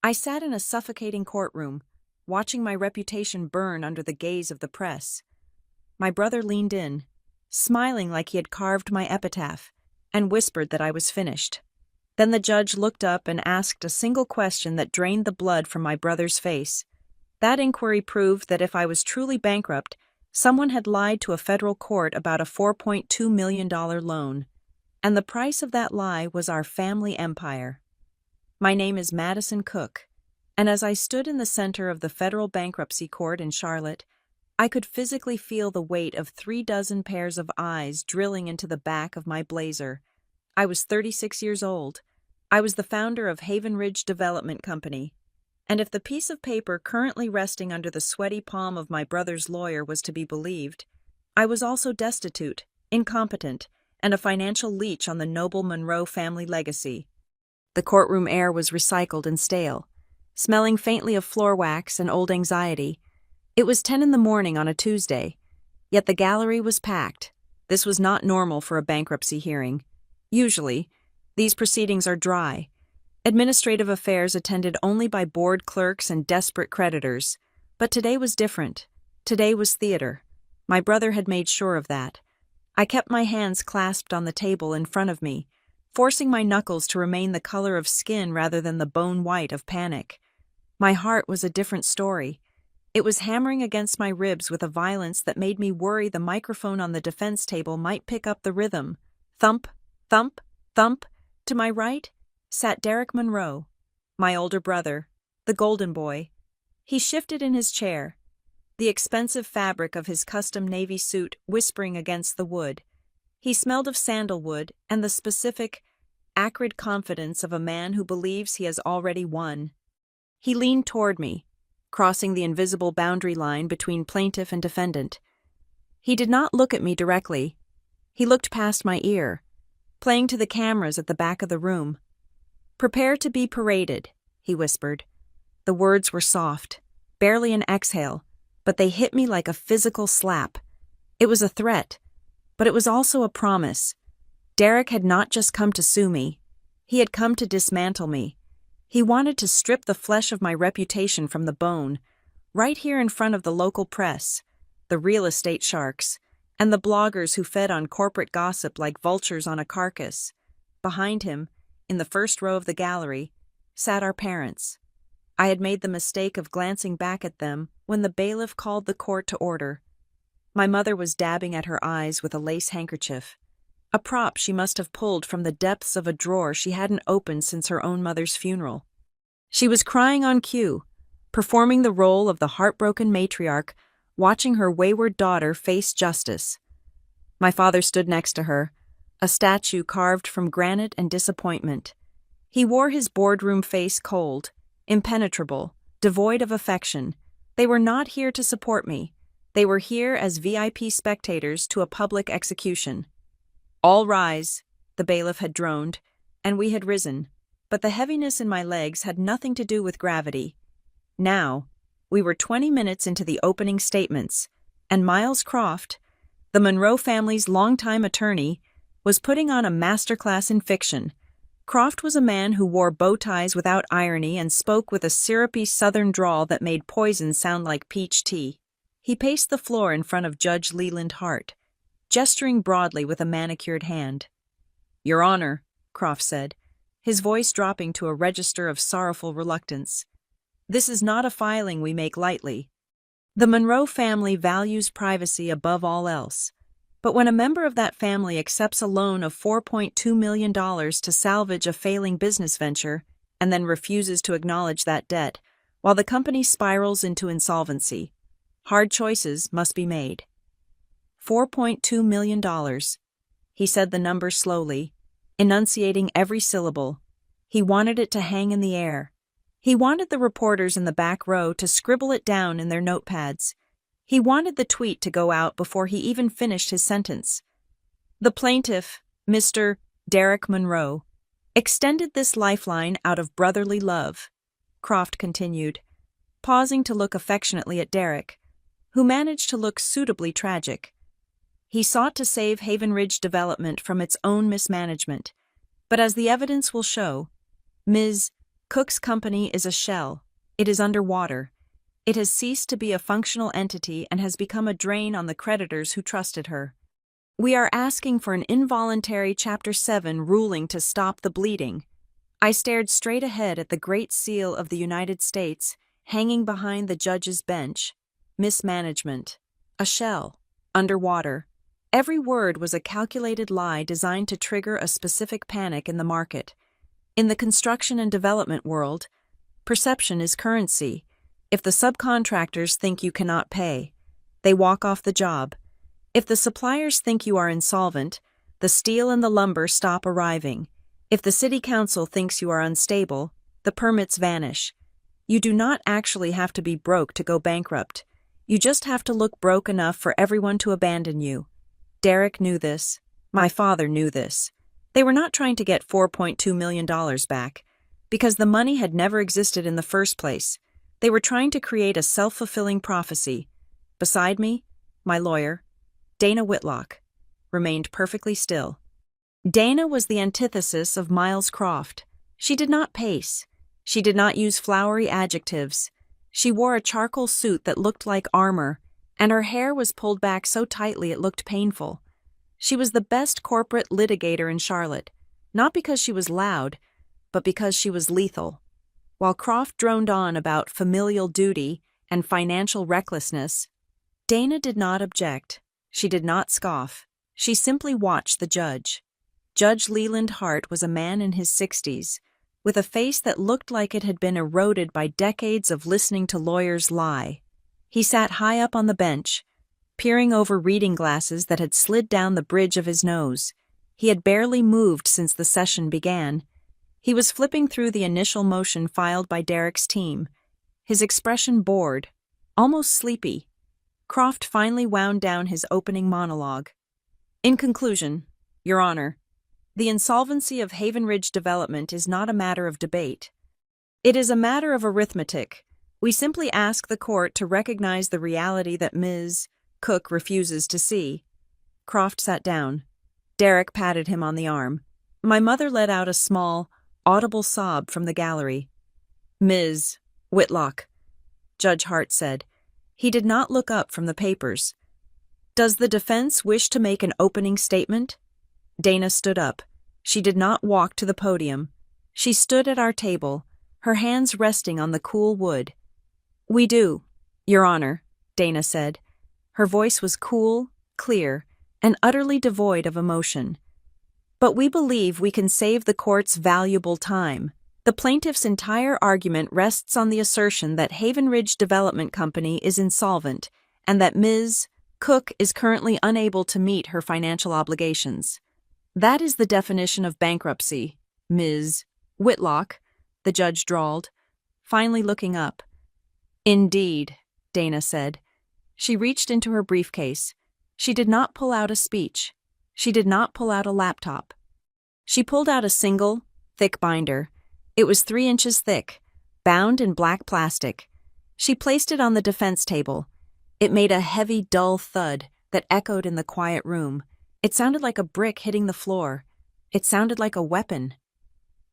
I sat in a suffocating courtroom, watching my reputation burn under the gaze of the press. My brother leaned in, smiling like he had carved my epitaph, and whispered that I was finished. Then the judge looked up and asked a single question that drained the blood from my brother's face. That inquiry proved that if I was truly bankrupt, someone had lied to a federal court about a $4.2 million loan. And the price of that lie was our family empire. My name is Madison Cook, and as I stood in the center of the federal bankruptcy court in Charlotte, I could physically feel the weight of 36 pairs of eyes drilling into the back of my blazer. I was 36 years old. I was the founder of Haven Ridge Development Company. And if the piece of paper currently resting under the sweaty palm of my brother's lawyer was to be believed, I was also destitute, incompetent, and a financial leech on the noble Monroe family legacy. The courtroom air was recycled and stale, smelling faintly of floor wax and old anxiety. It was 10 in the morning on a Tuesday, yet the gallery was packed. This was not normal for a bankruptcy hearing. Usually, these proceedings are dry. Administrative affairs attended only by board clerks and desperate creditors. But today was different. Today was theater. My brother had made sure of that. I kept my hands clasped on the table in front of me, forcing my knuckles to remain the color of skin rather than the bone white of panic. My heart was a different story. It was hammering against my ribs with a violence that made me worry the microphone on the defense table might pick up the rhythm. Thump, thump, thump. To my right sat Derek Monroe, my older brother, the golden boy. He shifted in his chair, the expensive fabric of his custom navy suit whispering against the wood. He smelled of sandalwood and the specific, acrid confidence of a man who believes he has already won. He leaned toward me, crossing the invisible boundary line between plaintiff and defendant. He did not look at me directly. He looked past my ear, playing to the cameras at the back of the room. "Prepare to be paraded," he whispered. The words were soft, barely an exhale, but they hit me like a physical slap. It was a threat, but it was also a promise. Derek had not just come to sue me. He had come to dismantle me. He wanted to strip the flesh of my reputation from the bone, right here in front of the local press, the real estate sharks, and the bloggers who fed on corporate gossip like vultures on a carcass. Behind him, in the first row of the gallery, sat our parents. I had made the mistake of glancing back at them when the bailiff called the court to order. My mother was dabbing at her eyes with a lace handkerchief, a prop she must have pulled from the depths of a drawer she hadn't opened since her own mother's funeral. She was crying on cue, performing the role of the heartbroken matriarch, watching her wayward daughter face justice. My father stood next to her, a statue carved from granite and disappointment. He wore his boardroom face cold, impenetrable, devoid of affection. They were not here to support me. They were here as VIP spectators to a public execution. "All rise," the bailiff had droned, and we had risen. But the heaviness in my legs had nothing to do with gravity. Now, we were 20 minutes into the opening statements, and Miles Croft, the Monroe family's longtime attorney, was putting on a masterclass in fiction. Croft was a man who wore bow ties without irony and spoke with a syrupy southern drawl that made poison sound like peach tea. He paced the floor in front of Judge Leland Hart, gesturing broadly with a manicured hand. "Your Honor," Croft said, his voice dropping to a register of sorrowful reluctance, "this is not a filing we make lightly. The Monroe family values privacy above all else. But when a member of that family accepts a loan of $4.2 million to salvage a failing business venture and then refuses to acknowledge that debt, while the company spirals into insolvency, hard choices must be made." $4.2 million. He said the number slowly, enunciating every syllable. He wanted it to hang in the air. He wanted the reporters in the back row to scribble it down in their notepads. He wanted the tweet to go out before he even finished his sentence. The plaintiff, Mr. Derek Monroe, extended this lifeline out of brotherly love, Croft continued, pausing to look affectionately at Derek, who managed to look suitably tragic. He sought to save Haven Ridge Development from its own mismanagement, but as the evidence will show, Ms. Cook's company is a shell. It is underwater. It has ceased to be a functional entity and has become a drain on the creditors who trusted her. We are asking for an involuntary Chapter 7 ruling to stop the bleeding. I stared straight ahead at the Great Seal of the United States hanging behind the judge's bench. Mismanagement. A shell. Underwater. Every word was a calculated lie designed to trigger a specific panic in the market. In the construction and development world, perception is currency. If the subcontractors think you cannot pay, they walk off the job. If the suppliers think you are insolvent, the steel and the lumber stop arriving. If the city council thinks you are unstable, the permits vanish. You do not actually have to be broke to go bankrupt. You just have to look broke enough for everyone to abandon you. Derek knew this. My father knew this. They were not trying to get $4.2 million back, because the money had never existed in the first place. They were trying to create a self-fulfilling prophecy. Beside me, my lawyer, Dana Whitlock, remained perfectly still. Dana was the antithesis of Miles Croft. She did not pace. She did not use flowery adjectives. She wore a charcoal suit that looked like armor, and her hair was pulled back so tightly it looked painful. She was the best corporate litigator in Charlotte, not because she was loud, but because she was lethal. While Croft droned on about familial duty and financial recklessness, Dana did not object. She did not scoff. She simply watched the judge. Judge Leland Hart was a man in his 60s, with a face that looked like it had been eroded by decades of listening to lawyers lie. He sat high up on the bench, peering over reading glasses that had slid down the bridge of his nose. He had barely moved since the session began. He was flipping through the initial motion filed by Derek's team, his expression bored, almost sleepy. Croft finally wound down his opening monologue. In conclusion, Your Honor, the insolvency of Haven Ridge Development is not a matter of debate. It is a matter of arithmetic. We simply ask the court to recognize the reality that Ms. Cook refuses to see. Croft sat down. Derek patted him on the arm. My mother let out a small, audible sob from the gallery. Ms. Whitlock, Judge Hart said. He did not look up from the papers. Does the defense wish to make an opening statement? Dana stood up. She did not walk to the podium. She stood at our table, her hands resting on the cool wood. We do, Your Honor, Dana said. Her voice was cool, clear, and utterly devoid of emotion. But we believe we can save the court's valuable time. The plaintiff's entire argument rests on the assertion that Haven Ridge Development Company is insolvent and that Ms. Cook is currently unable to meet her financial obligations. That is the definition of bankruptcy, Ms. Whitlock, the judge drawled, finally looking up. Indeed, Dana said. She reached into her briefcase. She did not pull out a speech. She did not pull out a laptop. She pulled out a single, thick binder. It was 3 inches thick, bound in black plastic. She placed it on the defense table. It made a heavy, dull thud that echoed in the quiet room. It sounded like a brick hitting the floor. It sounded like a weapon.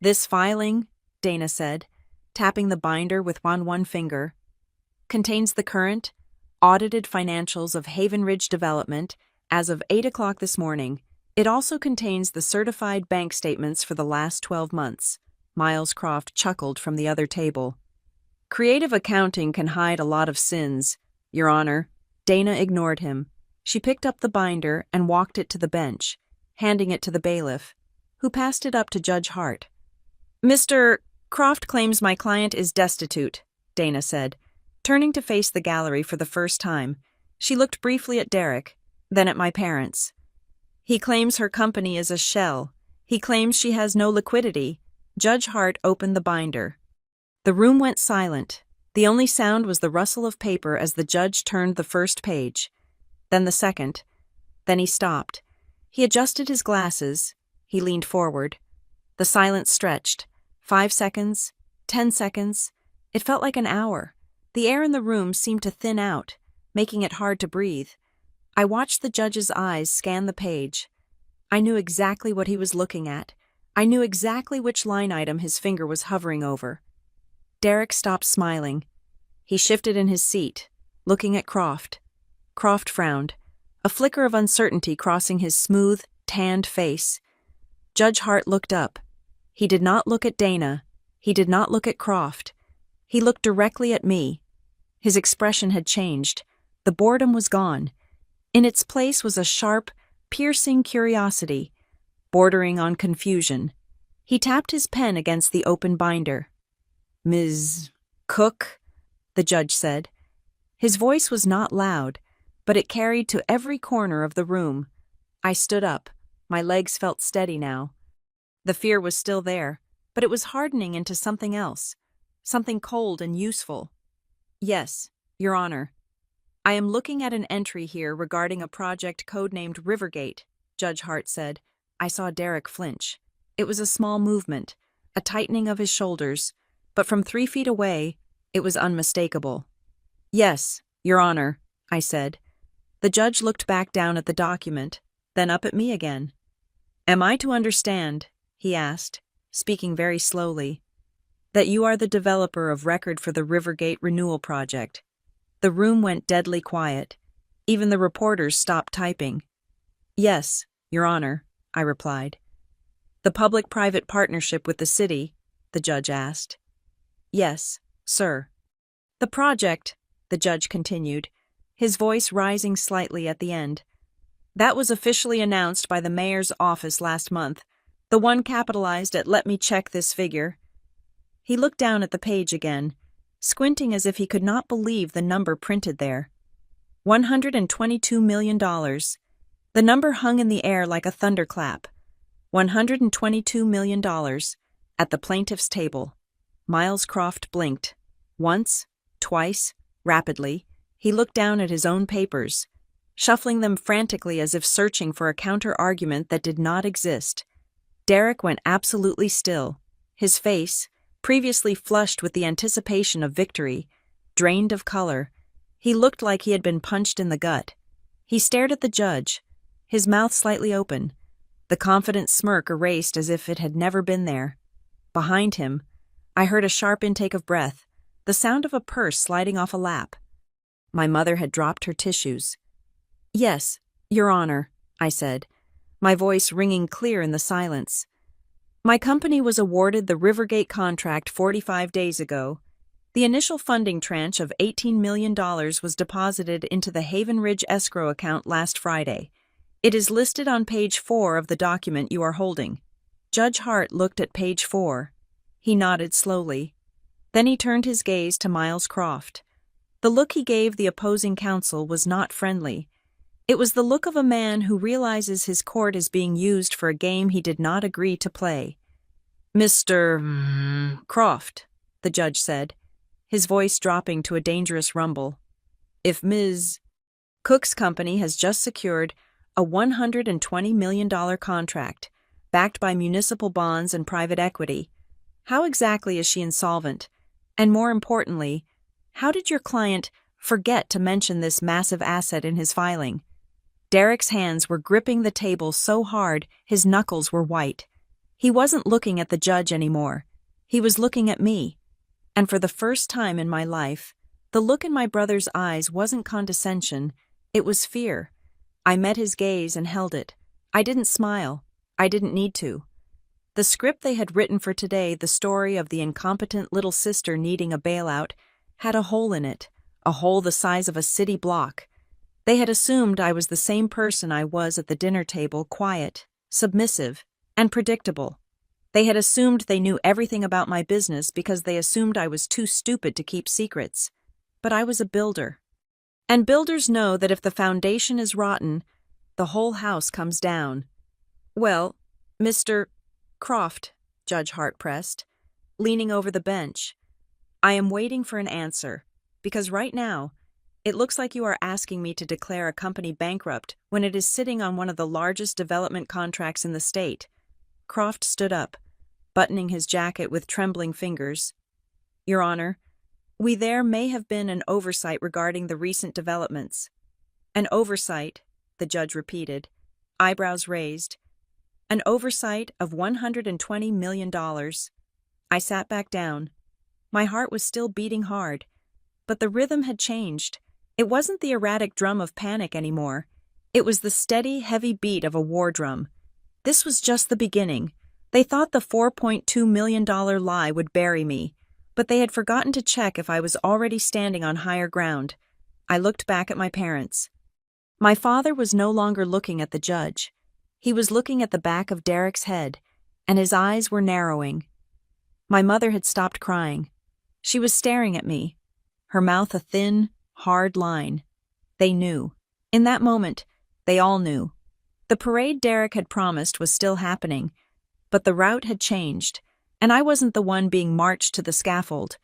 This filing, Dana said, tapping the binder with one finger, contains the current, audited financials of Haven Ridge Development as of 8 o'clock this morning. It also contains the certified bank statements for the last 12 months. Miles Croft chuckled from the other table. Creative accounting can hide a lot of sins, Your Honor. Dana ignored him. She picked up the binder and walked it to the bench, handing it to the bailiff, who passed it up to Judge Hart. Mr. Croft claims my client is destitute, Dana said, turning to face the gallery for the first time. She looked briefly at Derek, then at my parents. He claims her company is a shell. He claims she has no liquidity. Judge Hart opened the binder. The room went silent. The only sound was the rustle of paper as the judge turned the first page, then the second. Then he stopped. He adjusted his glasses. He leaned forward. The silence stretched. 5 seconds, 10 seconds. It felt like an hour. The air in the room seemed to thin out, making it hard to breathe. I watched the judge's eyes scan the page. I knew exactly what he was looking at. I knew exactly which line item his finger was hovering over. Derek stopped smiling. He shifted in his seat, looking at Croft. Croft frowned, a flicker of uncertainty crossing his smooth, tanned face. Judge Hart looked up. He did not look at Dana. He did not look at Croft. He looked directly at me. His expression had changed. The boredom was gone. In its place was a sharp, piercing curiosity, bordering on confusion. He tapped his pen against the open binder. "Ms. Cook," the judge said. His voice was not loud, but it carried to every corner of the room. I stood up. My legs felt steady now. The fear was still there, but it was hardening into something else, something cold and useful. "Yes, Your Honor. I am looking at an entry here regarding a project codenamed Rivergate," Judge Hart said. I saw Derek flinch. It was a small movement, a tightening of his shoulders, but from 3 feet away, it was unmistakable. "Yes, Your Honor," I said. The judge looked back down at the document, then up at me again. "Am I to understand," he asked, speaking very slowly, "that you are the developer of record for the Rivergate Renewal Project?" The room went deadly quiet. Even the reporters stopped typing. "Yes, Your Honor," I replied. "The public-private partnership with the city?" the judge asked. "Yes, sir." "The project," the judge continued, his voice rising slightly at the end, "that was officially announced by the mayor's office last month, the one capitalized at let me check this figure." He looked down at the page again, squinting as if he could not believe the number printed there. $122 million. The number hung in the air like a thunderclap. $122 million. At the plaintiff's table. Miles Croft blinked. Once, twice, rapidly, he looked down at his own papers, shuffling them frantically as if searching for a counter-argument that did not exist. Derek went absolutely still, his face, previously flushed with the anticipation of victory, drained of color. He looked like he had been punched in the gut. He stared at the judge, his mouth slightly open, the confident smirk erased as if it had never been there. Behind him, I heard a sharp intake of breath, the sound of a purse sliding off a lap. My mother had dropped her tissues. "Yes, Your Honor," I said, my voice ringing clear in the silence. "My company was awarded the Rivergate contract 45 days ago. The initial funding tranche of $18 million was deposited into the Haven Ridge escrow account last Friday. It is listed on page 4 of the document you are holding." Judge Hart looked at page 4. He nodded slowly. Then he turned his gaze to Miles Croft. The look he gave the opposing counsel was not friendly. It was the look of a man who realizes his court is being used for a game he did not agree to play. "Mr. Croft," the judge said, his voice dropping to a dangerous rumble. "If Ms. Cook's company has just secured a $120 million contract, backed by municipal bonds and private equity, how exactly is she insolvent? And more importantly, how did your client forget to mention this massive asset in his filing?" Derek's hands were gripping the table so hard his knuckles were white. He wasn't looking at the judge anymore. He was looking at me. And for the first time in my life, the look in my brother's eyes wasn't condescension, it was fear. I met his gaze and held it. I didn't smile. I didn't need to. The script they had written for today, the story of the incompetent little sister needing a bailout, had a hole in it, a hole the size of a city block. They had assumed I was the same person I was at the dinner table, quiet, submissive, and predictable. They had assumed they knew everything about my business because they assumed I was too stupid to keep secrets. But I was a builder. And builders know that if the foundation is rotten, the whole house comes down. "Well, Mr. Croft," Judge Hart pressed, leaning over the bench, "I am waiting for an answer, because right now, it looks like you are asking me to declare a company bankrupt when it is sitting on one of the largest development contracts in the state." Croft stood up, buttoning his jacket with trembling fingers. "Your Honor, there may have been an oversight regarding the recent developments." "An oversight," the judge repeated, eyebrows raised. "An oversight of $120 million. I sat back down. My heart was still beating hard, but the rhythm had changed. It wasn't the erratic drum of panic anymore. It was the steady, heavy beat of a war drum. This was just the beginning. They thought the $4.2 million lie would bury me, but they had forgotten to check if I was already standing on higher ground. I looked back at my parents. My father was no longer looking at the judge. He was looking at the back of Derek's head, and his eyes were narrowing. My mother had stopped crying. She was staring at me, her mouth a thin, hard line. They knew. In that moment, they all knew. The parade Derek had promised was still happening, but the route had changed, and I wasn't the one being marched to the scaffold.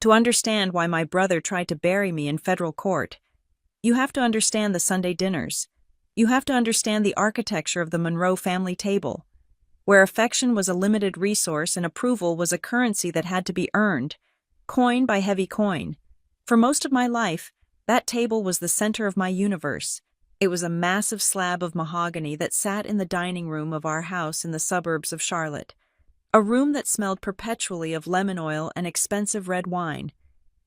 To understand why my brother tried to bury me in federal court, you have to understand the Sunday dinners. You have to understand the architecture of the Monroe family table, where affection was a limited resource and approval was a currency that had to be earned, coin by heavy coin. For most of my life, that table was the center of my universe. It was a massive slab of mahogany that sat in the dining room of our house in the suburbs of Charlotte, a room that smelled perpetually of lemon oil and expensive red wine.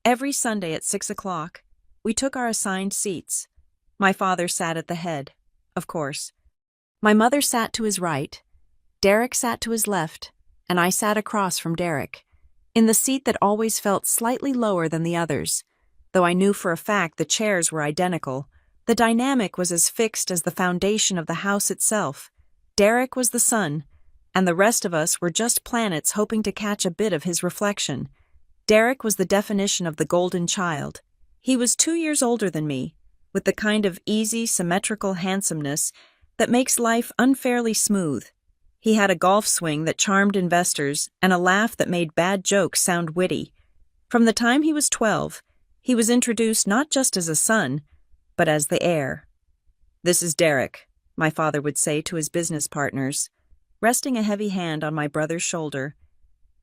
Every Sunday at 6 o'clock, we took our assigned seats. My father sat at the head, of course. My mother sat to his right, Derek sat to his left, and I sat across from Derek, in the seat that always felt slightly lower than the others. Though I knew for a fact the chairs were identical, the dynamic was as fixed as the foundation of the house itself. Derek was the sun, and the rest of us were just planets hoping to catch a bit of his reflection. Derek was the definition of the golden child. He was 2 years older than me, with the kind of easy, symmetrical handsomeness that makes life unfairly smooth. He had a golf swing that charmed investors and a laugh that made bad jokes sound witty. From the time he was 12, he was introduced not just as a son, but as the heir. "This is Derek," my father would say to his business partners, resting a heavy hand on my brother's shoulder.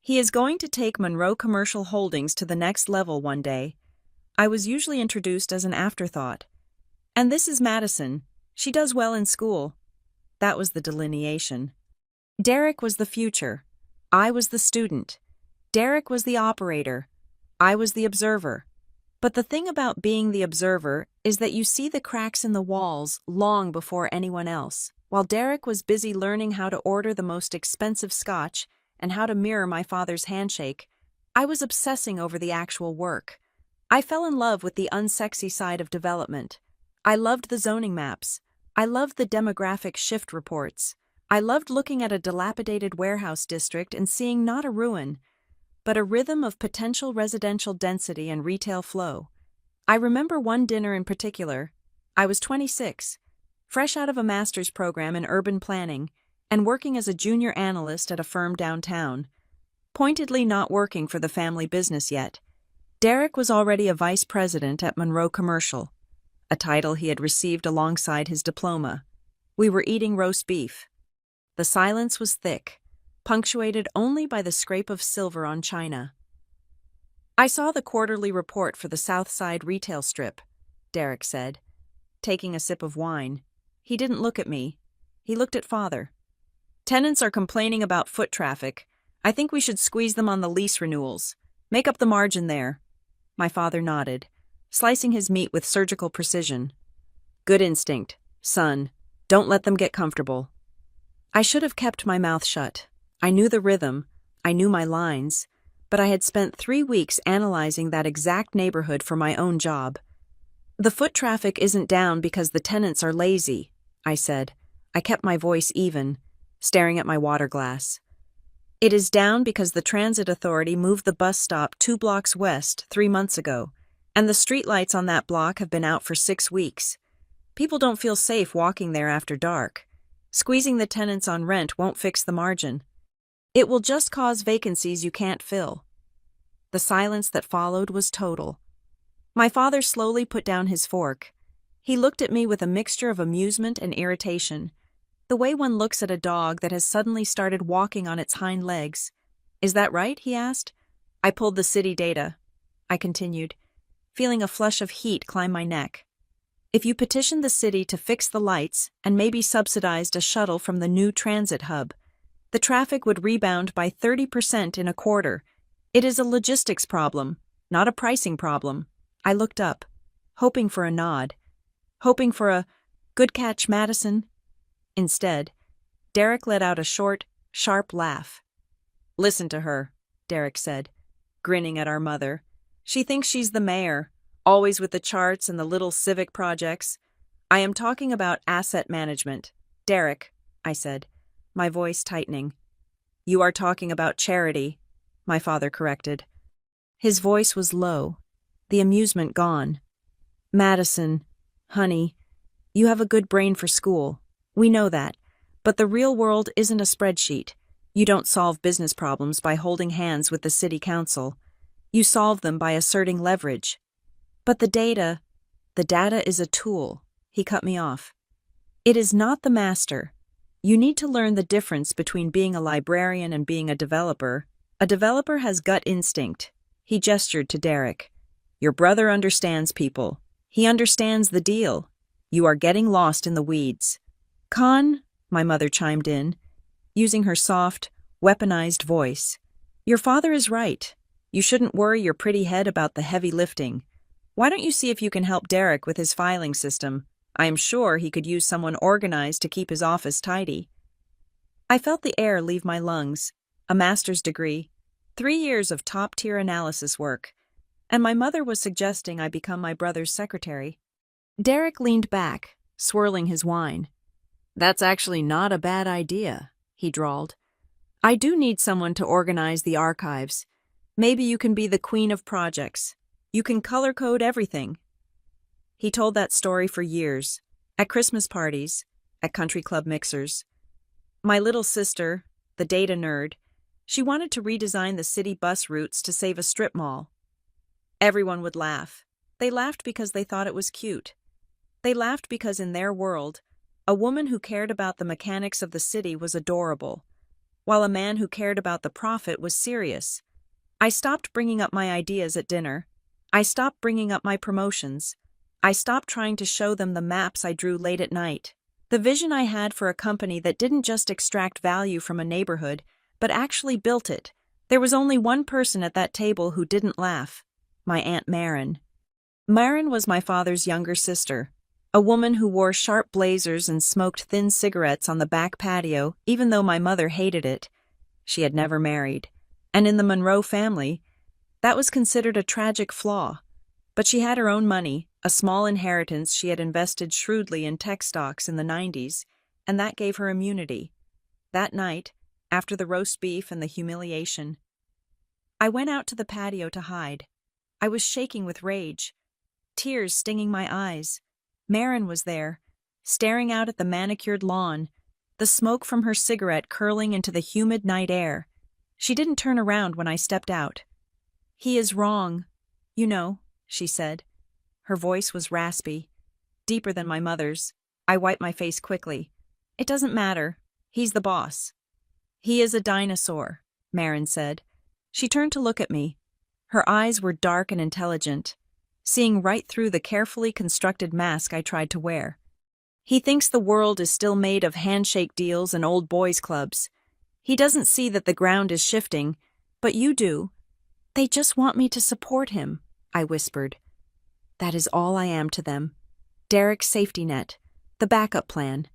"He is going to take Monroe Commercial Holdings to the next level one day." I was usually introduced as an afterthought. "And this is Madison. She does well in school." That was the delineation. Derek was the future. I was the student. Derek was the operator. I was the observer. But the thing about being the observer is that you see the cracks in the walls long before anyone else. While Derek was busy learning how to order the most expensive scotch and how to mirror my father's handshake, I was obsessing over the actual work. I fell in love with the unsexy side of development. I loved the zoning maps. I loved the demographic shift reports. I loved looking at a dilapidated warehouse district and seeing not a ruin, but a rhythm of potential residential density and retail flow. I remember one dinner in particular. I was 26, fresh out of a master's program in urban planning, and working as a junior analyst at a firm downtown. Pointedly not working for the family business yet. Derek was already a vice president at Monroe Commercial, a title he had received alongside his diploma. We were eating roast beef. The silence was thick, punctuated only by the scrape of silver on china. "I saw the quarterly report for the South Side retail strip," Derek said, taking a sip of wine. He didn't look at me. He looked at father. "Tenants are complaining about foot traffic. I think we should squeeze them on the lease renewals. Make up the margin there." My father nodded, slicing his meat with surgical precision. "Good instinct, son. Don't let them get comfortable." I should have kept my mouth shut. I knew the rhythm, I knew my lines, but I had spent 3 weeks analyzing that exact neighborhood for my own job. "The foot traffic isn't down because the tenants are lazy," I said. I kept my voice even, staring at my water glass. "It is down because the transit authority moved the bus stop 2 blocks west 3 months ago, and the streetlights on that block have been out for 6 weeks. People don't feel safe walking there after dark. Squeezing the tenants on rent won't fix the margin. It will just cause vacancies you can't fill." The silence that followed was total. My father slowly put down his fork. He looked at me with a mixture of amusement and irritation, the way one looks at a dog that has suddenly started walking on its hind legs. "Is that right?" he asked. "I pulled the city data," I continued, feeling a flush of heat climb my neck. "If you petitioned the city to fix the lights and maybe subsidized a shuttle from the new transit hub, the traffic would rebound by 30% in a quarter. It is a logistics problem, not a pricing problem. I looked up, hoping for a nod, hoping for a good catch, Madison. Instead, Derek let out a short, sharp laugh. Listen to her, Derek said, grinning at our mother. She thinks she's the mayor, always with the charts and the little civic projects. I am talking about asset management. Derek, I said, my voice tightening. You are talking about charity, my father corrected. His voice was low, the amusement gone. Madison, honey, you have a good brain for school. We know that. But the real world isn't a spreadsheet. You don't solve business problems by holding hands with the city council. You solve them by asserting leverage. But the data is a tool. He cut me off. It is not the master. You need to learn the difference between being a librarian and being a developer. A developer has gut instinct. He gestured to Derek. Your brother understands people. He understands the deal. You are getting lost in the weeds. Con, my mother chimed in, using her soft, weaponized voice. Your father is right. You shouldn't worry your pretty head about the heavy lifting. Why don't you see if you can help Derek with his filing system? I am sure he could use someone organized to keep his office tidy. I felt the air leave my lungs. A master's degree, 3 years of top-tier analysis work, and my mother was suggesting I become my brother's secretary. Derek leaned back, swirling his wine. That's actually not a bad idea, he drawled. I do need someone to organize the archives. Maybe you can be the queen of projects. You can color code everything. He told that story for years, at Christmas parties, at country club mixers. My little sister, the data nerd, she wanted to redesign the city bus routes to save a strip mall. Everyone would laugh. They laughed because they thought it was cute. They laughed because in their world, a woman who cared about the mechanics of the city was adorable, while a man who cared about the profit was serious. I stopped bringing up my ideas at dinner. I stopped bringing up my promotions. I stopped trying to show them the maps I drew late at night. The vision I had for a company that didn't just extract value from a neighborhood, but actually built it. There was only one person at that table who didn't laugh. My Aunt Marin. Marin was my father's younger sister, a woman who wore sharp blazers and smoked thin cigarettes on the back patio, even though my mother hated it. She had never married, and in the Monroe family, that was considered a tragic flaw. But she had her own money, a small inheritance she had invested shrewdly in tech stocks in the 90s, and that gave her immunity. That night, after the roast beef and the humiliation, I went out to the patio to hide. I was shaking with rage, tears stinging my eyes. Marin was there, staring out at the manicured lawn, the smoke from her cigarette curling into the humid night air. She didn't turn around when I stepped out. He is wrong, you know, she said. Her voice was raspy, deeper than my mother's. I wiped my face quickly. It doesn't matter. He's the boss. He is a dinosaur, Marin said. She turned to look at me. Her eyes were dark and intelligent, seeing right through the carefully constructed mask I tried to wear. He thinks the world is still made of handshake deals and old boys clubs. He doesn't see that the ground is shifting, but you do. They just want me to support him, I whispered. That is all I am to them. Derek's safety net, the backup plan.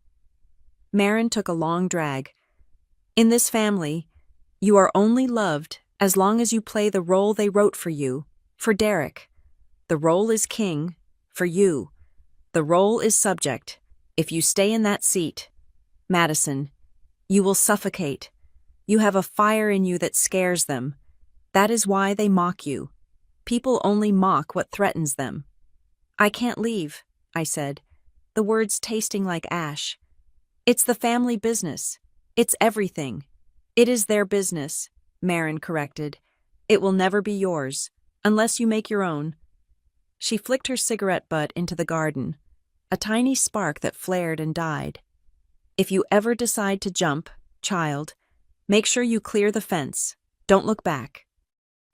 Marin took a long drag. In this family, you are only loved as long as you play the role they wrote for you, for Derek. The role is king, for you. The role is subject. If you stay in that seat, Madison, you will suffocate. You have a fire in you that scares them. That is why they mock you. People only mock what threatens them. I can't leave, I said, the words tasting like ash. It's the family business. It's everything. It is their business, Marin corrected. It will never be yours, unless you make your own. She flicked her cigarette butt into the garden, a tiny spark that flared and died. If you ever decide to jump, child, make sure you clear the fence. Don't look back.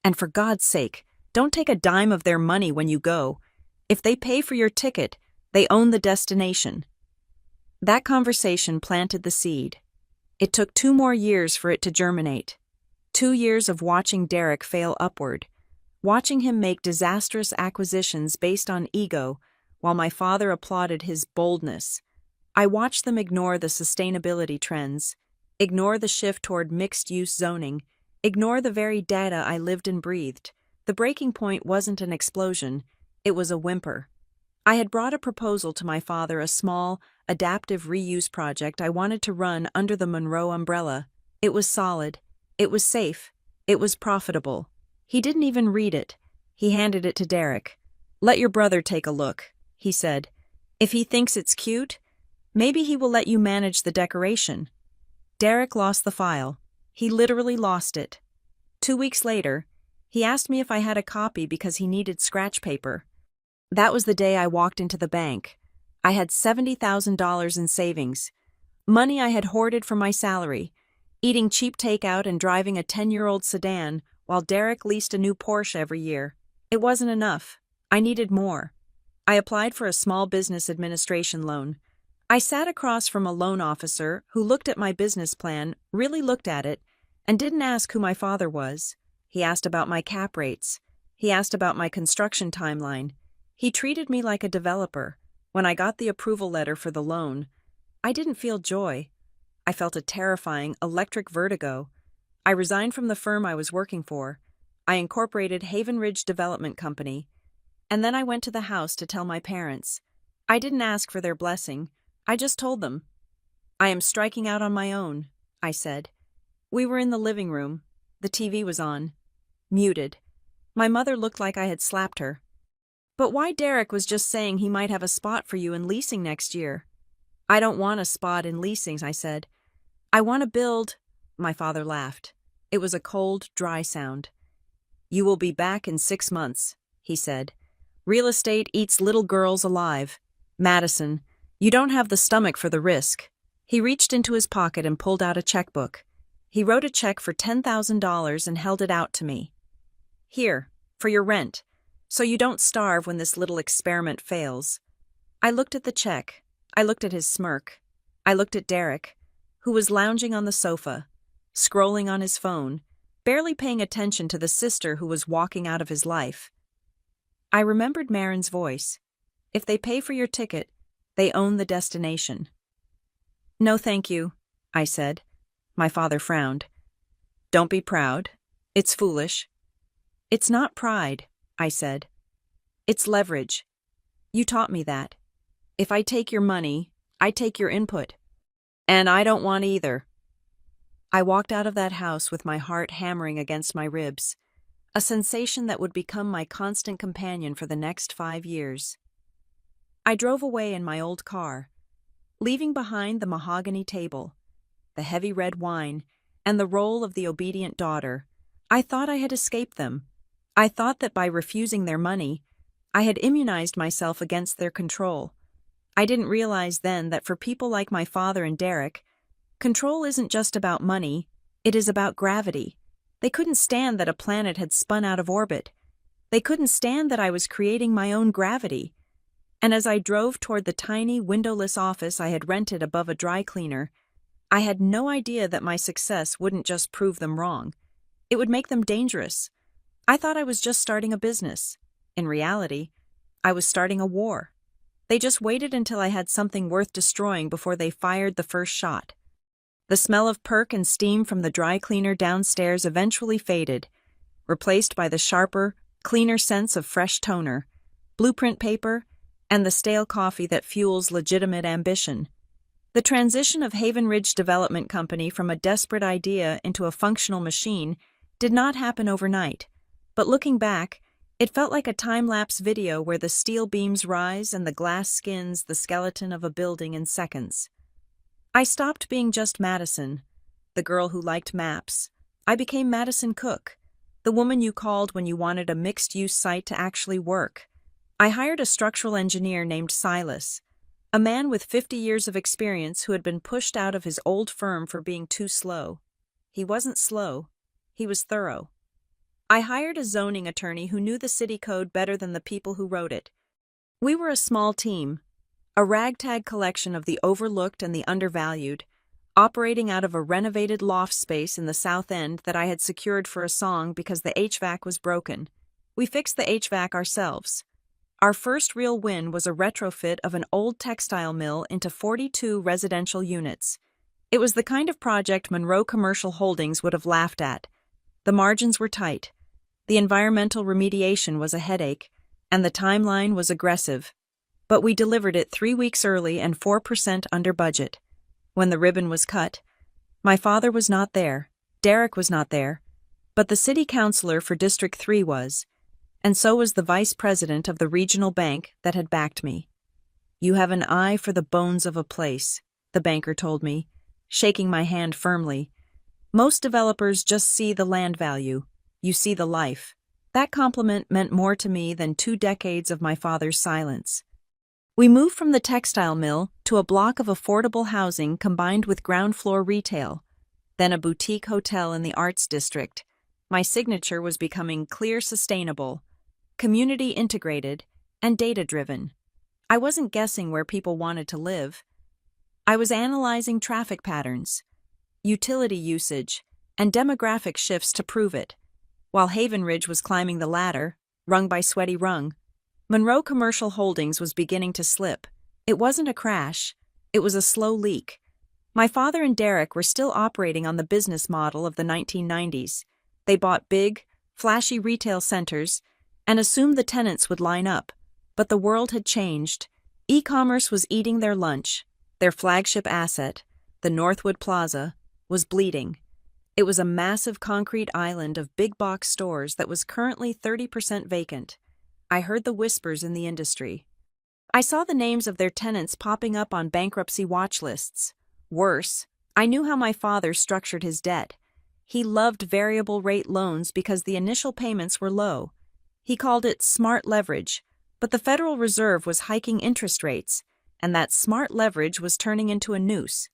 And for God's sake, don't take a dime of their money when you go. If they pay for your ticket, they own the destination. That conversation planted the seed. It took 2 more years for it to germinate. 2 years of watching Derek fail upward, watching him make disastrous acquisitions based on ego, while my father applauded his boldness. I watched them ignore the sustainability trends, ignore the shift toward mixed-use zoning, ignore the very data I lived and breathed. The breaking point wasn't an explosion, it was a whimper. I had brought a proposal to my father, a small, adaptive reuse project I wanted to run under the Monroe umbrella. It was solid, it was safe, it was profitable. He didn't even read it. He handed it to Derek. "Let your brother take a look," he said. "If he thinks it's cute, maybe he will let you manage the decoration." Derek lost the file. He literally lost it. 2 weeks later, he asked me if I had a copy because he needed scratch paper. That was the day I walked into the bank. I had $70,000 in savings, money I had hoarded from my salary, eating cheap takeout and driving a 10-year-old sedan while Derek leased a new Porsche every year. It wasn't enough. I needed more. I applied for a small business administration loan. I sat across from a loan officer who looked at my business plan, really looked at it, and didn't ask who my father was. He asked about my cap rates. He asked about my construction timeline. He treated me like a developer. When I got the approval letter for the loan, I didn't feel joy. I felt a terrifying, electric vertigo. I resigned from the firm I was working for. I incorporated Haven Ridge Development Company. And then I went to the house to tell my parents. I didn't ask for their blessing. I just told them. "I am striking out on my own," I said. We were in the living room. The TV was on. Muted. My mother looked like I had slapped her. "But why, Derek was just saying he might have a spot for you in leasing next year." "I don't want a spot in leasing," I said. "I want to build." My father laughed. It was a cold, dry sound. "You will be back in 6 months," he said. "Real estate eats little girls alive. Madison, you don't have the stomach for the risk." He reached into his pocket and pulled out a checkbook. He wrote a check for $10,000 and held it out to me. "Here, for your rent, so you don't starve when this little experiment fails." I looked at the check. I looked at his smirk. I looked at Derek, who was lounging on the sofa, scrolling on his phone, barely paying attention to the sister who was walking out of his life. I remembered Marin's voice. "If they pay for your ticket, they own the destination." "No, thank you," I said. My father frowned. "Don't be proud. It's foolish." "It's not pride," I said. "It's leverage. You taught me that. If I take your money, I take your input. And I don't want either." I walked out of that house with my heart hammering against my ribs, a sensation that would become my constant companion for the next 5 years. I drove away in my old car, leaving behind the mahogany table, the heavy red wine, and the role of the obedient daughter. I thought I had escaped them. I thought that by refusing their money, I had immunized myself against their control. I didn't realize then that for people like my father and Derek, control isn't just about money, it is about gravity. They couldn't stand that a planet had spun out of orbit. They couldn't stand that I was creating my own gravity. And as I drove toward the tiny, windowless office I had rented above a dry cleaner, I had no idea that my success wouldn't just prove them wrong. It would make them dangerous. I thought I was just starting a business. In reality, I was starting a war. They just waited until I had something worth destroying before they fired the first shot. The smell of perk and steam from the dry cleaner downstairs eventually faded, replaced by the sharper, cleaner scents of fresh toner, blueprint paper, and the stale coffee that fuels legitimate ambition. The transition of Haven Ridge Development Company from a desperate idea into a functional machine did not happen overnight, but looking back, it felt like a time-lapse video where the steel beams rise and the glass skins the skeleton of a building in seconds. I stopped being just Madison, the girl who liked maps. I became Madison Cook, the woman you called when you wanted a mixed-use site to actually work. I hired a structural engineer named Silas, a man with 50 years of experience who had been pushed out of his old firm for being too slow. He wasn't slow, he was thorough. I hired a zoning attorney who knew the city code better than the people who wrote it. We were a small team, a ragtag collection of the overlooked and the undervalued, operating out of a renovated loft space in the South End that I had secured for a song because the HVAC was broken. We fixed the HVAC ourselves. Our first real win was a retrofit of an old textile mill into 42 residential units. It was the kind of project Monroe Commercial Holdings would have laughed at. The margins were tight. The environmental remediation was a headache, and the timeline was aggressive. But we delivered it 3 weeks early and 4% under budget. When the ribbon was cut, my father was not there, Derek was not there, but the city councilor for District 3 was, and so was the vice president of the regional bank that had backed me. "You have an eye for the bones of a place," the banker told me, shaking my hand firmly. "Most developers just see the land value. You see the life." That compliment meant more to me than 2 decades of my father's silence. We moved from the textile mill to a block of affordable housing combined with ground floor retail, then a boutique hotel in the arts district. My signature was becoming clear, sustainable, community integrated, and data-driven. I wasn't guessing where people wanted to live. I was analyzing traffic patterns, utility usage, and demographic shifts to prove it. While Haven Ridge was climbing the ladder, rung by sweaty rung, Monroe Commercial Holdings was beginning to slip. It wasn't a crash, it was a slow leak. My father and Derek were still operating on the business model of the 1990s. They bought big, flashy retail centers and assumed the tenants would line up. But the world had changed. E-commerce was eating their lunch. Their flagship asset, the Northwood Plaza, was bleeding. It was a massive concrete island of big box stores that was currently 30% vacant. I heard the whispers in the industry. I saw the names of their tenants popping up on bankruptcy watch lists. Worse, I knew how my father structured his debt. He loved variable rate loans because the initial payments were low. He called it smart leverage, but the Federal Reserve was hiking interest rates, and that smart leverage was turning into a noose.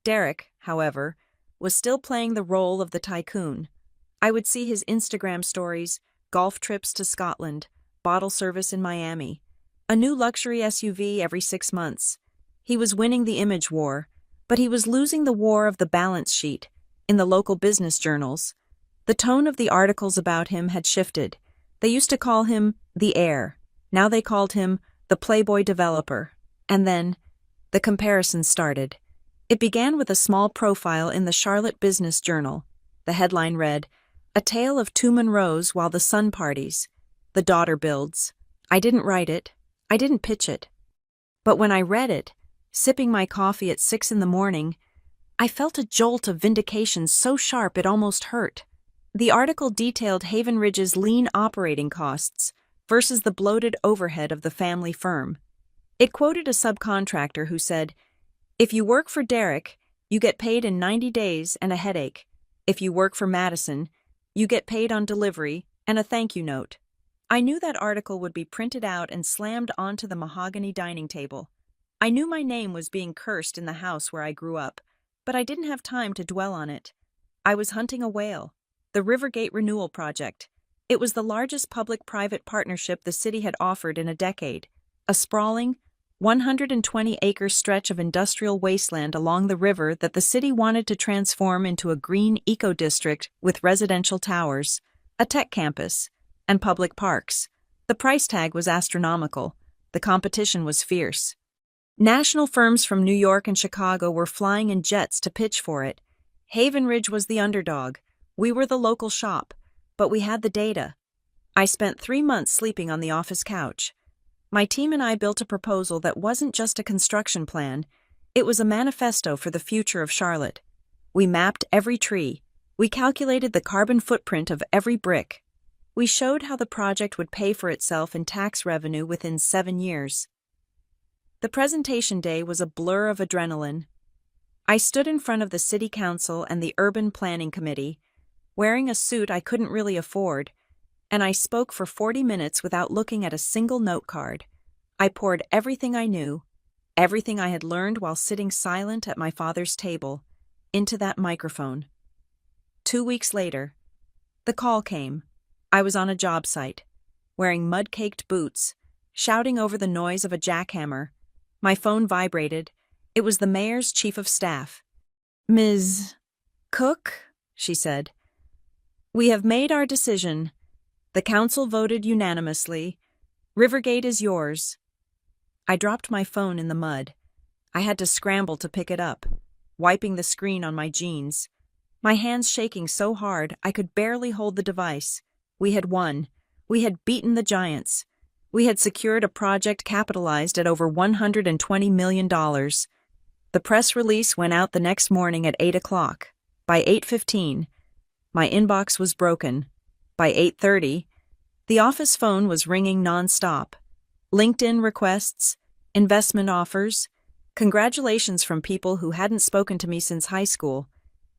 Derek, however, was still playing the role of the tycoon. I would see his Instagram stories, golf trips to Scotland, bottle service in Miami, a new luxury SUV every 6 months. He was winning the image war, but he was losing the war of the balance sheet. In the local business journals, the tone of the articles about him had shifted. They used to call him the heir. Now they called him the playboy developer. And then, the comparison started. It began with a small profile in the Charlotte Business Journal. The headline read, "A Tale of Two Monroes While the Sun Parties. The Daughter Builds." I didn't write it. I didn't pitch it. But when I read it, sipping my coffee at 6 in the morning, I felt a jolt of vindication so sharp it almost hurt. The article detailed Haven Ridge's lean operating costs versus the bloated overhead of the family firm. It quoted a subcontractor who said, "If you work for Derek, you get paid in 90 days and a headache. If you work for Madison, you get paid on delivery and a thank you note." I knew that article would be printed out and slammed onto the mahogany dining table. I knew my name was being cursed in the house where I grew up, but I didn't have time to dwell on it. I was hunting a whale, the Rivergate Renewal Project. It was the largest public-private partnership the city had offered in a decade, a sprawling, 120-acre stretch of industrial wasteland along the river that the city wanted to transform into a green eco-district with residential towers, a tech campus, and public parks. The price tag was astronomical. The competition was fierce. National firms from New York and Chicago were flying in jets to pitch for it. Haven Ridge was the underdog. We were the local shop, but we had the data. I spent 3 months sleeping on the office couch. My team and I built a proposal that wasn't just a construction plan, it was a manifesto for the future of Charlotte. We mapped every tree. We calculated the carbon footprint of every brick. We showed how the project would pay for itself in tax revenue within 7 years. The presentation day was a blur of adrenaline. I stood in front of the city council and the urban planning committee, wearing a suit I couldn't really afford, and I spoke for 40 minutes without looking at a single note card. I poured everything I knew, everything I had learned while sitting silent at my father's table, into that microphone. 2 weeks later, the call came. I was on a job site, wearing mud-caked boots, shouting over the noise of a jackhammer. My phone vibrated. It was the mayor's chief of staff. Ms. Cook, she said, we have made our decision. The council voted unanimously. Rivergate is yours. I dropped my phone in the mud. I had to scramble to pick it up, wiping the screen on my jeans. My hands shaking so hard I could barely hold the device. We had won. We had beaten the giants. We had secured a project capitalized at over $120 million. The press release went out the next morning at 8 o'clock. By 8:15, my inbox was broken. By 8:30, the office phone was ringing nonstop. LinkedIn requests, investment offers, congratulations from people who hadn't spoken to me since high school.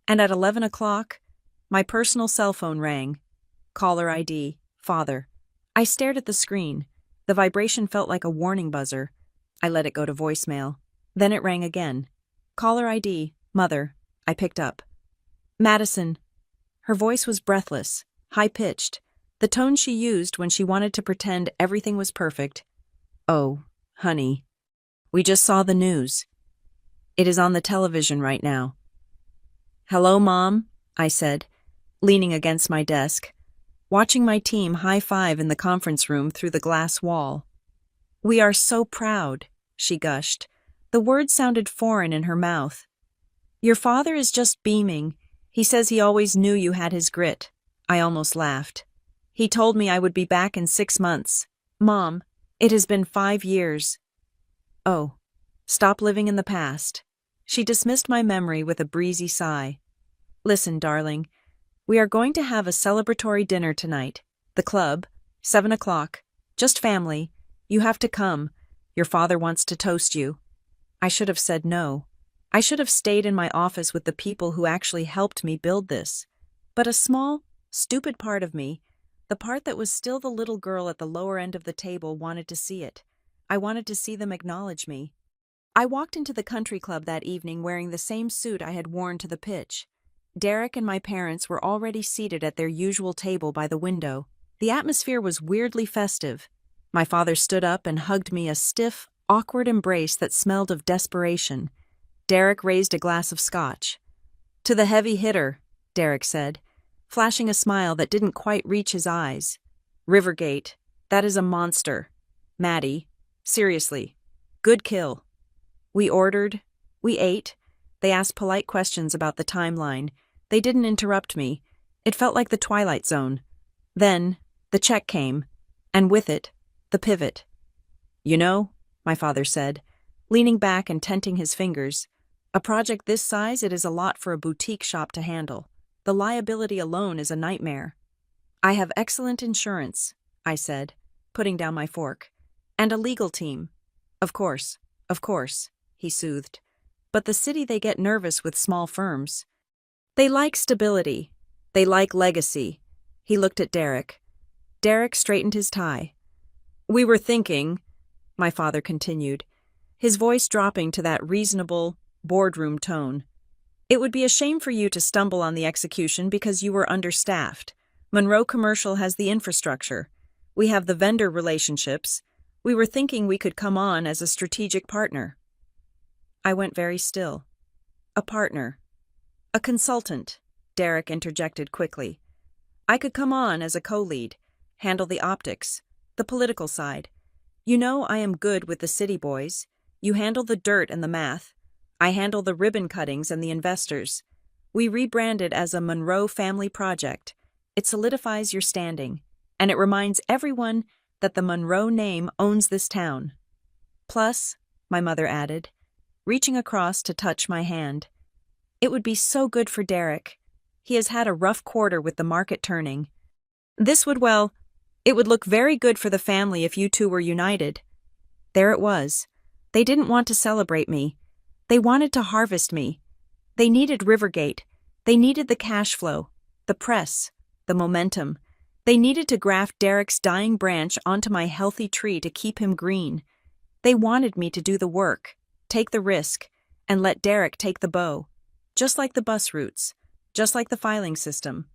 And at 11 o'clock, my personal cell phone rang. Caller ID, father. I stared at the screen. The vibration felt like a warning buzzer. I let it go to voicemail. Then it rang again. Caller ID, mother. I picked up. Madison. Her voice was breathless, high-pitched, the tone she used when she wanted to pretend everything was perfect. Oh, honey. We just saw the news. It is on the television right now. Hello, Mom, I said, leaning against my desk, watching my team high-five in the conference room through the glass wall. We are so proud, she gushed. The words sounded foreign in her mouth. Your father is just beaming. He says he always knew you had his grit. I almost laughed. He told me I would be back in 6 months. Mom, it has been 5 years. Oh, stop living in the past. She dismissed my memory with a breezy sigh. Listen, darling, we are going to have a celebratory dinner tonight. The club, 7 o'clock. Just family. You have to come. Your father wants to toast you. I should have said no. I should have stayed in my office with the people who actually helped me build this. But a small, stupid part of me, the part that was still the little girl at the lower end of the table, wanted to see it. I wanted to see them acknowledge me. I walked into the country club that evening wearing the same suit I had worn to the pitch. Derek and my parents were already seated at their usual table by the window. The atmosphere was weirdly festive. My father stood up and hugged me, a stiff, awkward embrace that smelled of desperation. Derek raised a glass of scotch. To the heavy hitter, Derek said, flashing a smile that didn't quite reach his eyes. Rivergate, that is a monster. Maddie, seriously, good kill. We ordered, we ate. They asked polite questions about the timeline. They didn't interrupt me. It felt like the Twilight Zone. Then, the check came, and with it, the pivot. You know, my father said, leaning back and tenting his fingers, a project this size, it is a lot for a boutique shop to handle. The liability alone is a nightmare. I have excellent insurance, I said, putting down my fork, and a legal team. Of course, he soothed. But the city, they get nervous with small firms. They like stability. They like legacy. He looked at Derek. Derek straightened his tie. We were thinking, my father continued, his voice dropping to that reasonable, boardroom tone. It would be a shame for you to stumble on the execution because you were understaffed. Monroe Commercial has the infrastructure. We have the vendor relationships. We were thinking we could come on as a strategic partner. I went very still. A partner. A consultant, Derek interjected quickly. I could come on as a co-lead, handle the optics, the political side. You know I am good with the city boys. You handle the dirt and the math. I handle the ribbon cuttings and the investors. We rebranded as a Monroe family project. It solidifies your standing, and it reminds everyone that the Monroe name owns this town. Plus, my mother added, reaching across to touch my hand, it would be so good for Derek. He has had a rough quarter with the market turning. It would look very good for the family if you two were united. There it was. They didn't want to celebrate me. They wanted to harvest me. They needed Rivergate. They needed the cash flow, the press, the momentum. They needed to graft Derek's dying branch onto my healthy tree to keep him green. They wanted me to do the work, take the risk, and let Derek take the bow. Just like the bus routes, just like the filing system.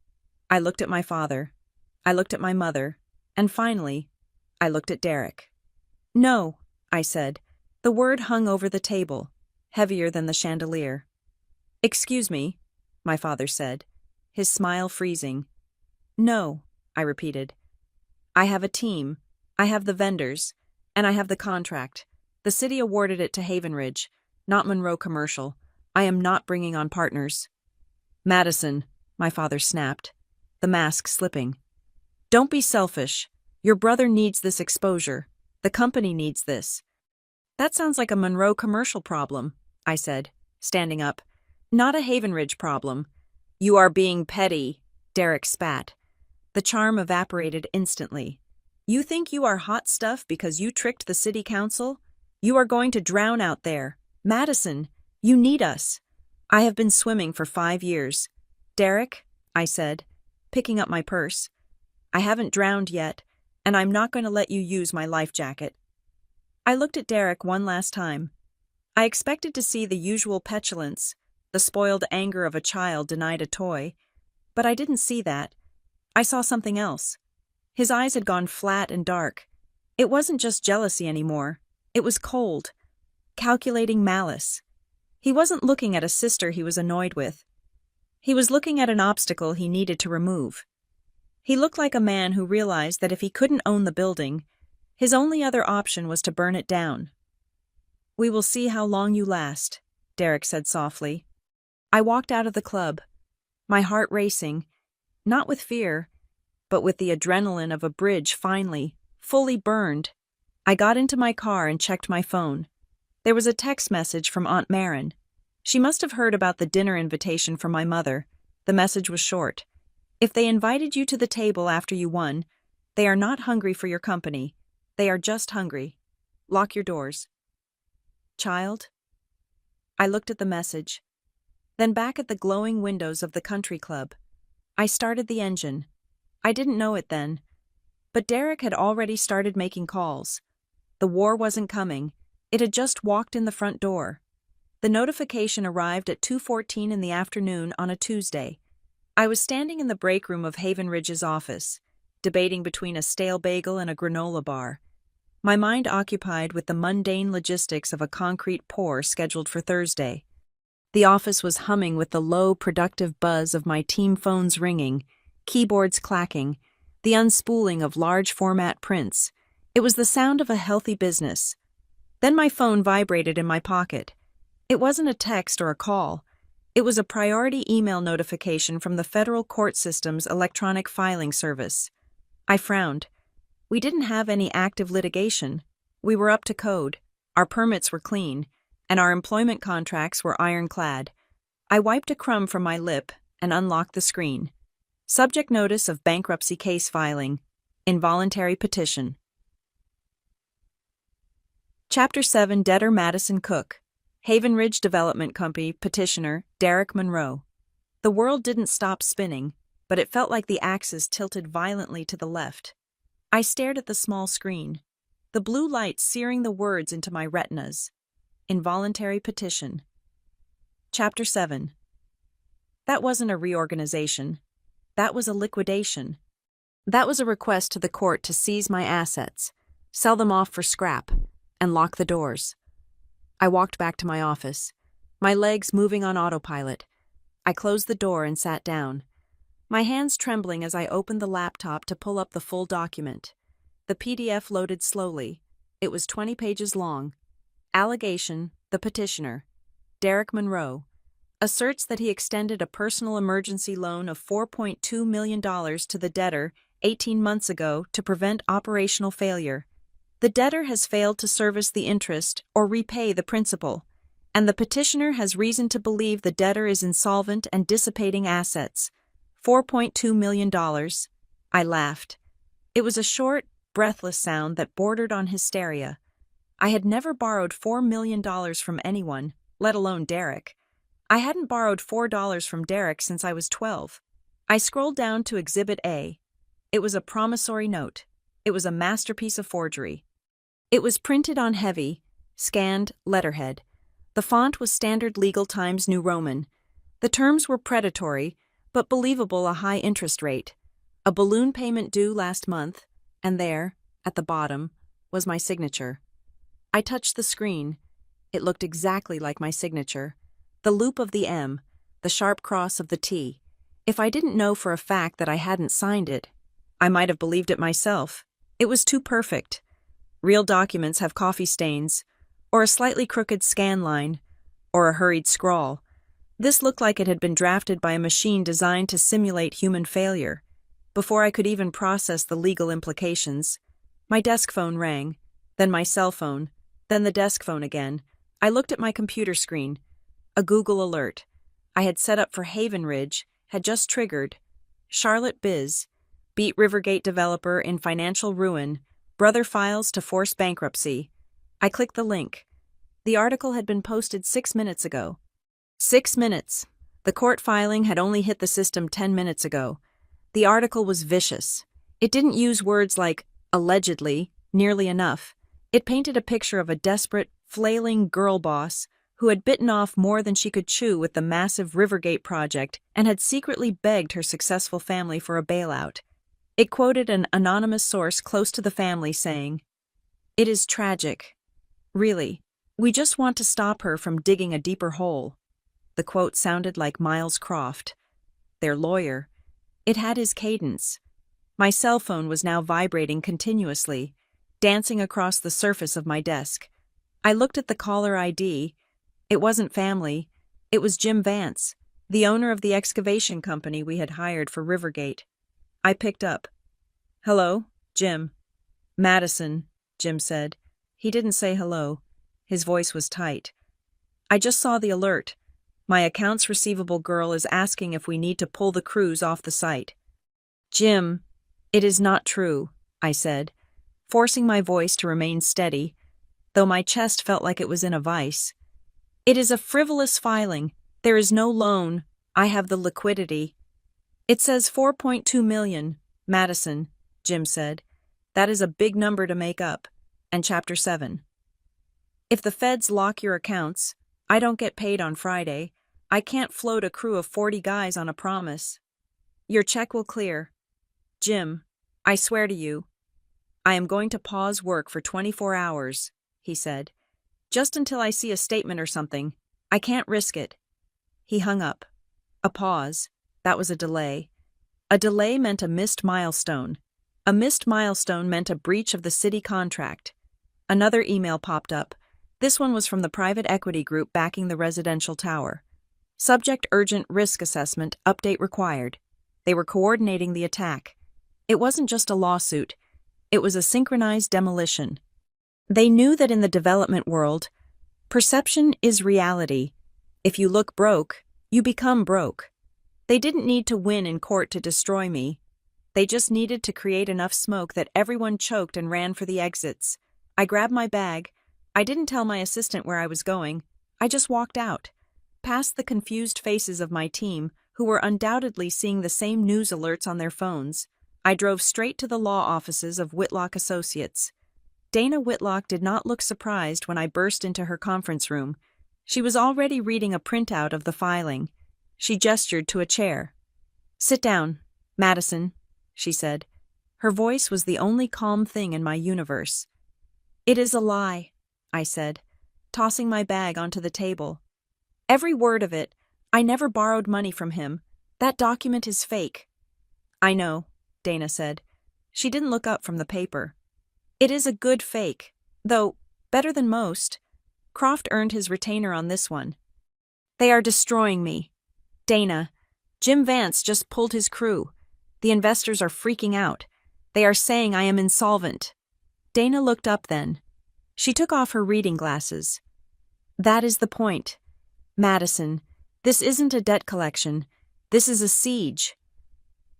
I looked at my father. I looked at my mother. And finally, I looked at Derek. No, I said. The word hung over the table, heavier than the chandelier. Excuse me, my father said, his smile freezing. No, I repeated. I have a team, I have the vendors, and I have the contract. The city awarded it to Haven Ridge, not Monroe Commercial. I am not bringing on partners. Madison, my father snapped, the mask slipping. Don't be selfish. Your brother needs this exposure. The company needs this. That sounds like a Monroe Commercial problem, I said, standing up. Not a Haven Ridge problem. You are being petty, Derek spat. The charm evaporated instantly. You think you are hot stuff because you tricked the city council? You are going to drown out there. Madison, you need us. I have been swimming for 5 years. Derek, I said, picking up my purse. I haven't drowned yet, and I'm not going to let you use my life jacket. I looked at Derek one last time. I expected to see the usual petulance, the spoiled anger of a child denied a toy, but I didn't see that. I saw something else. His eyes had gone flat and dark. It wasn't just jealousy anymore. It was cold, calculating malice. He wasn't looking at a sister he was annoyed with. He was looking at an obstacle he needed to remove. He looked like a man who realized that if he couldn't own the building, his only other option was to burn it down. We will see how long you last, Derek said softly. I walked out of the club, my heart racing, not with fear, but with the adrenaline of a bridge finally, fully burned. I got into my car and checked my phone. There was a text message from Aunt Marin. She must have heard about the dinner invitation from my mother. The message was short. If they invited you to the table after you won, they are not hungry for your company. They are just hungry. Lock your doors. Child? I looked at the message, then back at the glowing windows of the country club. I started the engine. I didn't know it then, but Derek had already started making calls. The war wasn't coming. It had just walked in the front door. The notification arrived at 2:14 in the afternoon on a Tuesday. I was standing in the break room of Haven Ridge's office, debating between a stale bagel and a granola bar, my mind occupied with the mundane logistics of a concrete pour scheduled for Thursday. The office was humming with the low, productive buzz of my team phones ringing, keyboards clacking, the unspooling of large-format prints. It was the sound of a healthy business. Then my phone vibrated in my pocket. It wasn't a text or a call. It was a priority email notification from the federal court system's electronic filing service. I frowned. We didn't have any active litigation. We were up to code. Our permits were clean, and our employment contracts were ironclad. I wiped a crumb from my lip and unlocked the screen. Subject notice of bankruptcy case filing. Involuntary petition. Chapter 7, Debtor Madison Cook. Haven Ridge Development Company petitioner Derek Monroe. The world didn't stop spinning, but it felt like the axis tilted violently to the left. I stared at the small screen, the blue light searing the words into my retinas. Involuntary petition. Chapter 7. That wasn't a reorganization. That was a liquidation. That was a request to the court to seize my assets, sell them off for scrap, and lock the doors. I walked back to my office, my legs moving on autopilot. I closed the door and sat down, my hands trembling as I opened the laptop to pull up the full document. The PDF loaded slowly. It was 20 pages long. Allegation: the petitioner, Derek Monroe, asserts that he extended a personal emergency loan of $4.2 million to the debtor 18 months ago to prevent operational failure. The debtor has failed to service the interest or repay the principal, and the petitioner has reason to believe the debtor is insolvent and dissipating assets. $4.2 million. I laughed. It was a short, breathless sound that bordered on hysteria. I had never borrowed $4 million from anyone, let alone Derek. I hadn't borrowed $4 from Derek since I was 12. I scrolled down to Exhibit A. It was a promissory note. It was a masterpiece of forgery. It was printed on heavy, scanned letterhead. The font was Standard Legal Times New Roman. The terms were predatory, but believable: a high interest rate, a balloon payment due last month, and there, at the bottom, was my signature. I touched the screen. It looked exactly like my signature. The loop of the M, the sharp cross of the T. If I didn't know for a fact that I hadn't signed it, I might have believed it myself. It was too perfect. Real documents have coffee stains, or a slightly crooked scan line, or a hurried scrawl. This looked like it had been drafted by a machine designed to simulate human failure. Before I could even process the legal implications, my desk phone rang, then my cell phone, then the desk phone again. I looked at my computer screen. A Google alert. I had set up for Haven Ridge, had just triggered. Charlotte Biz, beat Rivergate developer in financial ruin, brother files to force bankruptcy. I clicked the link. The article had been posted 6 minutes ago. 6 minutes. The court filing had only hit the system 10 minutes ago. The article was vicious. It didn't use words like allegedly nearly enough. It painted a picture of a desperate, flailing girl boss who had bitten off more than she could chew with the massive Rivergate project and had secretly begged her successful family for a bailout. It quoted an anonymous source close to the family saying, "It is tragic. Really, we just want to stop her from digging a deeper hole." The quote sounded like Miles Croft, their lawyer. It had his cadence. My cell phone was now vibrating continuously, dancing across the surface of my desk. I looked at the caller ID. It wasn't family. It was Jim Vance, the owner of the excavation company we had hired for Rivergate. I picked up. "Hello, Jim." "Madison," Jim said. He didn't say hello. His voice was tight. "I just saw the alert. My accounts receivable girl is asking if we need to pull the crews off the site." "Jim, it is not true," I said, forcing my voice to remain steady, though my chest felt like it was in a vice. "It is a frivolous filing. There is no loan. I have the liquidity." "It says 4.2 million, Madison," Jim said. "That is a big number to make up. And Chapter 7. If the feds lock your accounts, I don't get paid on Friday. I can't float a crew of 40 guys on a promise. Your check will clear. Jim, I swear to you, I am going to pause work for 24 hours, he said. Just until I see a statement or something. I can't risk it. He hung up. A pause. That was a delay. A delay meant a missed milestone. A missed milestone meant a breach of the city contract. Another email popped up. This one was from the private equity group backing the residential tower. Subject urgent risk assessment, update required. They were coordinating the attack. It wasn't just a lawsuit. It was a synchronized demolition. They knew that in the development world, perception is reality. If you look broke, you become broke. They didn't need to win in court to destroy me. They just needed to create enough smoke that everyone choked and ran for the exits. I grabbed my bag. I didn't tell my assistant where I was going. I just walked out, past the confused faces of my team, who were undoubtedly seeing the same news alerts on their phones. I drove straight to the law offices of Whitlock Associates. Dana Whitlock did not look surprised when I burst into her conference room. She was already reading a printout of the filing. She gestured to a chair. "Sit down, Madison," she said. Her voice was the only calm thing in my universe. "It is a lie," I said, tossing my bag onto the table. "Every word of it. I never borrowed money from him. That document is fake." "I know," Dana said. She didn't look up from the paper. "It is a good fake, though better than most. Croft earned his retainer on this one." "They are destroying me. Dana, Jim Vance just pulled his crew. The investors are freaking out. They are saying I am insolvent." Dana looked up then. She took off her reading glasses. "That is the point. Madison, this isn't a debt collection. This is a siege."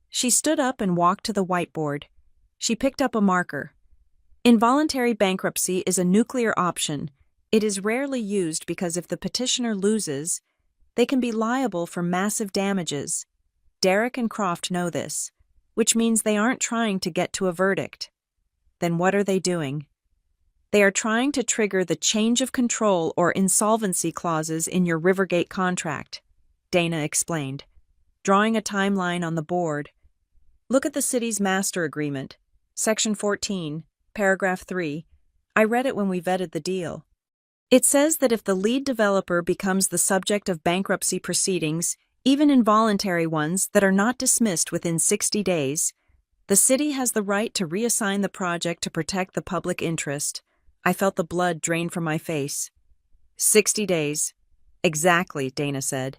She stood up and walked to the whiteboard. She picked up a marker. Involuntary bankruptcy is a nuclear option. It is rarely used because if the petitioner loses, they can be liable for massive damages. Derek and Croft know this, which means they aren't trying to get to a verdict. Then what are they doing? They are trying to trigger the change of control or insolvency clauses in your Rivergate contract, Dana explained, drawing a timeline on the board. "Look at the city's master agreement, Section 14, Paragraph 3. I read it when we vetted the deal. It says that if the lead developer becomes the subject of bankruptcy proceedings, even involuntary ones that are not dismissed within 60 days. The city has the right to reassign the project to protect the public interest. I felt the blood drain from my face. 60 days. Exactly, Dana said.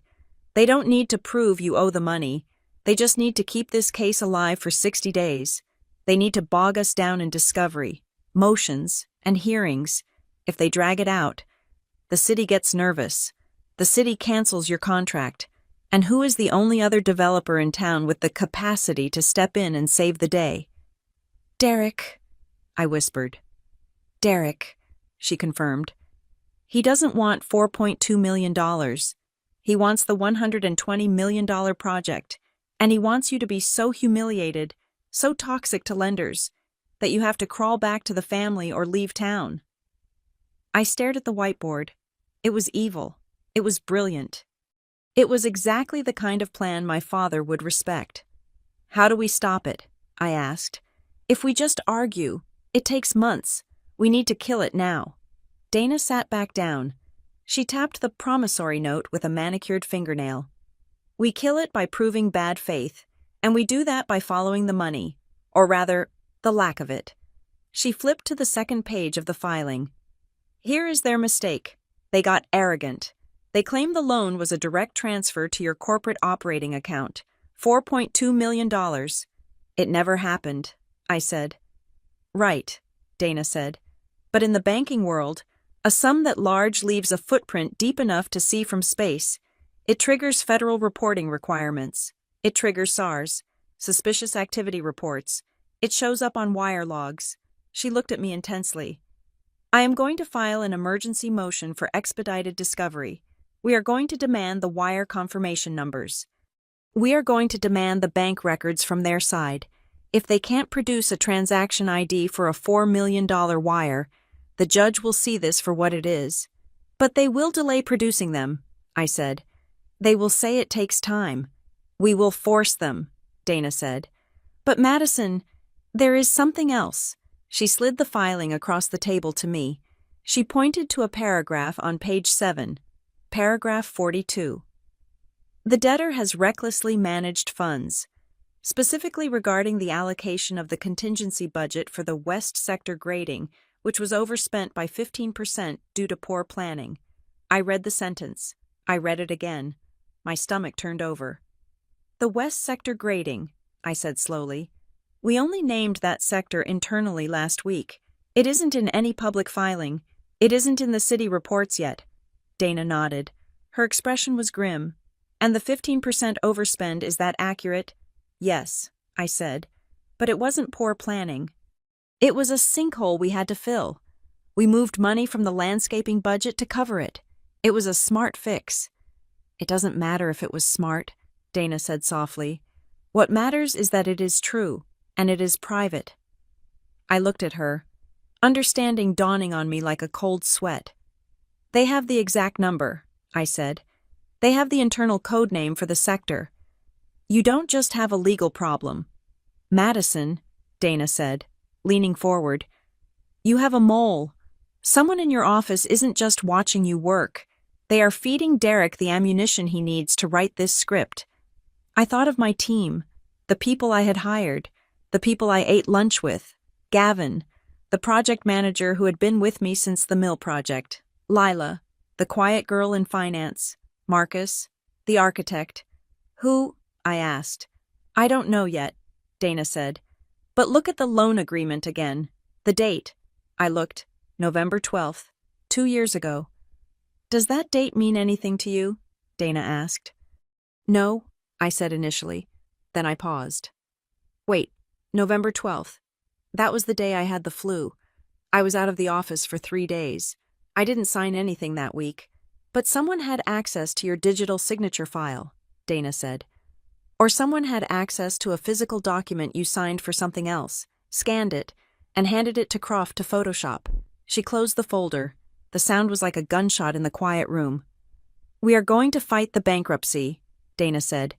They don't need to prove you owe the money. They just need to keep this case alive for 60 days. They need to bog us down in discovery, motions, and hearings. If they drag it out, the city gets nervous. The city cancels your contract. And who is the only other developer in town with the capacity to step in and save the day? Derek, I whispered. Derek, she confirmed. He doesn't want $4.2 million. He wants the $120 million project, and he wants you to be so humiliated, so toxic to lenders, that you have to crawl back to the family or leave town. I stared at the whiteboard. It was evil. It was brilliant. It was exactly the kind of plan my father would respect. How do we stop it? I asked. If we just argue, it takes months. We need to kill it now. Dana sat back down. She tapped the promissory note with a manicured fingernail. We kill it by proving bad faith, and we do that by following the money, or rather, the lack of it. She flipped to the second page of the filing. Here is their mistake. They got arrogant. They claimed the loan was a direct transfer to your corporate operating account, $4.2 million. It never happened, I said. Right, Dana said. But in the banking world, a sum that large leaves a footprint deep enough to see from space. It triggers federal reporting requirements. It triggers SARS, suspicious activity reports. It shows up on wire logs. She looked at me intensely. I am going to file an emergency motion for expedited discovery. We are going to demand the wire confirmation numbers. We are going to demand the bank records from their side. If they can't produce a transaction ID for a $4 million wire, the judge will see this for what it is. But they will delay producing them, I said. They will say it takes time. We will force them, Dana said. But Madison, there is something else. She slid the filing across the table to me. She pointed to a paragraph on page 7. Paragraph 42. The debtor has recklessly managed funds, specifically regarding the allocation of the contingency budget for the West Sector grading, which was overspent by 15% due to poor planning. I read the sentence. I read it again. My stomach turned over. The West Sector grading, I said slowly. We only named that sector internally last week. It isn't in any public filing. It isn't in the city reports yet. Dana nodded. Her expression was grim. And the 15% overspend, is that accurate? Yes, I said. But it wasn't poor planning. It was a sinkhole we had to fill. We moved money from the landscaping budget to cover it. It was a smart fix. It doesn't matter if it was smart, Dana said softly. What matters is that it is true, and it is private. I looked at her, understanding dawning on me like a cold sweat. They have the exact number, I said. They have the internal code name for the sector. You don't just have a legal problem. Madison, Dana said, leaning forward, you have a mole. Someone in your office isn't just watching you work. They are feeding Derek the ammunition he needs to write this script. I thought of my team, the people I had hired, the people I ate lunch with, Gavin, the project manager who had been with me since the mill project, Lila, the quiet girl in finance, Marcus, the architect. Who? I asked. I don't know yet, Dana said. But look at the loan agreement again. The date. I looked. November 12th, 2 years ago. Does that date mean anything to you? Dana asked. No, I said initially. Then I paused. Wait, November 12th. That was the day I had the flu. I was out of the office for 3 days. I didn't sign anything that week. But someone had access to your digital signature file, Dana said. Or someone had access to a physical document you signed for something else, scanned it, and handed it to Croft to Photoshop. She closed the folder. The sound was like a gunshot in the quiet room. We are going to fight the bankruptcy, Dana said.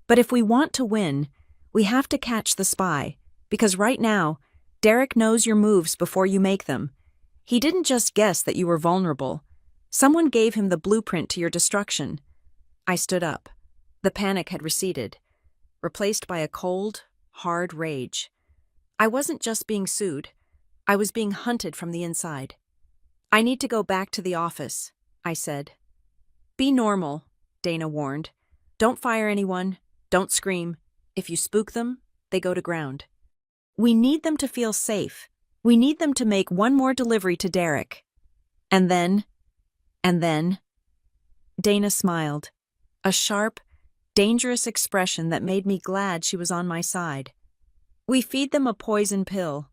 But if we want to win, we have to catch the spy, because right now, Derek knows your moves before you make them. He didn't just guess that you were vulnerable. Someone gave him the blueprint to your destruction. I stood up. The panic had receded, replaced by a cold, hard rage. I wasn't just being sued, I was being hunted from the inside. "I need to go back to the office," I said. "Be normal," Dana warned. "Don't fire anyone, don't scream. If you spook them, they go to ground. We need them to feel safe. We need them to make one more delivery to Derek." And then, Dana smiled, a sharp, dangerous expression that made me glad she was on my side. "We feed them a poison pill."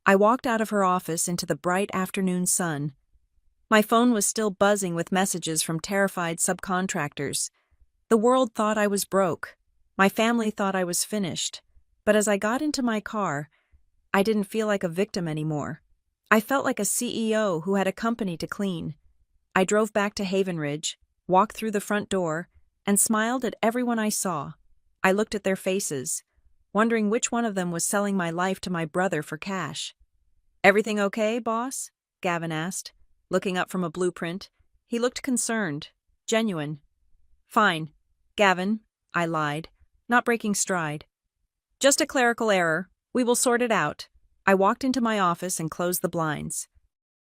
I walked out of her office into the bright afternoon sun. My phone was still buzzing with messages from terrified subcontractors. The world thought I was broke. My family thought I was finished. But as I got into my car, I didn't feel like a victim anymore. I felt like a CEO who had a company to clean. I drove back to Haven Ridge, walked through the front door, and smiled at everyone I saw. I looked at their faces, wondering which one of them was selling my life to my brother for cash. "Everything okay, boss?" Gavin asked, looking up from a blueprint. He looked concerned, genuine. "Fine, Gavin," I lied, not breaking stride. "Just a clerical error. We will sort it out." I walked into my office and closed the blinds.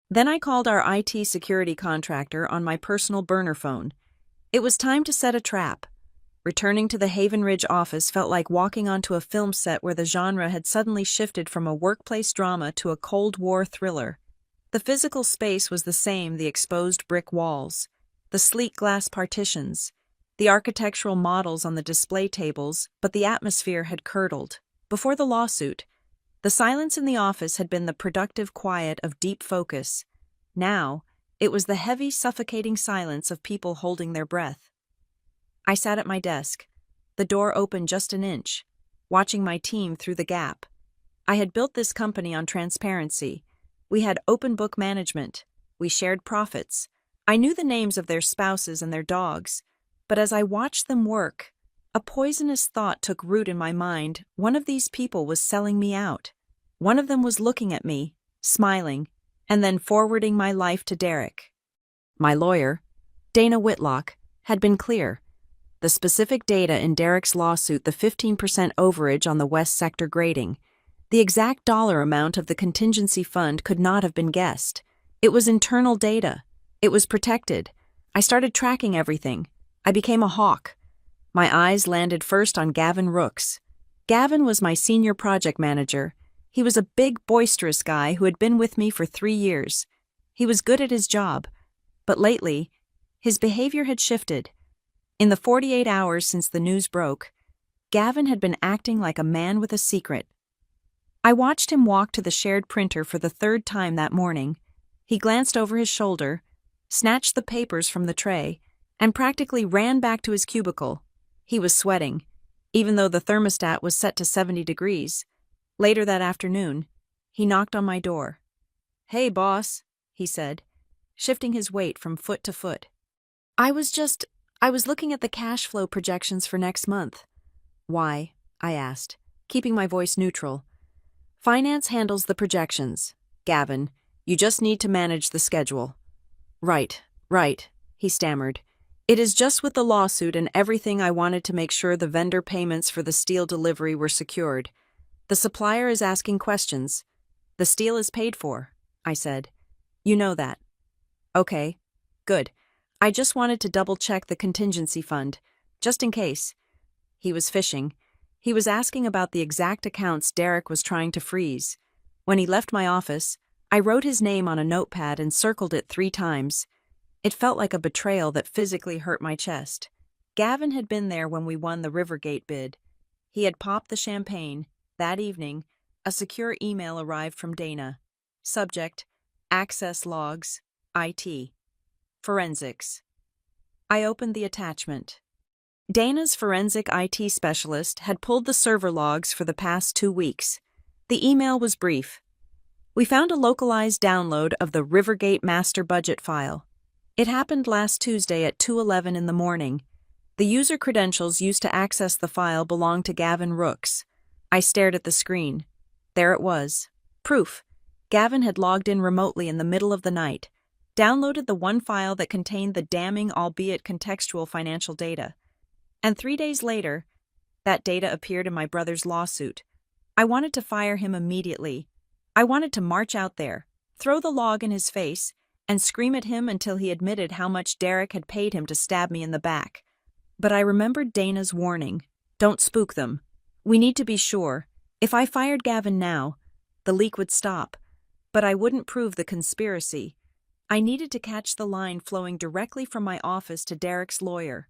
Then I called our IT security contractor on my personal burner phone. It was time to set a trap. Returning to the Haven Ridge office felt like walking onto a film set where the genre had suddenly shifted from a workplace drama to a Cold War thriller. The physical space was the same, the exposed brick walls, the sleek glass partitions, the architectural models on the display tables, but the atmosphere had curdled. Before the lawsuit, the silence in the office had been the productive quiet of deep focus. Now, it was the heavy, suffocating silence of people holding their breath. I sat at my desk, the door open just an inch, watching my team through the gap. I had built this company on transparency. We had open book management. We shared profits. I knew the names of their spouses and their dogs. But as I watched them work, a poisonous thought took root in my mind. One of these people was selling me out. One of them was looking at me, smiling, and then forwarding my life to Derek. My lawyer, Dana Whitlock, had been clear. The specific data in Derek's lawsuit, the 15% overage on the West Sector grading, the exact dollar amount of the contingency fund could not have been guessed. It was internal data. It was protected. I started tracking everything. I became a hawk. My eyes landed first on Gavin Rooks. Gavin was my senior project manager. He was a big, boisterous guy who had been with me for 3 years. He was good at his job, but lately, his behavior had shifted. In the 48 hours since the news broke, Gavin had been acting like a man with a secret. I watched him walk to the shared printer for the 3rd time that morning. He glanced over his shoulder, snatched the papers from the tray, and practically ran back to his cubicle. He was sweating, even though the thermostat was set to 70 degrees. Later that afternoon, he knocked on my door. "Hey, boss," he said, shifting his weight from foot to foot. I was looking at the cash flow projections for next month." "Why?" I asked, keeping my voice neutral. "Finance handles the projections, Gavin. You just need to manage the schedule." Right, he stammered. "It is just with the lawsuit and everything, I wanted to make sure the vendor payments for the steel delivery were secured. The supplier is asking questions. The steel is paid for," I said. "You know that." "Okay, good. I just wanted to double-check the contingency fund, just in case." He was fishing. He was asking about the exact accounts Derek was trying to freeze. When he left my office, I wrote his name on a notepad and circled it 3 times. It felt like a betrayal that physically hurt my chest. Gavin had been there when we won the Rivergate bid. He had popped the champagne. That evening, a secure email arrived from Dana. Subject: Access Logs, IT. Forensics. I opened the attachment. Dana's forensic IT specialist had pulled the server logs for the past 2 weeks. The email was brief. "We found a localized download of the Rivergate master budget file. It happened last Tuesday at 2:11 in the morning. The user credentials used to access the file belonged to Gavin Rooks." I stared at the screen. There it was. Proof. Gavin had logged in remotely in the middle of the night, downloaded the one file that contained the damning, albeit contextual, financial data. And 3 days later, that data appeared in my brother's lawsuit. I wanted to fire him immediately. I wanted to march out there, throw the log in his face, and scream at him until he admitted how much Derek had paid him to stab me in the back. But I remembered Dana's warning. Don't spook them. We need to be sure. If I fired Gavin now, the leak would stop. But I wouldn't prove the conspiracy. I needed to catch the line flowing directly from my office to Derek's lawyer.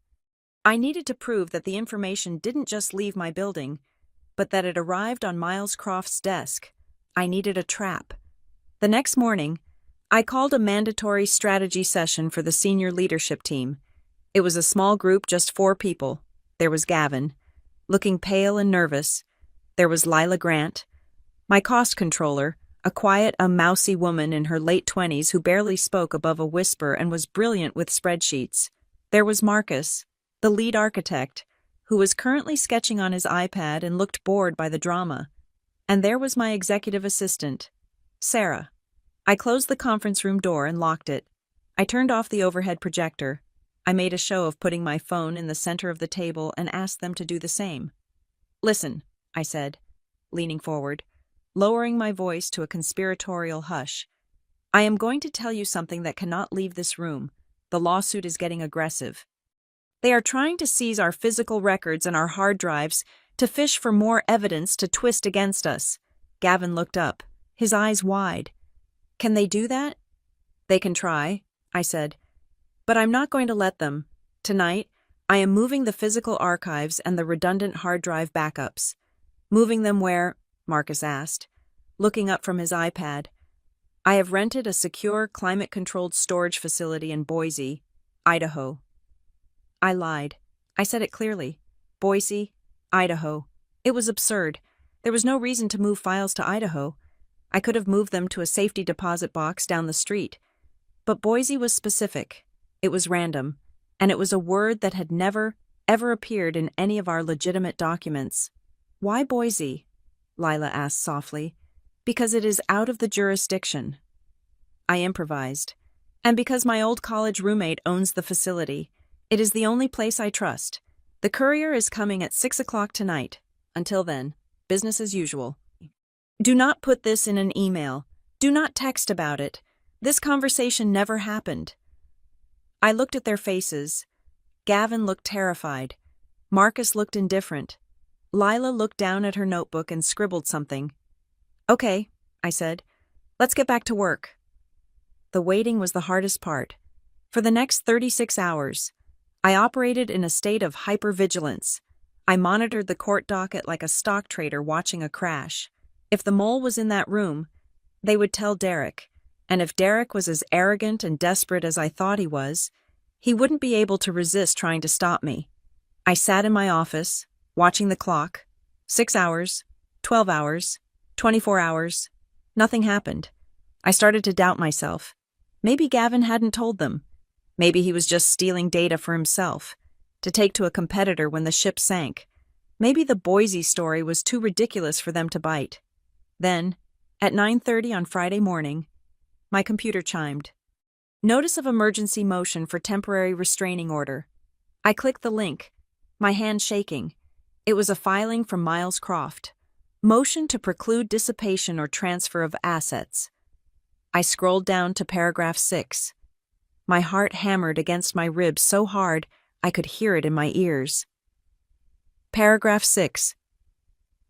I needed to prove that the information didn't just leave my building, but that it arrived on Miles Croft's desk. I needed a trap. The next morning, I called a mandatory strategy session for the senior leadership team. It was a small group, just 4 people. There was Gavin, looking pale and nervous. There was Lila Grant, my cost controller, a quiet, mousy woman in her late 20s who barely spoke above a whisper and was brilliant with spreadsheets. There was Marcus, the lead architect, who was currently sketching on his iPad and looked bored by the drama. And there was my executive assistant, Sarah. I closed the conference room door and locked it. I turned off the overhead projector. I made a show of putting my phone in the center of the table and asked them to do the same. Listen, I said, leaning forward, lowering my voice to a conspiratorial hush. I am going to tell you something that cannot leave this room. The lawsuit is getting aggressive. They are trying to seize our physical records and our hard drives to fish for more evidence to twist against us. Gavin looked up, his eyes wide. Can they do that? They can try, I said. But I'm not going to let them. Tonight, I am moving the physical archives and the redundant hard drive backups. Moving them where? Marcus asked, looking up from his iPad. I have rented a secure, climate-controlled storage facility in Boise, Idaho. I lied. I said it clearly. Boise, Idaho. It was absurd. There was no reason to move files to Idaho. I could have moved them to a safety deposit box down the street. But Boise was specific. It was random. And it was a word that had never, ever appeared in any of our legitimate documents. Why Boise? Lila asked softly. Because it is out of the jurisdiction. I improvised. And because my old college roommate owns the facility. It is the only place I trust. The courier is coming at 6 o'clock tonight. Until then, business as usual. Do not put this in an email. Do not text about it. This conversation never happened. I looked at their faces. Gavin looked terrified. Marcus looked indifferent. Lila looked down at her notebook and scribbled something. Okay, I said. Let's get back to work. The waiting was the hardest part. For the next 36 hours, I operated in a state of hypervigilance. I monitored the court docket like a stock trader watching a crash. If the mole was in that room, they would tell Derek. And if Derek was as arrogant and desperate as I thought he wouldn't be able to resist trying to stop me. I sat in my office, watching the clock. 6 hours, 12 hours, 24 hours. Nothing happened. I started to doubt myself. Maybe Gavin hadn't told them. Maybe he was just stealing data for himself, to take to a competitor when the ship sank. Maybe the Boise story was too ridiculous for them to bite. Then, at 9:30 on Friday morning, my computer chimed. Notice of emergency motion for temporary restraining order. I clicked the link, my hand shaking. It was a filing from Miles Croft. Motion to preclude dissipation or transfer of assets. I scrolled down to paragraph 6. My heart hammered against my ribs so hard I could hear it in my ears. Paragraph 6.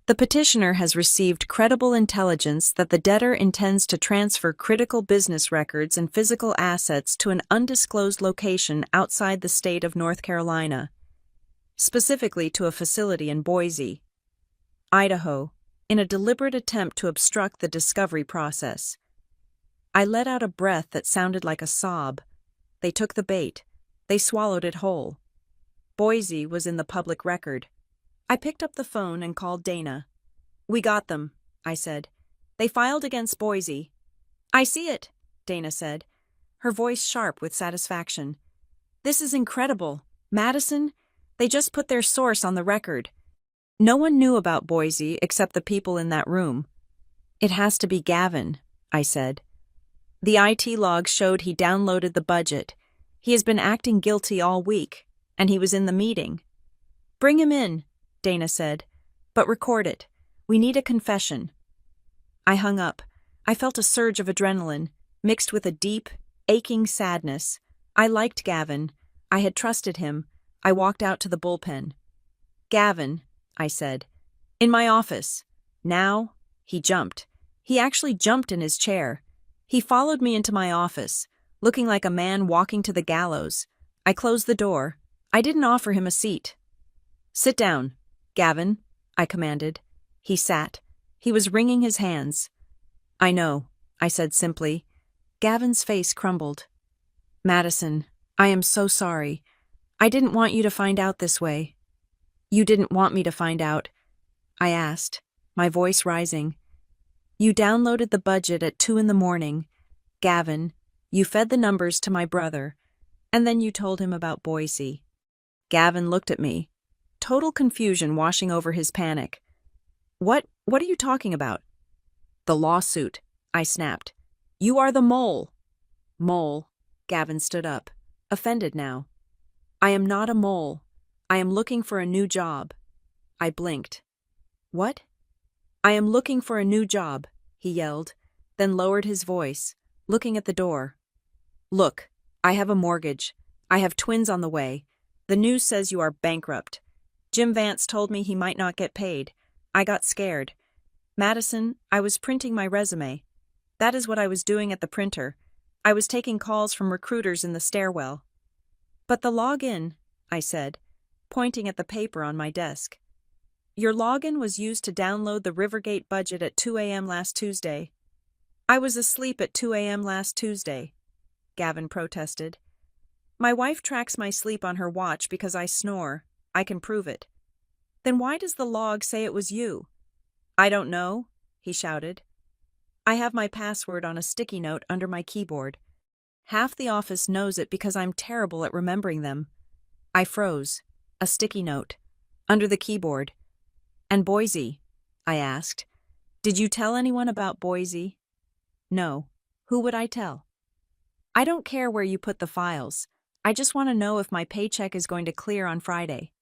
The petitioner has received credible intelligence that the debtor intends to transfer critical business records and physical assets to an undisclosed location outside the state of North Carolina, specifically to a facility in Boise, Idaho, in a deliberate attempt to obstruct the discovery process. I let out a breath that sounded like a sob. They took the bait. They swallowed it whole. Boise was in the public record. I picked up the phone and called Dana. We got them, I said. They filed against Boise. I see it, Dana said, her voice sharp with satisfaction. This is incredible. Madison, they just put their source on the record. No one knew about Boise except the people in that room. It has to be Gavin, I said. The IT logs showed he downloaded the budget. He has been acting guilty all week, and he was in the meeting. Bring him in, Dana said. But record it. We need a confession. I hung up. I felt a surge of adrenaline, mixed with a deep, aching sadness. I liked Gavin. I had trusted him. I walked out to the bullpen. Gavin, I said. In my office. Now? He jumped. He actually jumped in his chair. He followed me into my office, looking like a man walking to the gallows. I closed the door. I didn't offer him a seat. Sit down, Gavin, I commanded. He sat. He was wringing his hands. I know, I said simply. Gavin's face crumbled. Madison, I am so sorry. I didn't want you to find out this way. You didn't want me to find out, I asked, my voice rising. You downloaded the budget at 2 a.m. Gavin, you fed the numbers to my brother, and then you told him about Boise. Gavin looked at me, total confusion washing over his panic. What are you talking about? The lawsuit, I snapped. You are the mole. Mole, Gavin stood up, offended now. I am not a mole. I am looking for a new job. I blinked. What? I am looking for a new job, he yelled, then lowered his voice, looking at the door. Look, I have a mortgage. I have twins on the way. The news says you are bankrupt. Jim Vance told me he might not get paid. I got scared. Madison, I was printing my resume. That is what I was doing at the printer. I was taking calls from recruiters in the stairwell. But the login, I said, pointing at the paper on my desk. Your login was used to download the Rivergate budget at 2 a.m. last Tuesday. I was asleep at 2 a.m. last Tuesday, Gavin protested. My wife tracks my sleep on her watch because I snore. I can prove it. Then why does the log say it was you? I don't know, he shouted. I have my password on a sticky note under my keyboard. Half the office knows it because I'm terrible at remembering them. I froze. A sticky note. Under the keyboard. And Boise? I asked. Did you tell anyone about Boise? No. Who would I tell? I don't care where you put the files. I just want to know if my paycheck is going to clear on Friday.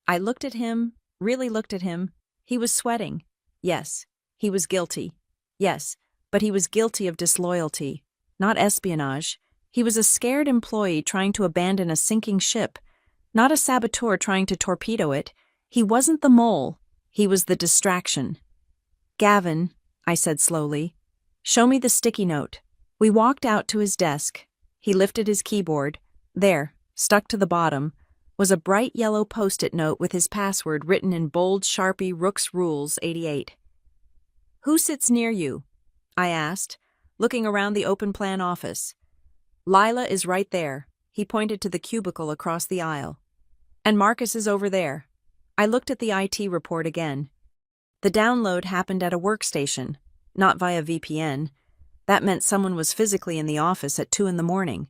I looked at him, really looked at him. He was sweating. Yes, he was guilty. Yes, but he was guilty of disloyalty, not espionage. He was a scared employee trying to abandon a sinking ship, not a saboteur trying to torpedo it. He wasn't the mole. He was the distraction. Gavin, I said slowly, show me the sticky note. We walked out to his desk. He lifted his keyboard. There, stuck to the bottom, was a bright yellow post-it note with his password written in bold Sharpie Rook's Rules 88. Who sits near you? I asked, looking around the open-plan office. Lila is right there. He pointed to the cubicle across the aisle. And Marcus is over there. I looked at the IT report again. The download happened at a workstation, not via VPN. That meant someone was physically in the office at 2 a.m.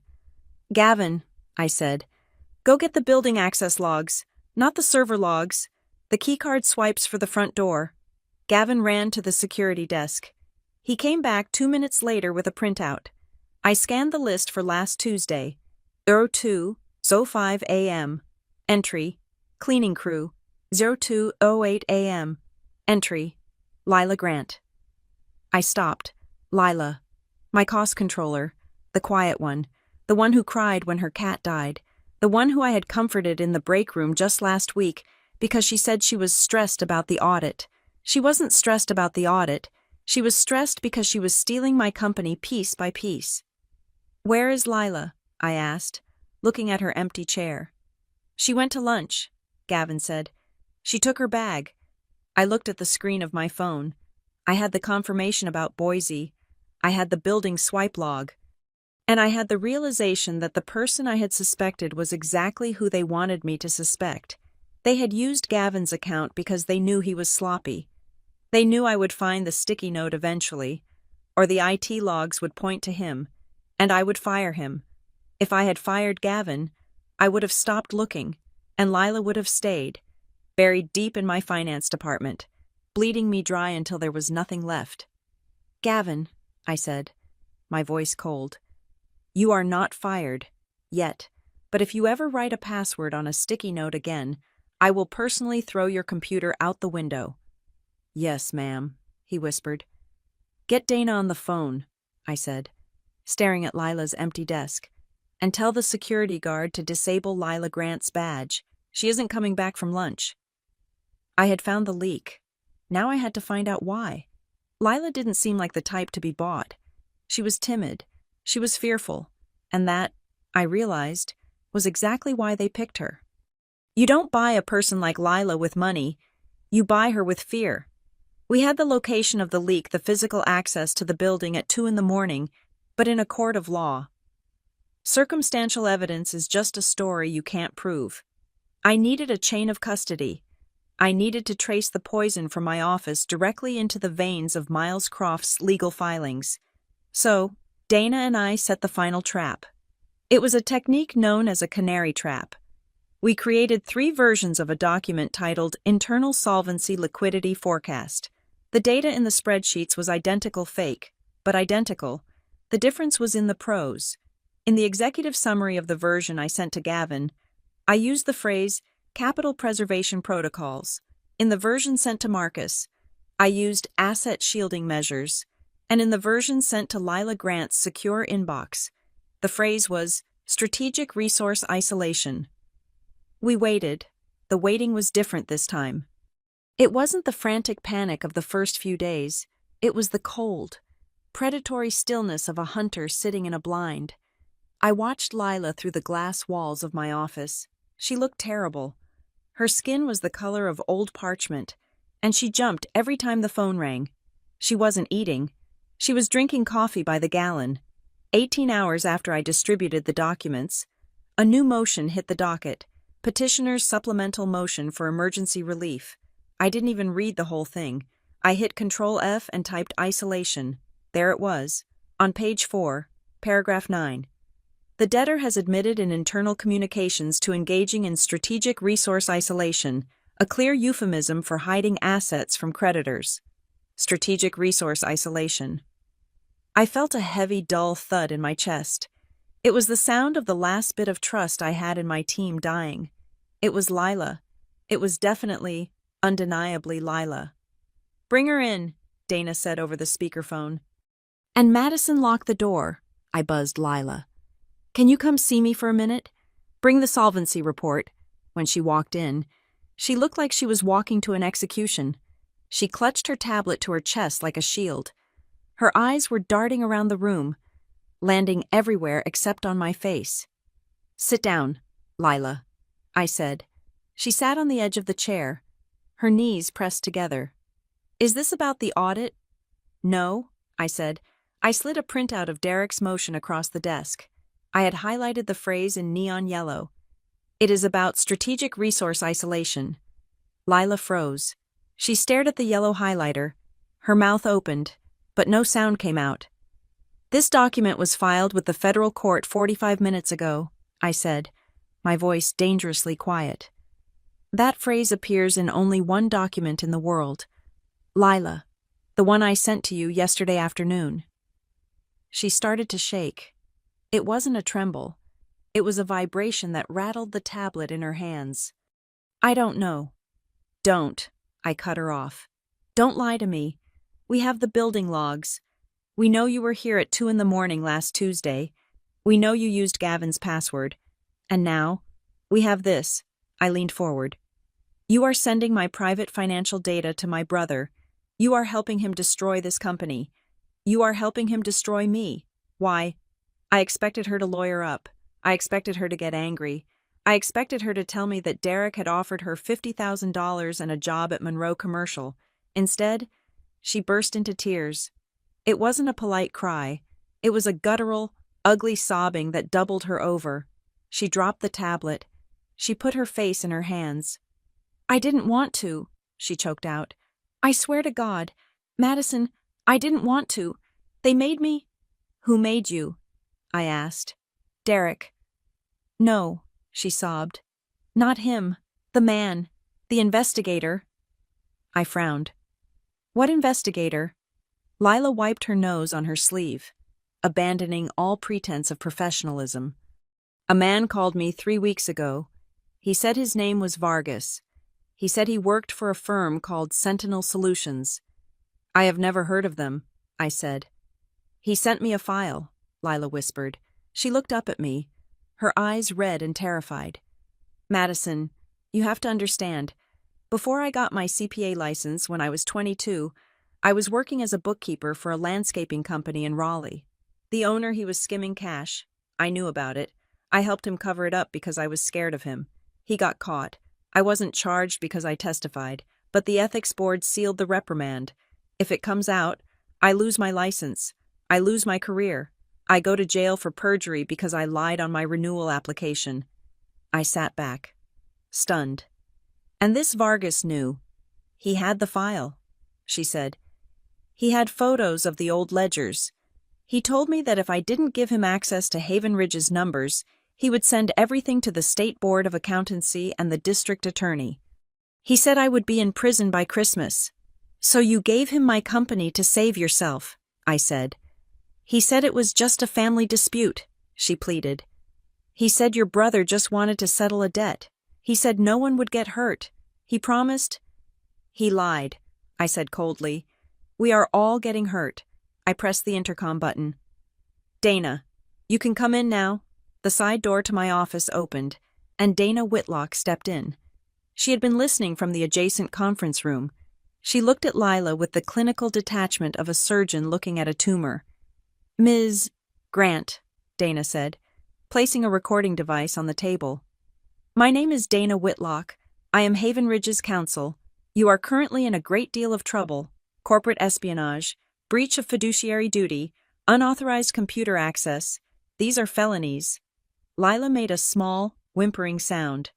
Gavin, I said, go get the building access logs, not the server logs. The keycard swipes for the front door. Gavin ran to the security desk. He came back 2 minutes later with a printout. I scanned the list for last Tuesday. 02:05 a.m. Entry, cleaning crew. 02:08 a.m. Entry, Lila Grant. I stopped. Lila. My cost controller. The quiet one. The one who cried when her cat died. The one who I had comforted in the break room just last week because she said she was stressed about the audit. She wasn't stressed about the audit. She was stressed because she was stealing my company piece by piece. Where is Lila? I asked, looking at her empty chair. She went to lunch, Gavin said. She took her bag. I looked at the screen of my phone. I had the confirmation about Boise. I had the building swipe log. And I had the realization that the person I had suspected was exactly who they wanted me to suspect. They had used Gavin's account because they knew he was sloppy. They knew I would find the sticky note eventually, or the IT logs would point to him, and I would fire him. If I had fired Gavin, I would have stopped looking, and Lila would have stayed, buried deep in my finance department, bleeding me dry until there was nothing left. Gavin, I said, my voice cold, you are not fired, yet, but if you ever write a password on a sticky note again, I will personally throw your computer out the window." "Yes, ma'am," he whispered. "Get Dana on the phone," I said, staring at Lila's empty desk, "and tell the security guard to disable Lila Grant's badge. She isn't coming back from lunch." I had found the leak. Now I had to find out why. Lila didn't seem like the type to be bought. She was timid, she was fearful, and that, I realized, was exactly why they picked her. You don't buy a person like Lila with money, you buy her with fear. We had the location of the leak, the physical access to the building at 2 a.m, but in a court of law. Circumstantial evidence is just a story you can't prove. I needed a chain of custody. I needed to trace the poison from my office directly into the veins of Miles Croft's legal filings. So, Dana and I set the final trap. It was a technique known as a canary trap. We created 3 versions of a document titled Internal Solvency Liquidity Forecast. The data in the spreadsheets was identical fake, but identical. The difference was in the prose. In the executive summary of the version I sent to Gavin, I used the phrase capital preservation protocols. In the version sent to Marcus, I used asset shielding measures. And in the version sent to Lila Grant's secure inbox, the phrase was strategic resource isolation. We waited. The waiting was different this time. It wasn't the frantic panic of the first few days. It was the cold, predatory stillness of a hunter sitting in a blind. I watched Lila through the glass walls of my office. She looked terrible. Her skin was the color of old parchment, and she jumped every time the phone rang. She wasn't eating. She was drinking coffee by the gallon. 18 hours after I distributed the documents, a new motion hit the docket, petitioner's supplemental motion for emergency relief. I didn't even read the whole thing. I hit Control F and typed isolation. There it was, on page 4, paragraph 9. The debtor has admitted in internal communications to engaging in strategic resource isolation, a clear euphemism for hiding assets from creditors. Strategic resource isolation. I felt a heavy, dull thud in my chest. It was the sound of the last bit of trust I had in my team dying. It was Lila. It was definitely, undeniably Lila. "Bring her in," Dana said over the speakerphone. "And Madison locked the door," I buzzed Lila. "Can you come see me for a minute? Bring the solvency report." When she walked in, she looked like she was walking to an execution. She clutched her tablet to her chest like a shield. Her eyes were darting around the room, landing everywhere except on my face. "Sit down, Lila," I said. She sat on the edge of the chair, her knees pressed together. "Is this about the audit?" "No," I said. I slid a printout of Derek's motion across the desk. I had highlighted the phrase in neon yellow. "It is about strategic resource isolation." Lila froze. She stared at the yellow highlighter. Her mouth opened, but no sound came out. "This document was filed with the federal court 45 minutes ago," I said, my voice dangerously quiet. "That phrase appears in only one document in the world. Lila, the one I sent to you yesterday afternoon." She started to shake. It wasn't a tremble. It was a vibration that rattled the tablet in her hands. "I don't know." "Don't," I cut her off. "Don't lie to me. We have the building logs. We know you were here at 2 a.m. last Tuesday. We know you used Gavin's password. And now, we have this." I leaned forward. "You are sending my private financial data to my brother. You are helping him destroy this company. You are helping him destroy me. Why?" I expected her to lawyer up. I expected her to get angry. I expected her to tell me that Derek had offered her $50,000 and a job at Monroe Commercial. Instead, she burst into tears. It wasn't a polite cry. It was a guttural, ugly sobbing that doubled her over. She dropped the tablet. She put her face in her hands. "I didn't want to," she choked out. "I swear to God, Madison, I didn't want to. They made me." "Who made you?" I asked. "Derek." "No," she sobbed. "Not him. The man. The investigator." I frowned. "What investigator?" Lila wiped her nose on her sleeve, abandoning all pretense of professionalism. "A man called me 3 weeks ago. He said his name was Vargas. He said he worked for a firm called Sentinel Solutions. I have never heard of them, I said. He sent me a file, Lila whispered. She looked up at me, her eyes red and terrified. Madison, you have to understand. Before I got my CPA license when I was 22, I was working as a bookkeeper for a landscaping company in Raleigh. The owner, he was skimming cash. I knew about it. I helped him cover it up because I was scared of him. He got caught. I wasn't charged because I testified, but the ethics board sealed the reprimand. If it comes out, I lose my license. I lose my career. I go to jail for perjury because I lied on my renewal application. I sat back, stunned. And this Vargas knew. He had the file, she said. He had photos of the old ledgers. He told me that if I didn't give him access to Haven Ridge's numbers, he would send everything to the State Board of Accountancy and the district attorney. He said I would be in prison by Christmas. So you gave him my company to save yourself, I said. He said it was just a family dispute, she pleaded. He said your brother just wanted to settle a debt. He said no one would get hurt. He promised. He lied, I said coldly. We are all getting hurt. I pressed the intercom button. Dana, you can come in now. The side door to my office opened, and Dana Whitlock stepped in. She had been listening from the adjacent conference room. She looked at Lila with the clinical detachment of a surgeon looking at a tumor. Ms. Grant, Dana said, placing a recording device on the table. My name is Dana Whitlock. I am Haven Ridge's counsel. You are currently in a great deal of trouble. Corporate espionage, breach of fiduciary duty, unauthorized computer access. These are felonies. Lila made a small, whimpering sound.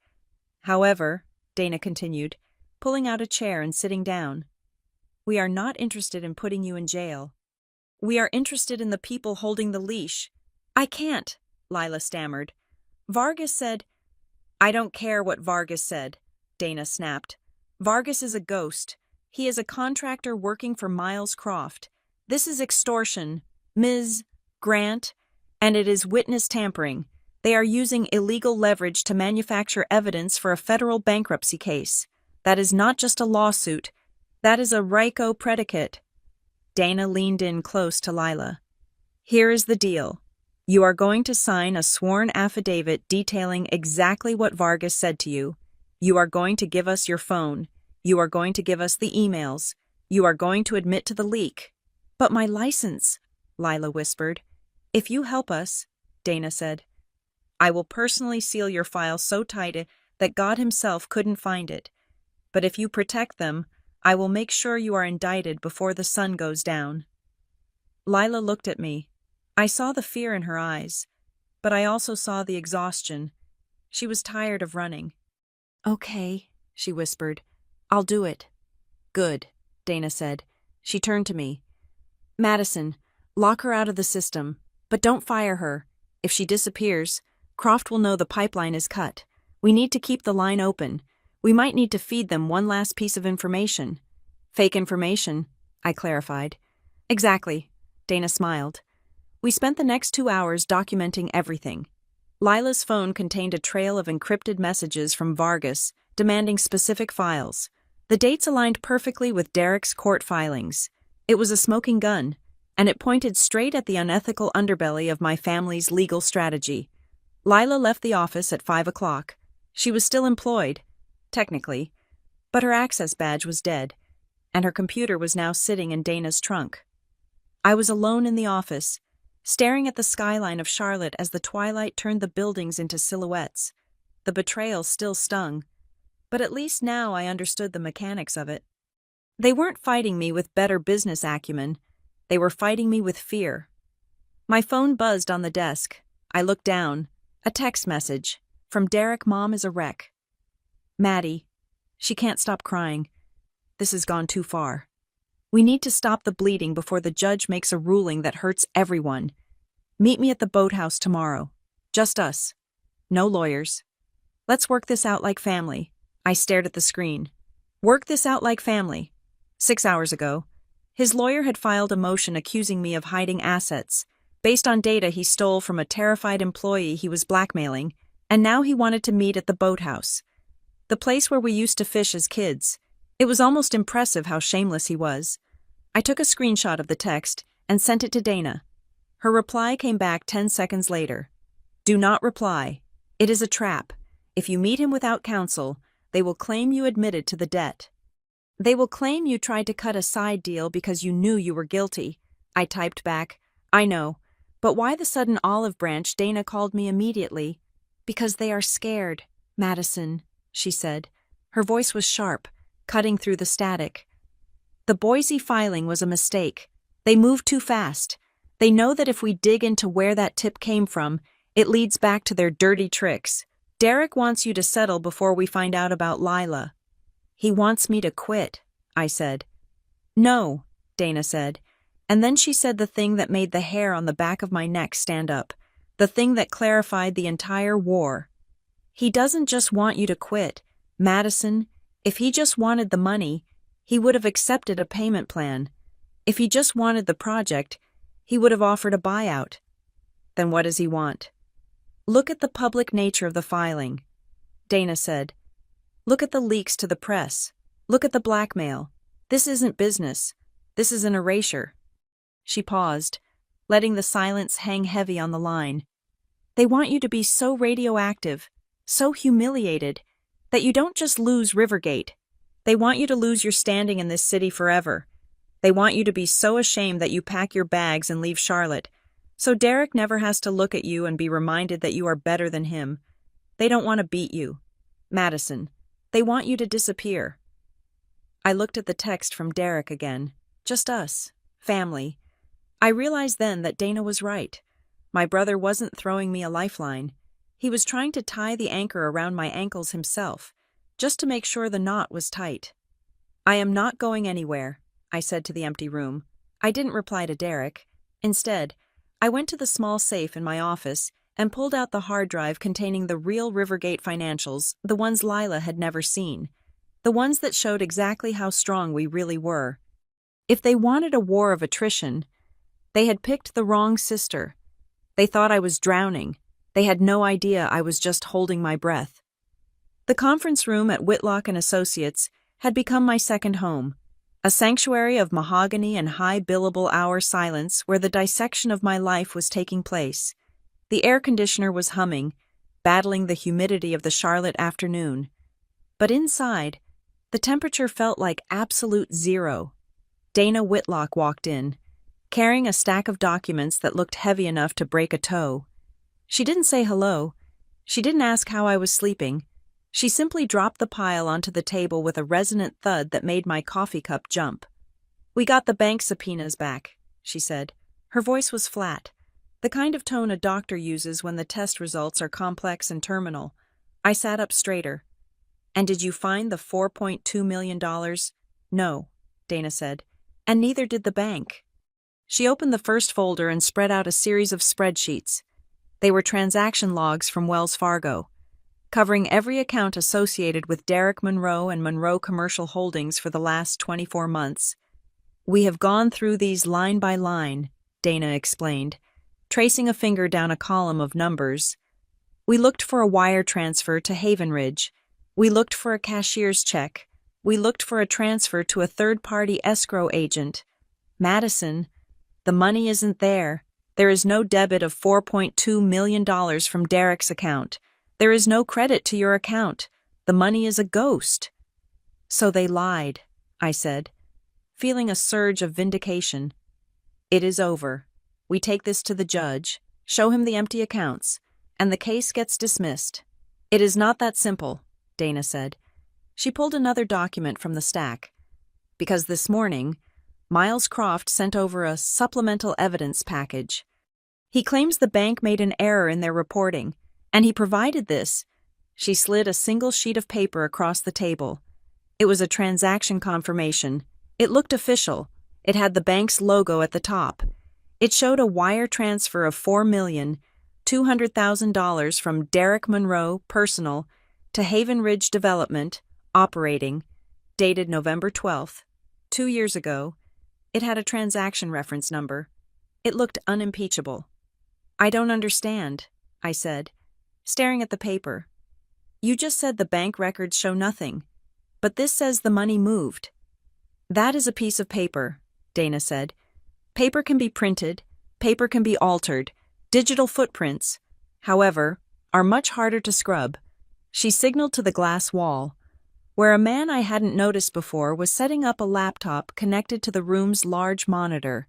However, Dana continued, pulling out a chair and sitting down, we are not interested in putting you in jail. We are interested in the people holding the leash. I can't, Lila stammered. Vargas said, I don't care what Vargas said, Dana snapped. Vargas is a ghost. He is a contractor working for Miles Croft. This is extortion, Ms. Grant, and it is witness tampering. They are using illegal leverage to manufacture evidence for a federal bankruptcy case. That is not just a lawsuit. That is a RICO predicate. Dana leaned in close to Lila. Here is the deal. You are going to sign a sworn affidavit detailing exactly what Vargas said to you. You are going to give us your phone. You are going to give us the emails. You are going to admit to the leak. But my license, Lila whispered. If you help us, Dana said, I will personally seal your file so tight that God himself couldn't find it. But if you protect them, I will make sure you are indicted before the sun goes down. Lila looked at me. I saw the fear in her eyes, but I also saw the exhaustion. She was tired of running. Okay, she whispered. I'll do it. Good, Dana said. She turned to me. Madison, lock her out of the system, but don't fire her. If she disappears, Croft will know the pipeline is cut. We need to keep the line open. We might need to feed them one last piece of information. Fake information, I clarified. Exactly, Dana smiled. We spent the next 2 hours documenting everything. Lila's phone contained a trail of encrypted messages from Vargas demanding specific files. The dates aligned perfectly with Derek's court filings. It was a smoking gun, and it pointed straight at the unethical underbelly of my family's legal strategy. Lila left the office at 5 o'clock. She was still employed, technically, but her access badge was dead, and her computer was now sitting in Dana's trunk. I was alone in the office, staring at the skyline of Charlotte as the twilight turned the buildings into silhouettes. The betrayal still stung, but at least now I understood the mechanics of it. They weren't fighting me with better business acumen. They were fighting me with fear. My phone buzzed on the desk. I looked down. A text message. From Derek, Mom is a wreck. Maddie. She can't stop crying. This has gone too far. We need to stop the bleeding before the judge makes a ruling that hurts everyone. Meet me at the boathouse tomorrow. Just us. No lawyers. Let's work this out like family. I stared at the screen. Work this out like family. 6 hours ago, his lawyer had filed a motion accusing me of hiding assets, based on data he stole from a terrified employee he was blackmailing, and now he wanted to meet at the boathouse. The place where we used to fish as kids. It was almost impressive how shameless he was. I took a screenshot of the text and sent it to Dana. Her reply came back 10 seconds later. Do not reply. It is a trap. If you meet him without counsel, they will claim you admitted to the debt. They will claim you tried to cut a side deal because you knew you were guilty. I typed back, I know. But why the sudden olive branch? Dana called me immediately. Because they are scared, Madison, she said. Her voice was sharp, cutting through the static. The Boise filing was a mistake. They moved too fast. They know that if we dig into where that tip came from, it leads back to their dirty tricks. Derek wants you to settle before we find out about Lila. He wants me to quit, I said. No, Dana said. And then she said the thing that made the hair on the back of my neck stand up, the thing that clarified the entire war. He doesn't just want you to quit, Madison. If he just wanted the money, he would have accepted a payment plan. If he just wanted the project, he would have offered a buyout. Then what does he want? Look at the public nature of the filing, Dana said. Look at the leaks to the press. Look at the blackmail. This isn't business. This is an erasure. She paused, letting the silence hang heavy on the line. They want you to be so radioactive, so humiliated, that you don't just lose Rivergate. They want you to lose your standing in this city forever. They want you to be so ashamed that you pack your bags and leave Charlotte, so Derek never has to look at you and be reminded that you are better than him. They don't want to beat you, Madison. They want you to disappear. I looked at the text from Derek again. Just us. Family. I realized then that Dana was right. My brother wasn't throwing me a lifeline. He was trying to tie the anchor around my ankles himself, just to make sure the knot was tight. I am not going anywhere, I said to the empty room. I didn't reply to Derek. Instead, I went to the small safe in my office and pulled out the hard drive containing the real Rivergate financials, the ones Lila had never seen, the ones that showed exactly how strong we really were. If they wanted a war of attrition, they had picked the wrong sister. They thought I was drowning. They had no idea I was just holding my breath. The conference room at Whitlock & Associates had become my second home, a sanctuary of mahogany and high billable hour silence where the dissection of my life was taking place. The air conditioner was humming, battling the humidity of the Charlotte afternoon. But inside, the temperature felt like absolute zero. Dana Whitlock walked in, carrying a stack of documents that looked heavy enough to break a toe. She didn't say hello. She didn't ask how I was sleeping. She simply dropped the pile onto the table with a resonant thud that made my coffee cup jump. We got the bank subpoenas back, she said. Her voice was flat, the kind of tone a doctor uses when the test results are complex and terminal. I sat up straighter. And did you find the $4.2 million? No, Dana said. And neither did the bank. She opened the first folder and spread out a series of spreadsheets. They were transaction logs from Wells Fargo, covering every account associated with Derek Monroe and Monroe Commercial Holdings for the last 24 months. We have gone through these line by line, Dana explained, tracing a finger down a column of numbers. We looked for a wire transfer to Haven Ridge. We looked for a cashier's check. We looked for a transfer to a third-party escrow agent. Madison, the money isn't there. There is no debit of $4.2 million from Derek's account. There is no credit to your account. The money is a ghost. So they lied, I said, feeling a surge of vindication. It is over. We take this to the judge, show him the empty accounts, and the case gets dismissed. It is not that simple, Dana said. She pulled another document from the stack. Because this morning, Miles Croft sent over a supplemental evidence package. He claims the bank made an error in their reporting, and he provided this. She slid a single sheet of paper across the table. It was a transaction confirmation. It looked official. It had the bank's logo at the top. It showed a wire transfer of $4,200,000 from Derek Monroe, personal, to Haven Ridge Development, operating, dated November 12th, 2 years ago. It had a transaction reference number. It looked unimpeachable. I don't understand, I said, staring at the paper. You just said the bank records show nothing. But this says the money moved. That is a piece of paper, Dana said. Paper can be printed, paper can be altered. Digital footprints, however, are much harder to scrub. She signaled to the glass wall, where a man I hadn't noticed before was setting up a laptop connected to the room's large monitor.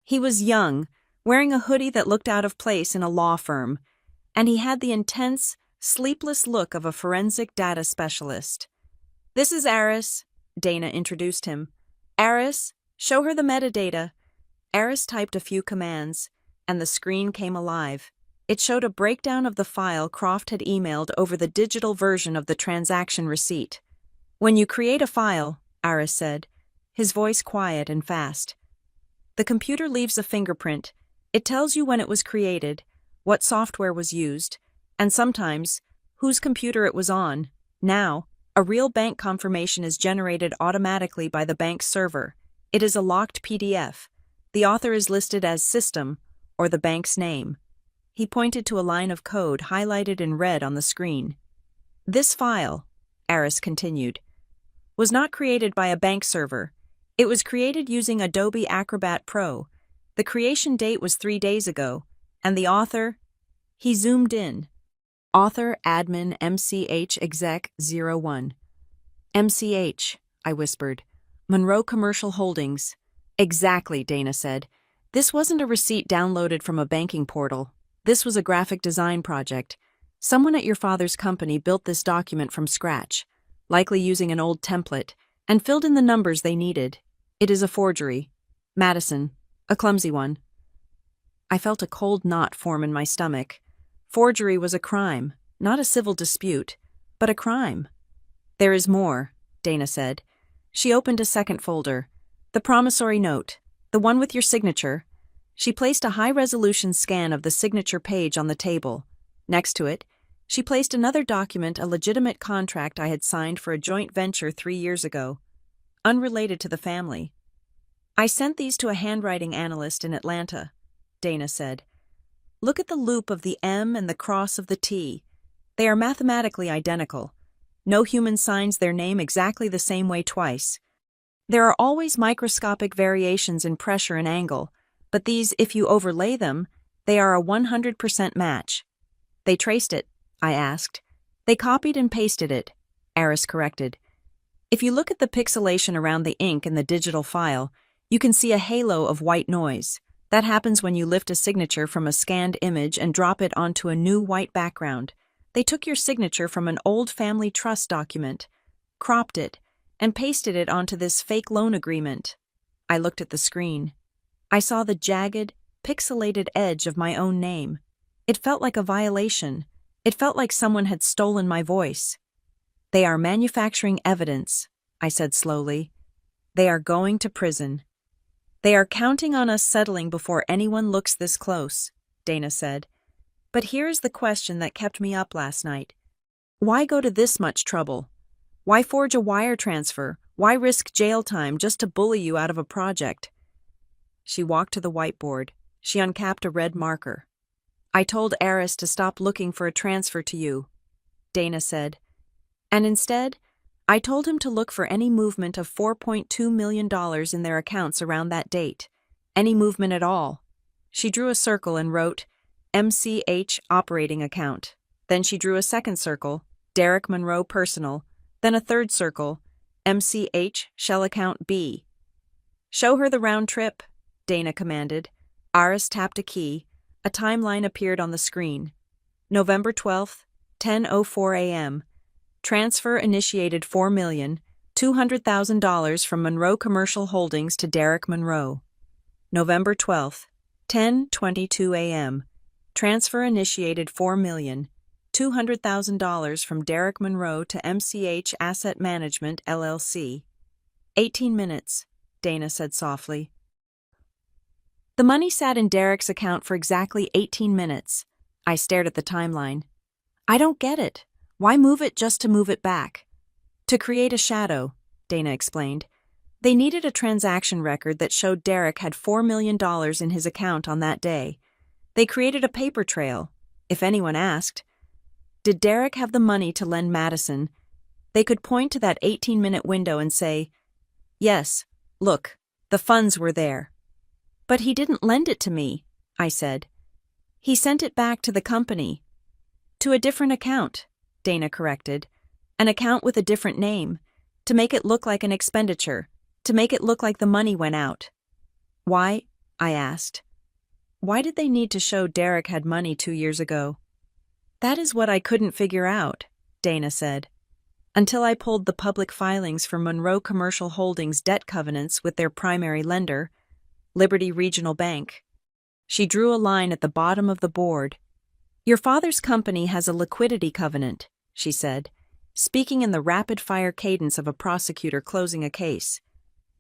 He was young, wearing a hoodie that looked out of place in a law firm, and he had the intense, sleepless look of a forensic data specialist. "This is Aris," Dana introduced him. "Aris, show her the metadata." Aris typed a few commands, and the screen came alive. It showed a breakdown of the file Croft had emailed over the digital version of the transaction receipt. "When you create a file," Aris said, his voice quiet and fast, "the computer leaves a fingerprint. It tells you when it was created, what software was used, and sometimes whose computer it was on. Now, a real bank confirmation is generated automatically by the bank's server. It is a locked PDF. The author is listed as System, or the bank's name." He pointed to a line of code highlighted in red on the screen. "This file," Aris continued, "was not created by a bank server. It was created using Adobe Acrobat Pro. The creation date was 3 days ago, and the author—" He zoomed in. "Author admin MCH exec 01. MCH, I whispered. "Monroe Commercial Holdings." "Exactly," Dana said. "This wasn't a receipt downloaded from a banking portal. This was a graphic design project. Someone at your father's company built this document from scratch, likely using an old template, and filled in the numbers they needed. It is a forgery. Madison, a clumsy one." I felt a cold knot form in my stomach. Forgery was a crime, not a civil dispute, but a crime. "There is more," Dana said. She opened a second folder. "The promissory note, the one with your signature." She placed a high-resolution scan of the signature page on the table. Next to it, she placed another document, a legitimate contract I had signed for a joint venture 3 years ago, unrelated to the family. "I sent these to a handwriting analyst in Atlanta," Dana said. "Look at the loop of the M and the cross of the T. They are mathematically identical. No human signs their name exactly the same way twice. There are always microscopic variations in pressure and angle, but these, if you overlay them, they are a 100% match." "They traced it," I asked. "They copied and pasted it," Aris corrected. "If you look at the pixelation around the ink in the digital file, you can see a halo of white noise. That happens when you lift a signature from a scanned image and drop it onto a new white background. They took your signature from an old family trust document, cropped it, and pasted it onto this fake loan agreement." I looked at the screen. I saw the jagged, pixelated edge of my own name. It felt like a violation. It felt like someone had stolen my voice. "They are manufacturing evidence," I said slowly. "They are going to prison. They are counting on us settling before anyone looks this close," Dana said. "But here is the question that kept me up last night. Why go to this much trouble? Why forge a wire transfer? Why risk jail time just to bully you out of a project?" She walked to the whiteboard. She uncapped a red marker. "I told Aris to stop looking for a transfer to you," Dana said. "And instead, I told him to look for any movement of $4.2 million in their accounts around that date. Any movement at all." She drew a circle and wrote, "MCH operating account." Then she drew a second circle, "Derek Monroe personal." Then a third circle, "MCH shell account B." "Show her the round trip," Dana commanded. Aris tapped a key. A timeline appeared on the screen. November 12th, 10:04 a.m. Transfer initiated $4,200,000 from Monroe Commercial Holdings to Derek Monroe. November 12th, 10:22 a.m. Transfer initiated $4,200,000 from Derek Monroe to MCH Asset Management, LLC. 18 minutes, Dana said softly. The money sat in Derek's account for exactly 18 minutes. I stared at the timeline. "I don't get it. Why move it just to move it back?" "To create a shadow," Dana explained. "They needed a transaction record that showed Derek had $4 million in his account on that day. They created a paper trail, if anyone asked." Did Derek have the money to lend Madison? They could point to that 18-minute window and say, "Yes, look, the funds were there." "But he didn't lend it to me," I said. "He sent it back to the company." "To a different account," Dana corrected. "An account with a different name, to make it look like an expenditure, to make it look like the money went out." "Why?" I asked. "Why did they need to show Derek had money 2 years ago?" "That is what I couldn't figure out," Dana said, "until I pulled the public filings for Monroe Commercial Holdings debt covenants with their primary lender, Liberty Regional Bank." She drew a line at the bottom of the board. "Your father's company has a liquidity covenant," she said, speaking in the rapid-fire cadence of a prosecutor closing a case.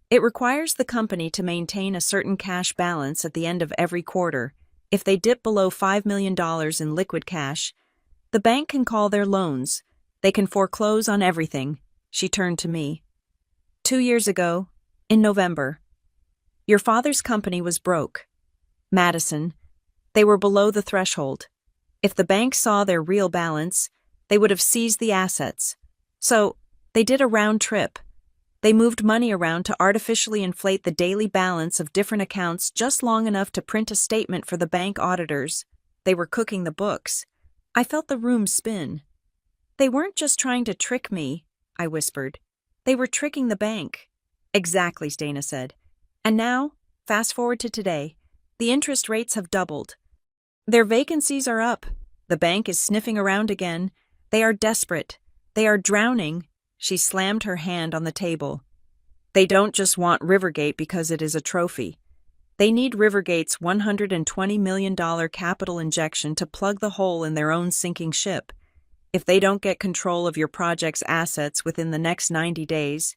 "It requires the company to maintain a certain cash balance at the end of every quarter. If they dip below $5 million in liquid cash, the bank can call their loans. They can foreclose on everything." She turned to me. 2 years ago, in November, your father's company was broke. Madison. They were below the threshold. If the bank saw their real balance, they would have seized the assets. So, they did a round trip. They moved money around to artificially inflate the daily balance of different accounts just long enough to print a statement for the bank auditors. They were cooking the books. I felt the room spin. "They weren't just trying to trick me," I whispered. "They were tricking the bank." "Exactly," Dana said. "And now, fast forward to today, the interest rates have doubled. Their vacancies are up. The bank is sniffing around again. They are desperate. They are drowning." She slammed her hand on the table. "They don't just want Rivergate because it is a trophy. They need Rivergate's $120 million capital injection to plug the hole in their own sinking ship. If they don't get control of your project's assets within the next 90 days,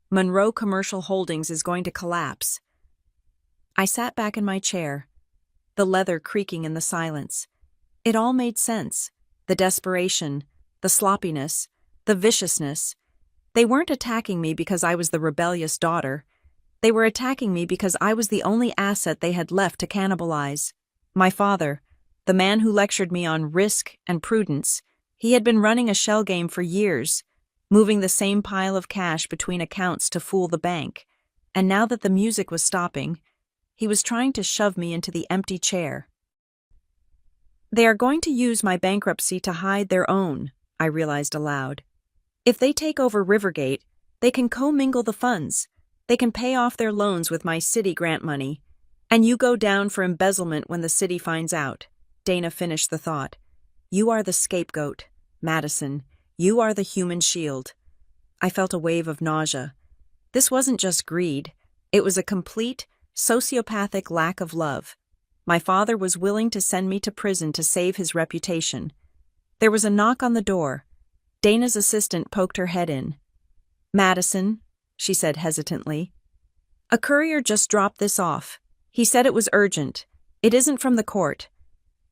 Monroe Commercial Holdings is going to collapse." I sat back in my chair, the leather creaking in the silence. It all made sense. The desperation, the sloppiness, the viciousness. They weren't attacking me because I was the rebellious daughter. They were attacking me because I was the only asset they had left to cannibalize. My father, the man who lectured me on risk and prudence, he had been running a shell game for years, moving the same pile of cash between accounts to fool the bank. And now that the music was stopping, he was trying to shove me into the empty chair. "They are going to use my bankruptcy to hide their own," I realized aloud. "If they take over Rivergate, they can commingle the funds. They can pay off their loans with my city grant money. And you go down for embezzlement when the city finds out." Dana finished the thought. "You are the scapegoat, Madison. You are the human shield." I felt a wave of nausea. This wasn't just greed. It was a complete, sociopathic lack of love. My father was willing to send me to prison to save his reputation. There was a knock on the door. Dana's assistant poked her head in. "Madison," she said hesitantly. "A courier just dropped this off. He said it was urgent. It isn't from the court."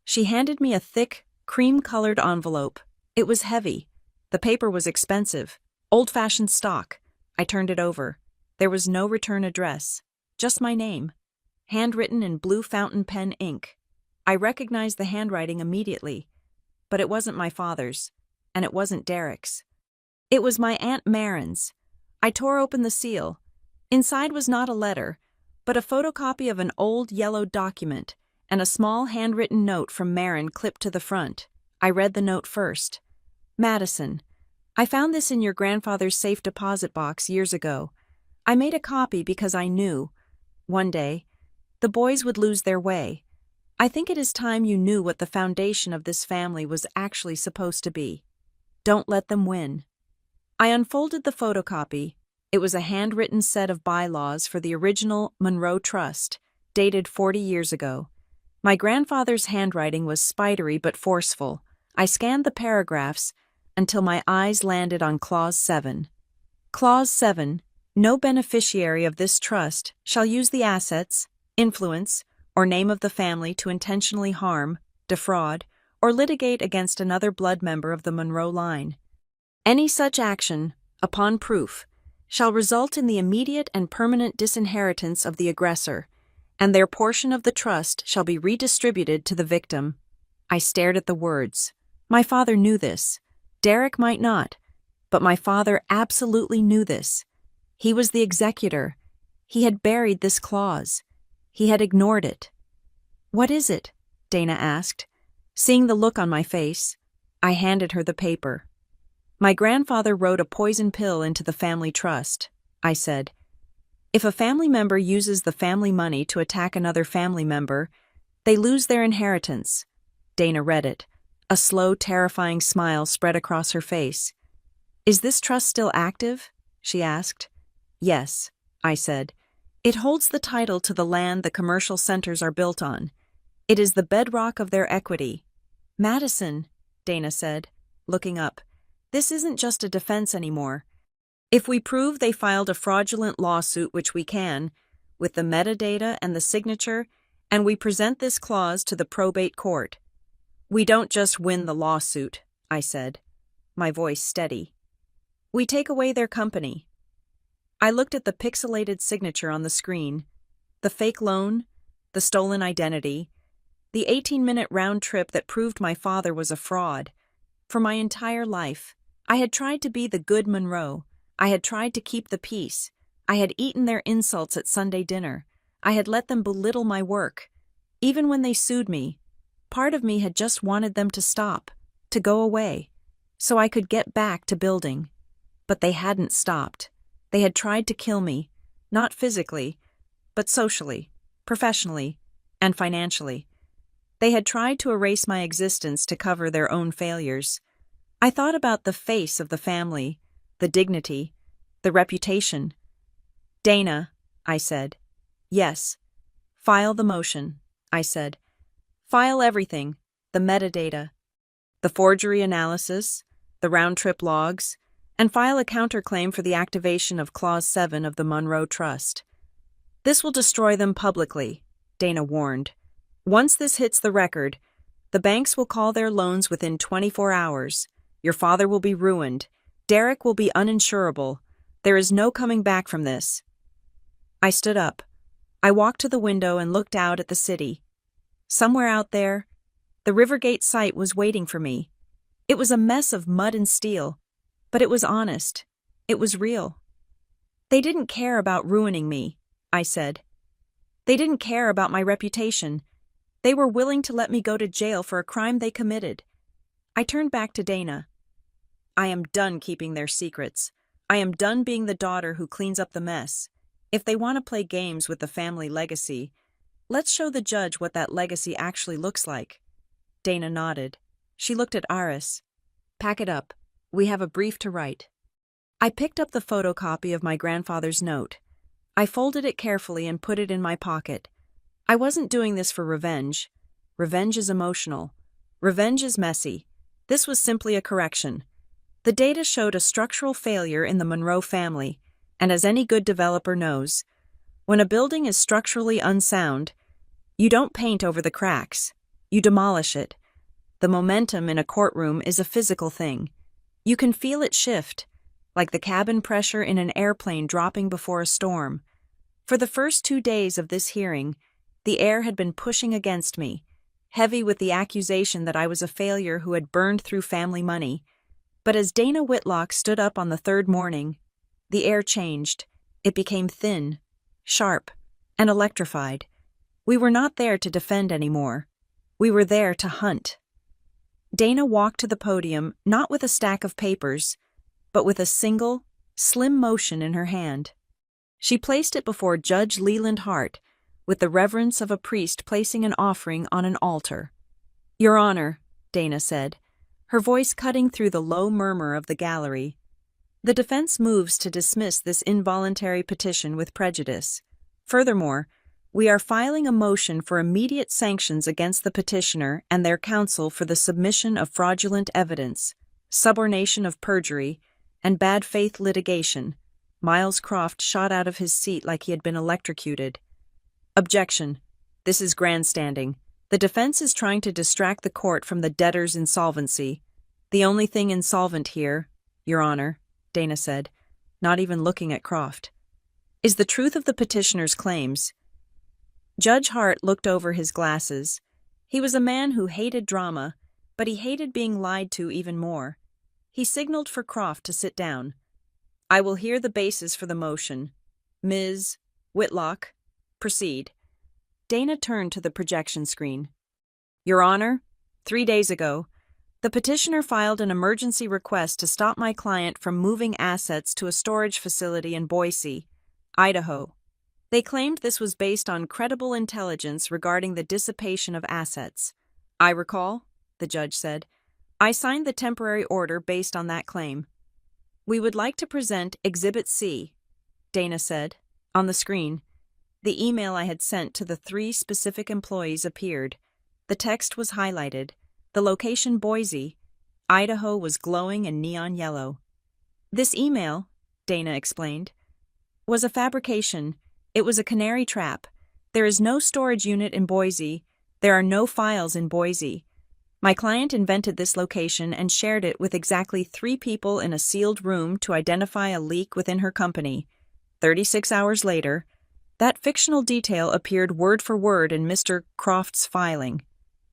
She handed me a thick, cream-colored envelope. It was heavy. The paper was expensive. Old-fashioned stock. I turned it over. There was no return address. Just my name. Handwritten in blue fountain pen ink. I recognized the handwriting immediately. But it wasn't my father's. And it wasn't Derek's. It was my Aunt Marin's. I tore open the seal. Inside was not a letter, but a photocopy of an old yellow document and a small handwritten note from Marin clipped to the front. I read the note first. "Madison, I found this in your grandfather's safe deposit box years ago. I made a copy because I knew, one day, the boys would lose their way. I think it is time you knew what the foundation of this family was actually supposed to be. Don't let them win." I unfolded the photocopy. It was a handwritten set of bylaws for the original Monroe Trust, dated 40 years ago. My grandfather's handwriting was spidery but forceful. I scanned the paragraphs until my eyes landed on Clause 7. Clause 7. No beneficiary of this trust shall use the assets, influence, or name of the family to intentionally harm, defraud, or litigate against another blood member of the Monroe line. Any such action, upon proof, shall result in the immediate and permanent disinheritance of the aggressor, and their portion of the trust shall be redistributed to the victim. I stared at the words. My father knew this. Derek might not, but my father absolutely knew this. He was the executor. He had buried this clause. He had ignored it. "What is it?" Dana asked. Seeing the look on my face, I handed her the paper. "My grandfather wrote a poison pill into the family trust," I said. "If a family member uses the family money to attack another family member, they lose their inheritance." Dana read it. A slow, terrifying smile spread across her face. "Is this trust still active?" she asked. "Yes," I said. "It holds the title to the land the commercial centers are built on. It is the bedrock of their equity." "Madison," Dana said, looking up, "this isn't just a defense anymore. If we prove they filed a fraudulent lawsuit, which we can, with the metadata and the signature, and we present this clause to the probate court, we don't just win the lawsuit," I said, my voice steady. "We take away their company." I looked at the pixelated signature on the screen, the fake loan, the stolen identity, the 18-minute round trip that proved my father was a fraud. For my entire life, I had tried to be the good Monroe. I had tried to keep the peace. I had eaten their insults at Sunday dinner. I had let them belittle my work. Even when they sued me, part of me had just wanted them to stop, to go away, so I could get back to building. But they hadn't stopped. They had tried to kill me, not physically, but socially, professionally, and financially. They had tried to erase my existence to cover their own failures. I thought about the face of the family, the dignity, the reputation. "Dana," I said. "Yes." "File the motion," I said. "File everything, the metadata, the forgery analysis, the round-trip logs, and file a counterclaim for the activation of Clause 7 of the Monroe Trust. This will destroy them publicly," Dana warned. "Once this hits the record, the banks will call their loans within 24 hours. Your father will be ruined. Derek will be uninsurable. There is no coming back from this." I stood up. I walked to the window and looked out at the city. Somewhere out there, the Rivergate site was waiting for me. It was a mess of mud and steel, but it was honest. It was real. "They didn't care about ruining me," I said. "They didn't care about my reputation. They were willing to let me go to jail for a crime they committed." I turned back to Dana. "I am done keeping their secrets. I am done being the daughter who cleans up the mess. If they want to play games with the family legacy, let's show the judge what that legacy actually looks like." Dana nodded. She looked at Iris. "Pack it up. We have a brief to write." I picked up the photocopy of my grandfather's note. I folded it carefully and put it in my pocket. I wasn't doing this for revenge. Revenge is emotional. Revenge is messy. This was simply a correction. The data showed a structural failure in the Monroe family, and as any good developer knows, when a building is structurally unsound, you don't paint over the cracks. You demolish it. The momentum in a courtroom is a physical thing. You can feel it shift, like the cabin pressure in an airplane dropping before a storm. For the first 2 days of this hearing, the air had been pushing against me, heavy with the accusation that I was a failure who had burned through family money. But as Dana Whitlock stood up on the third morning, the air changed. It became thin, sharp, and electrified. We were not there to defend anymore. We were there to hunt. Dana walked to the podium not with a stack of papers, but with a single, slim motion in her hand. She placed it before Judge Leland Hart, with the reverence of a priest placing an offering on an altar. "Your Honor," Dana said, her voice cutting through the low murmur of the gallery, "the defense moves to dismiss this involuntary petition with prejudice. Furthermore, we are filing a motion for immediate sanctions against the petitioner and their counsel for the submission of fraudulent evidence, subornation of perjury, and bad faith litigation." Miles Croft shot out of his seat like he had been electrocuted. "Objection. This is grandstanding. The defense is trying to distract the court from the debtor's insolvency. The only thing insolvent here, Your Honor," Dana said, not even looking at Croft, "is the truth of the petitioner's claims." Judge Hart looked over his glasses. He was a man who hated drama, but he hated being lied to even more. He signaled for Croft to sit down. "I will hear the basis for the motion. Ms. Whitlock, proceed." Dana turned to the projection screen. "Your Honor, 3 days ago, the petitioner filed an emergency request to stop my client from moving assets to a storage facility in Boise, Idaho. They claimed this was based on credible intelligence regarding the dissipation of assets. I recall," the judge said. "I signed the temporary order based on that claim." "We would like to present Exhibit C," Dana said. On the screen, the email I had sent to the 3 specific employees appeared. The text was highlighted. The location Boise, Idaho was glowing in neon yellow. "This email," Dana explained, "was a fabrication. It was a canary trap. There is no storage unit in Boise. There are no files in Boise. My client invented this location and shared it with exactly 3 people in a sealed room to identify a leak within her company. 36 hours later, that fictional detail appeared word for word in Mr. Croft's filing."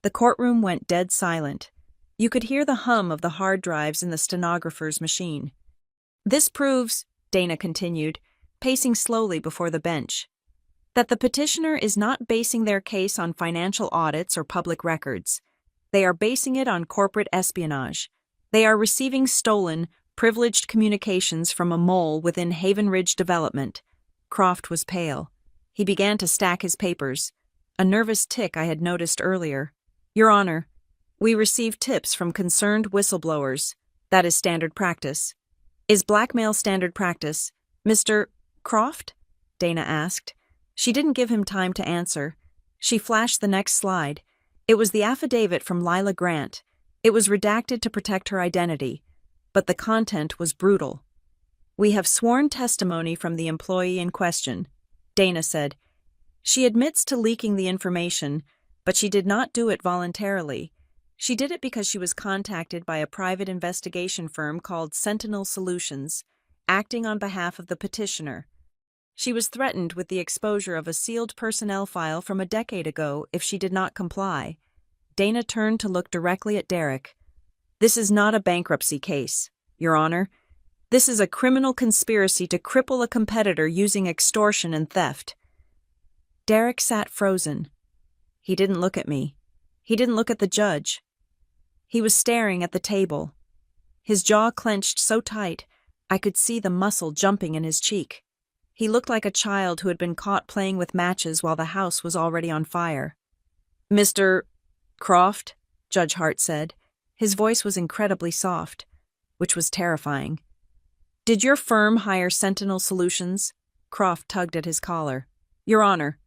The courtroom went dead silent. You could hear the hum of the hard drives in the stenographer's machine. "This proves," Dana continued, pacing slowly before the bench, "that the petitioner is not basing their case on financial audits or public records. They are basing it on corporate espionage. They are receiving stolen, privileged communications from a mole within Haven Ridge Development." Croft was pale. He began to stack his papers, a nervous tic I had noticed earlier. "Your Honor, we received tips from concerned whistleblowers. That is standard practice." "Is blackmail standard practice, Mr. Croft?" Dana asked. She didn't give him time to answer. She flashed the next slide. It was the affidavit from Lila Grant. It was redacted to protect her identity, but the content was brutal. "We have sworn testimony from the employee in question," Dana said. "She admits to leaking the information, but she did not do it voluntarily. She did it because she was contacted by a private investigation firm called Sentinel Solutions, acting on behalf of the petitioner. She was threatened with the exposure of a sealed personnel file from a decade ago if she did not comply." Dana turned to look directly at Derek. "This is not a bankruptcy case, Your Honor. This is a criminal conspiracy to cripple a competitor using extortion and theft." Derek sat frozen. He didn't look at me. He didn't look at the judge. He was staring at the table. His jaw clenched so tight, I could see the muscle jumping in his cheek. He looked like a child who had been caught playing with matches while the house was already on fire. "Mr. Croft," Judge Hart said. His voice was incredibly soft, which was terrifying. "Did your firm hire Sentinel Solutions?" Croft tugged at his collar. "Your Honor,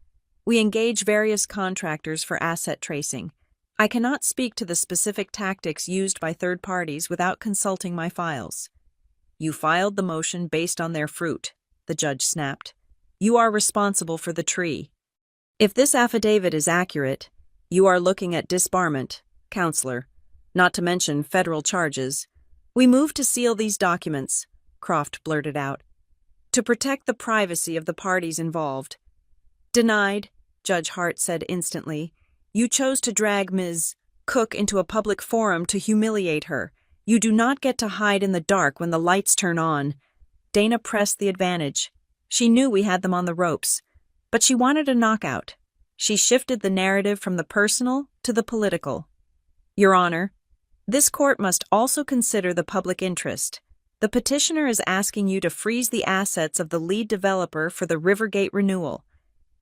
we engage various contractors for asset tracing. I cannot speak to the specific tactics used by third parties without consulting my files." "You filed the motion based on their fruit," the judge snapped. "You are responsible for the tree. If this affidavit is accurate, you are looking at disbarment, counselor, not to mention federal charges. We move to seal these documents," Croft blurted out, "to protect the privacy of the parties involved." "Denied," Judge Hart said instantly. "You chose to drag Ms. Cook into a public forum to humiliate her. You do not get to hide in the dark when the lights turn on." Dana pressed the advantage. She knew we had them on the ropes, but she wanted a knockout. She shifted the narrative from the personal to the political. "Your Honor, this court must also consider the public interest. The petitioner is asking you to freeze the assets of the lead developer for the Rivergate renewal.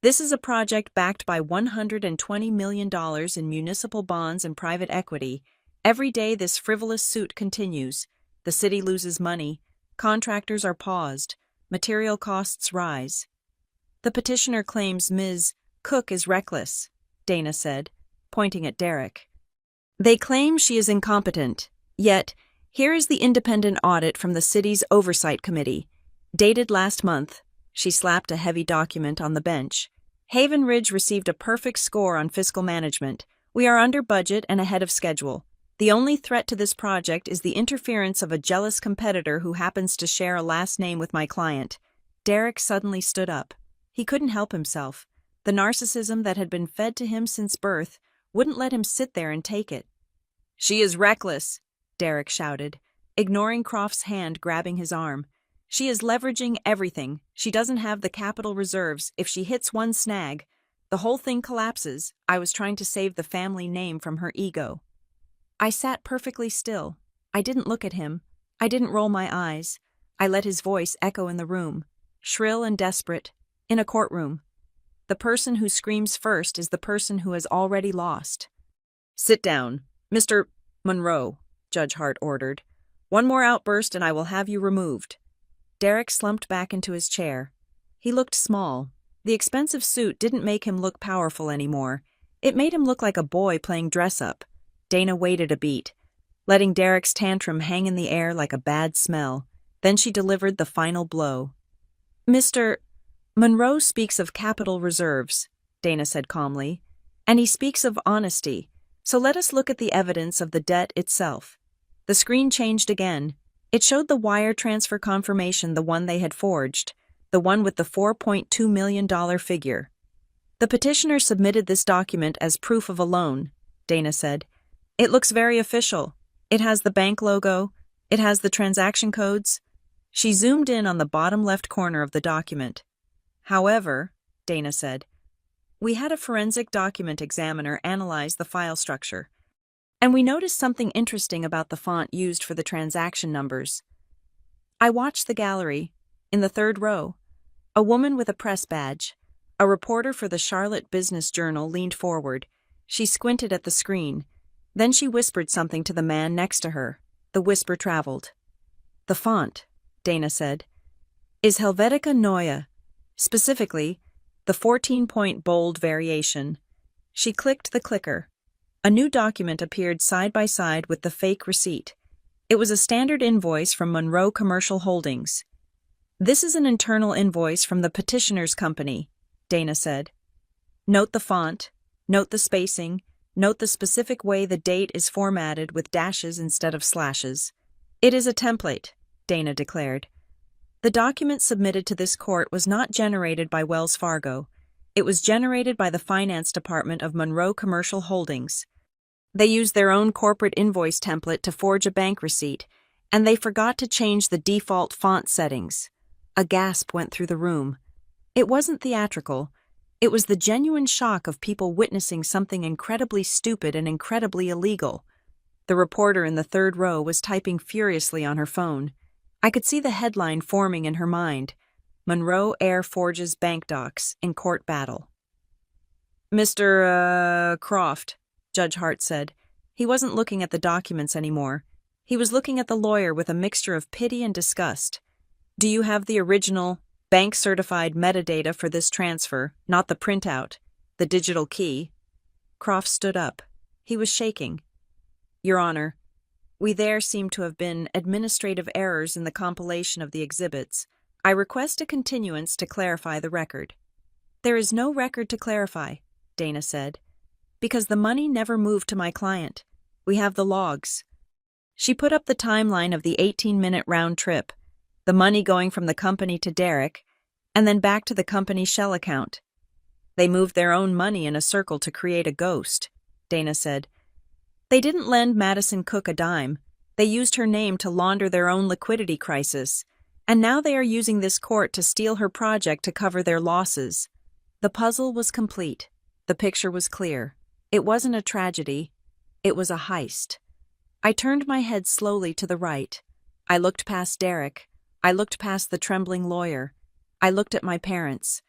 This is a project backed by $120 million in municipal bonds and private equity. Every day this frivolous suit continues. The city loses money. Contractors are paused. Material costs rise. The petitioner claims Ms. Cook is reckless," Dana said, pointing at Derek. "They claim she is incompetent. Yet, here is the independent audit from the city's oversight committee. Dated last month." She slapped a heavy document on the bench. "Haven Ridge received a perfect score on fiscal management. We are under budget and ahead of schedule. The only threat to this project is the interference of a jealous competitor who happens to share a last name with my client." Derek suddenly stood up. He couldn't help himself. The narcissism that had been fed to him since birth wouldn't let him sit there and take it. She is reckless, Derek shouted, ignoring Croft's hand grabbing his arm. She is leveraging everything. She doesn't have the capital reserves. If she hits one snag, the whole thing collapses. I was trying to save the family name from her ego. I sat perfectly still. I didn't look at him. I didn't roll my eyes. I let his voice echo in the room, shrill and desperate, in a courtroom. The person who screams first is the person who has already lost. Sit down, Mr. Monroe, Judge Hart ordered. One more outburst and I will have you removed. Derek slumped back into his chair. He looked small. The expensive suit didn't make him look powerful anymore. It made him look like a boy playing dress-up. Dana waited a beat, letting Derek's tantrum hang in the air like a bad smell. Then she delivered the final blow. Mr. Monroe speaks of capital reserves, Dana said calmly, and he speaks of honesty. So let us look at the evidence of the debt itself. The screen changed again. It showed the wire transfer confirmation, the one they had forged, the one with the $4.2 million figure. The petitioner submitted this document as proof of a loan, Dana said. It looks very official. It has the bank logo. It has the transaction codes. She zoomed in on the bottom left corner of the document. However, Dana said, we had a forensic document examiner analyze the file structure, and we noticed something interesting about the font used for the transaction numbers. I watched the gallery. In the third row, a woman with a press badge, a reporter for the Charlotte Business Journal, leaned forward. She squinted at the screen. Then she whispered something to the man next to her. The whisper traveled. The font, Dana said, is Helvetica Neue, specifically, the 14-point bold variation. She clicked the clicker. A new document appeared side by side with the fake receipt. It was a standard invoice from Monroe Commercial Holdings. This is an internal invoice from the petitioner's company, Dana said. Note the font, note the spacing, note the specific way the date is formatted with dashes instead of slashes. It is a template, Dana declared. The document submitted to this court was not generated by Wells Fargo. It was generated by the finance department of Monroe Commercial Holdings. They used their own corporate invoice template to forge a bank receipt, and they forgot to change the default font settings. A gasp went through the room. It wasn't theatrical. It was the genuine shock of people witnessing something incredibly stupid and incredibly illegal. The reporter in the third row was typing furiously on her phone. I could see the headline forming in her mind. Monroe Air forges bank docs in court battle. Mr. Croft, Judge Hart said. He wasn't looking at the documents anymore. He was looking at the lawyer with a mixture of pity and disgust. Do you have the original, bank-certified metadata for this transfer, not the printout, the digital key? Croft stood up. He was shaking. Your Honor, there seem to have been administrative errors in the compilation of the exhibits. I request a continuance to clarify the record. There is no record to clarify, Dana said, because the money never moved to my client. We have the logs. She put up the timeline of the 18-minute round trip, the money going from the company to Derek, and then back to the company's shell account. They moved their own money in a circle to create a ghost, Dana said. They didn't lend Madison Cook a dime. They used her name to launder their own liquidity crisis, and now they are using this court to steal her project to cover their losses. The puzzle was complete. The picture was clear. It wasn't a tragedy. It was a heist. I turned my head slowly to the right. I looked past Derek. I looked past the trembling lawyer. I looked at my parents.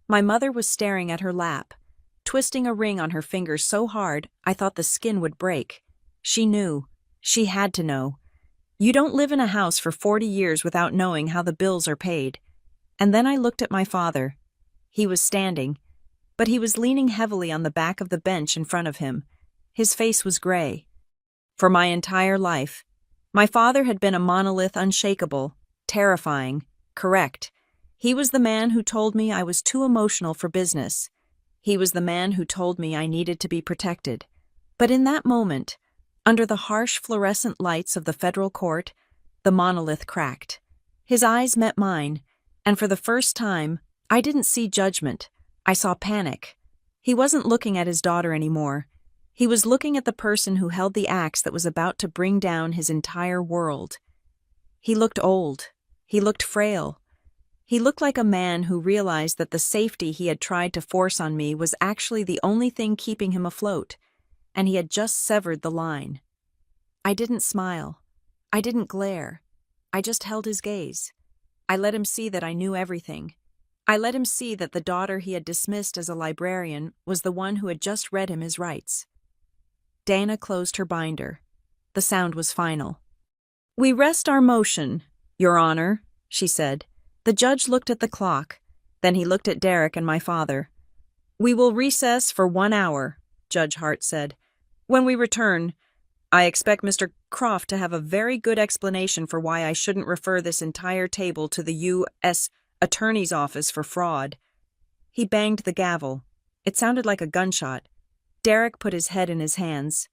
My mother was staring at her lap, twisting a ring on her finger so hard I thought the skin would break. She knew. She had to know. You don't live in a house for 40 years without knowing how the bills are paid. And then I looked at my father. He was standing, but he was leaning heavily on the back of the bench in front of him. His face was gray. For my entire life, my father had been a monolith, unshakable, terrifying, correct. He was the man who told me I was too emotional for business. He was the man who told me I needed to be protected. But in that moment, under the harsh fluorescent lights of the federal court, the monolith cracked. His eyes met mine, and for the first time, I didn't see judgment. I saw panic. He wasn't looking at his daughter anymore. He was looking at the person who held the axe that was about to bring down his entire world. He looked old. He looked frail. He looked like a man who realized that the safety he had tried to force on me was actually the only thing keeping him afloat, and he had just severed the line. I didn't smile. I didn't glare. I just held his gaze. I let him see that I knew everything. I let him see that the daughter he had dismissed as a librarian was the one who had just read him his rights. Dana closed her binder. The sound was final. "We rest our motion, Your Honor," she said. The judge looked at the clock. Then he looked at Derek and my father. "We will recess for 1 hour," Judge Hart said. "When we return, I expect Mr. Croft to have a very good explanation for why I shouldn't refer this entire table to the U.S. Attorney's Office for fraud." He banged the gavel. It sounded like a gunshot. Derek put his head in his hands.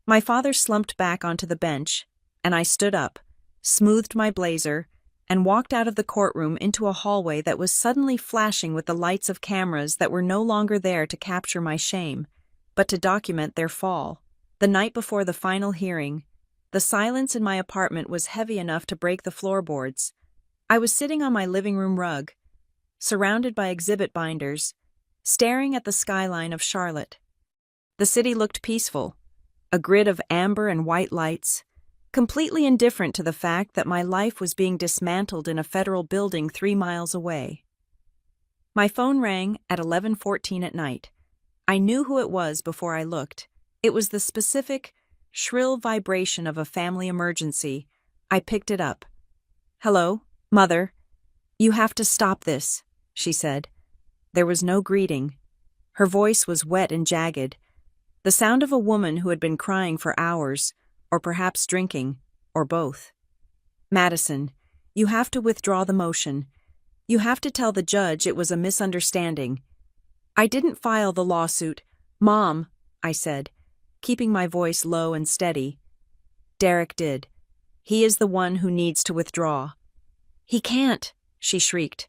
My father slumped back onto the bench, and I stood up, smoothed my blazer, and walked out of the courtroom into a hallway that was suddenly flashing with the lights of cameras that were no longer there to capture my shame, but to document their fall. The night before the final hearing, the silence in my apartment was heavy enough to break the floorboards. I was sitting on my living room rug, surrounded by exhibit binders, staring at the skyline of Charlotte. The city looked peaceful, a grid of amber and white lights, completely indifferent to the fact that my life was being dismantled in a federal building 3 miles away. My phone rang at 11:14 at night. I knew who it was before I looked. It was the specific, shrill vibration of a family emergency. I picked it up. "Hello, Mother. You have to stop this," she said. There was no greeting. Her voice was wet and jagged, the sound of a woman who had been crying for hours, or perhaps drinking, or both. "Madison, you have to withdraw the motion. You have to tell the judge it was a misunderstanding." "I didn't file the lawsuit, Mom," I said, keeping my voice low and steady. "Derek did. He is the one who needs to withdraw." "He can't," she shrieked,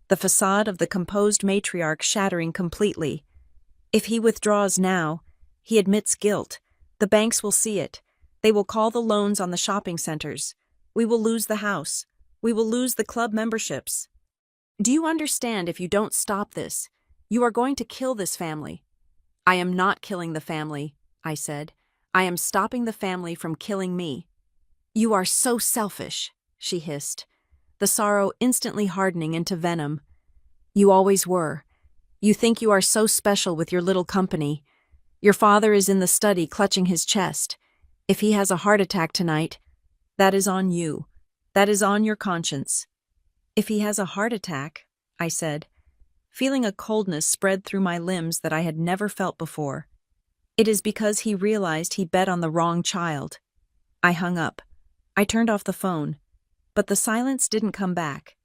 the facade of the composed matriarch shattering completely. "If he withdraws now, he admits guilt. The banks will see it. They will call the loans on the shopping centers. We will lose the house. We will lose the club memberships. Do you understand if you don't stop this, you are going to kill this family?" "I am not killing the family," I said. "I am stopping the family from killing me." "You are so selfish," she hissed, the sorrow instantly hardening into venom. "You always were. You think you are so special with your little company. Your father is in the study clutching his chest. If he has a heart attack tonight, that is on you. That is on your conscience." "If he has a heart attack," I said, feeling a coldness spread through my limbs that I had never felt before. "It is because he realized he bet on the wrong child." I hung up. I turned off the phone. But the silence didn't come back.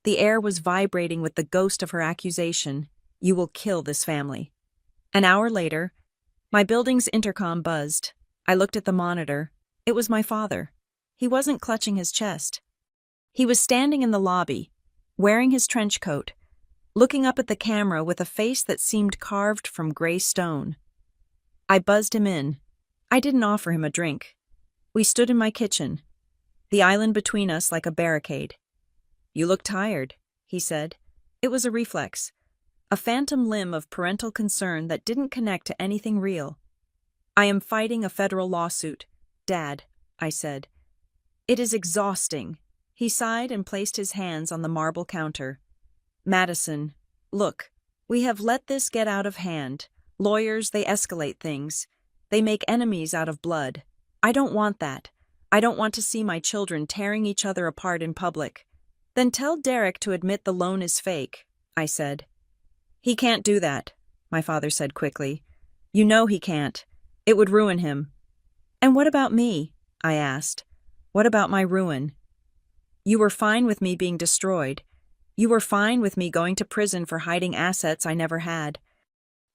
The air was vibrating with the ghost of her accusation. "You will kill this family." An hour later, my building's intercom buzzed. I looked at the monitor. It was my father. He wasn't clutching his chest. He was standing in the lobby, wearing his trench coat, looking up at the camera with a face that seemed carved from gray stone. I buzzed him in. I didn't offer him a drink. We stood in my kitchen, the island between us like a barricade. "You look tired," he said. It was a reflex, a phantom limb of parental concern that didn't connect to anything real. "I am fighting a federal lawsuit, Dad," I said. "It is exhausting." He sighed and placed his hands on the marble counter. "Madison, look, we have let this get out of hand. Lawyers, they escalate things. They make enemies out of blood. I don't want that. I don't want to see my children tearing each other apart in public." "Then tell Derek to admit the loan is fake," I said. "He can't do that," my father said quickly. "You know he can't. It would ruin him." "And what about me?" I asked. "What about my ruin?" "You were fine with me being destroyed. You were fine with me going to prison for hiding assets I never had."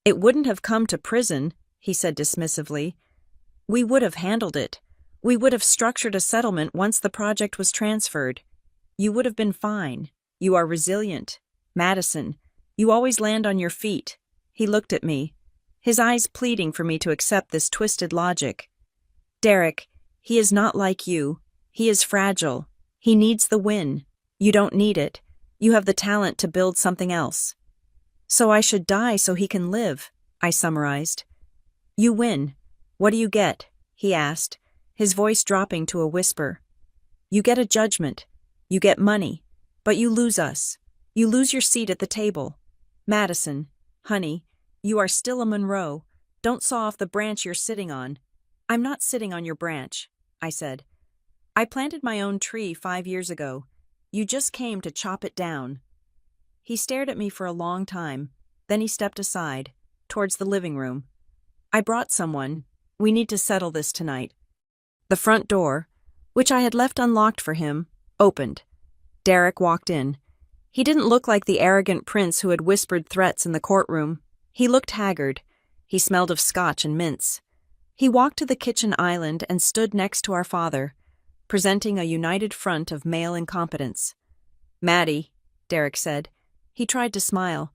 "It wouldn't have come to prison," he said dismissively. "We would have handled it. We would have structured a settlement once the project was transferred. You would have been fine. You are resilient. Madison, you always land on your feet." He looked at me. his eyes pleading for me to accept this twisted logic. Derek, he is not like you. He is fragile. He needs the win. You don't need it. You have the talent to build something else. So I should die so he can live, I summarized. You win. What do you get? He asked, his voice dropping to a whisper. You get a judgment. You get money. But you lose us. You lose your seat at the table. Madison, honey, you are still a Monroe. Don't saw off the branch you're sitting on. I'm not sitting on your branch, I said. I planted my own tree 5 years ago. You just came to chop it down. He stared at me for a long time. Then he stepped aside, towards the living room. I brought someone. We need to settle this tonight. The front door, which I had left unlocked for him, opened. Derek walked in. He didn't look like the arrogant prince who had whispered threats in the courtroom. He looked haggard. He smelled of scotch and mints. He walked to the kitchen island and stood next to our father, presenting a united front of male incompetence. Maddie, Derek said. He tried to smile,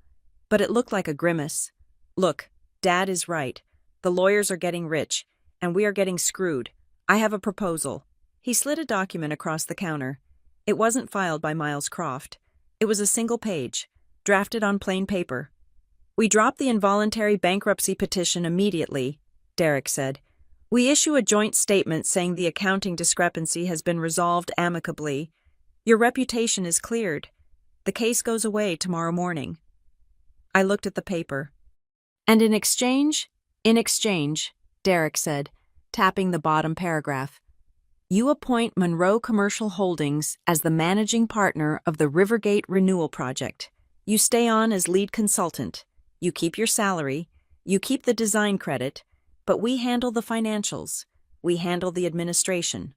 but it looked like a grimace. Look, Dad is right. The lawyers are getting rich, and we are getting screwed. I have a proposal. He slid a document across the counter. It wasn't filed by Miles Croft. It was a single page, drafted on plain paper. We drop the involuntary bankruptcy petition immediately, Derek said. We issue a joint statement saying the accounting discrepancy has been resolved amicably. Your reputation is cleared. The case goes away tomorrow morning. I looked at the paper. And in exchange, Derek said, tapping the bottom paragraph, you appoint Monroe Commercial Holdings as the managing partner of the Rivergate Renewal Project. You stay on as lead consultant. You keep your salary. You keep the design credit. But we handle the financials. We handle the administration.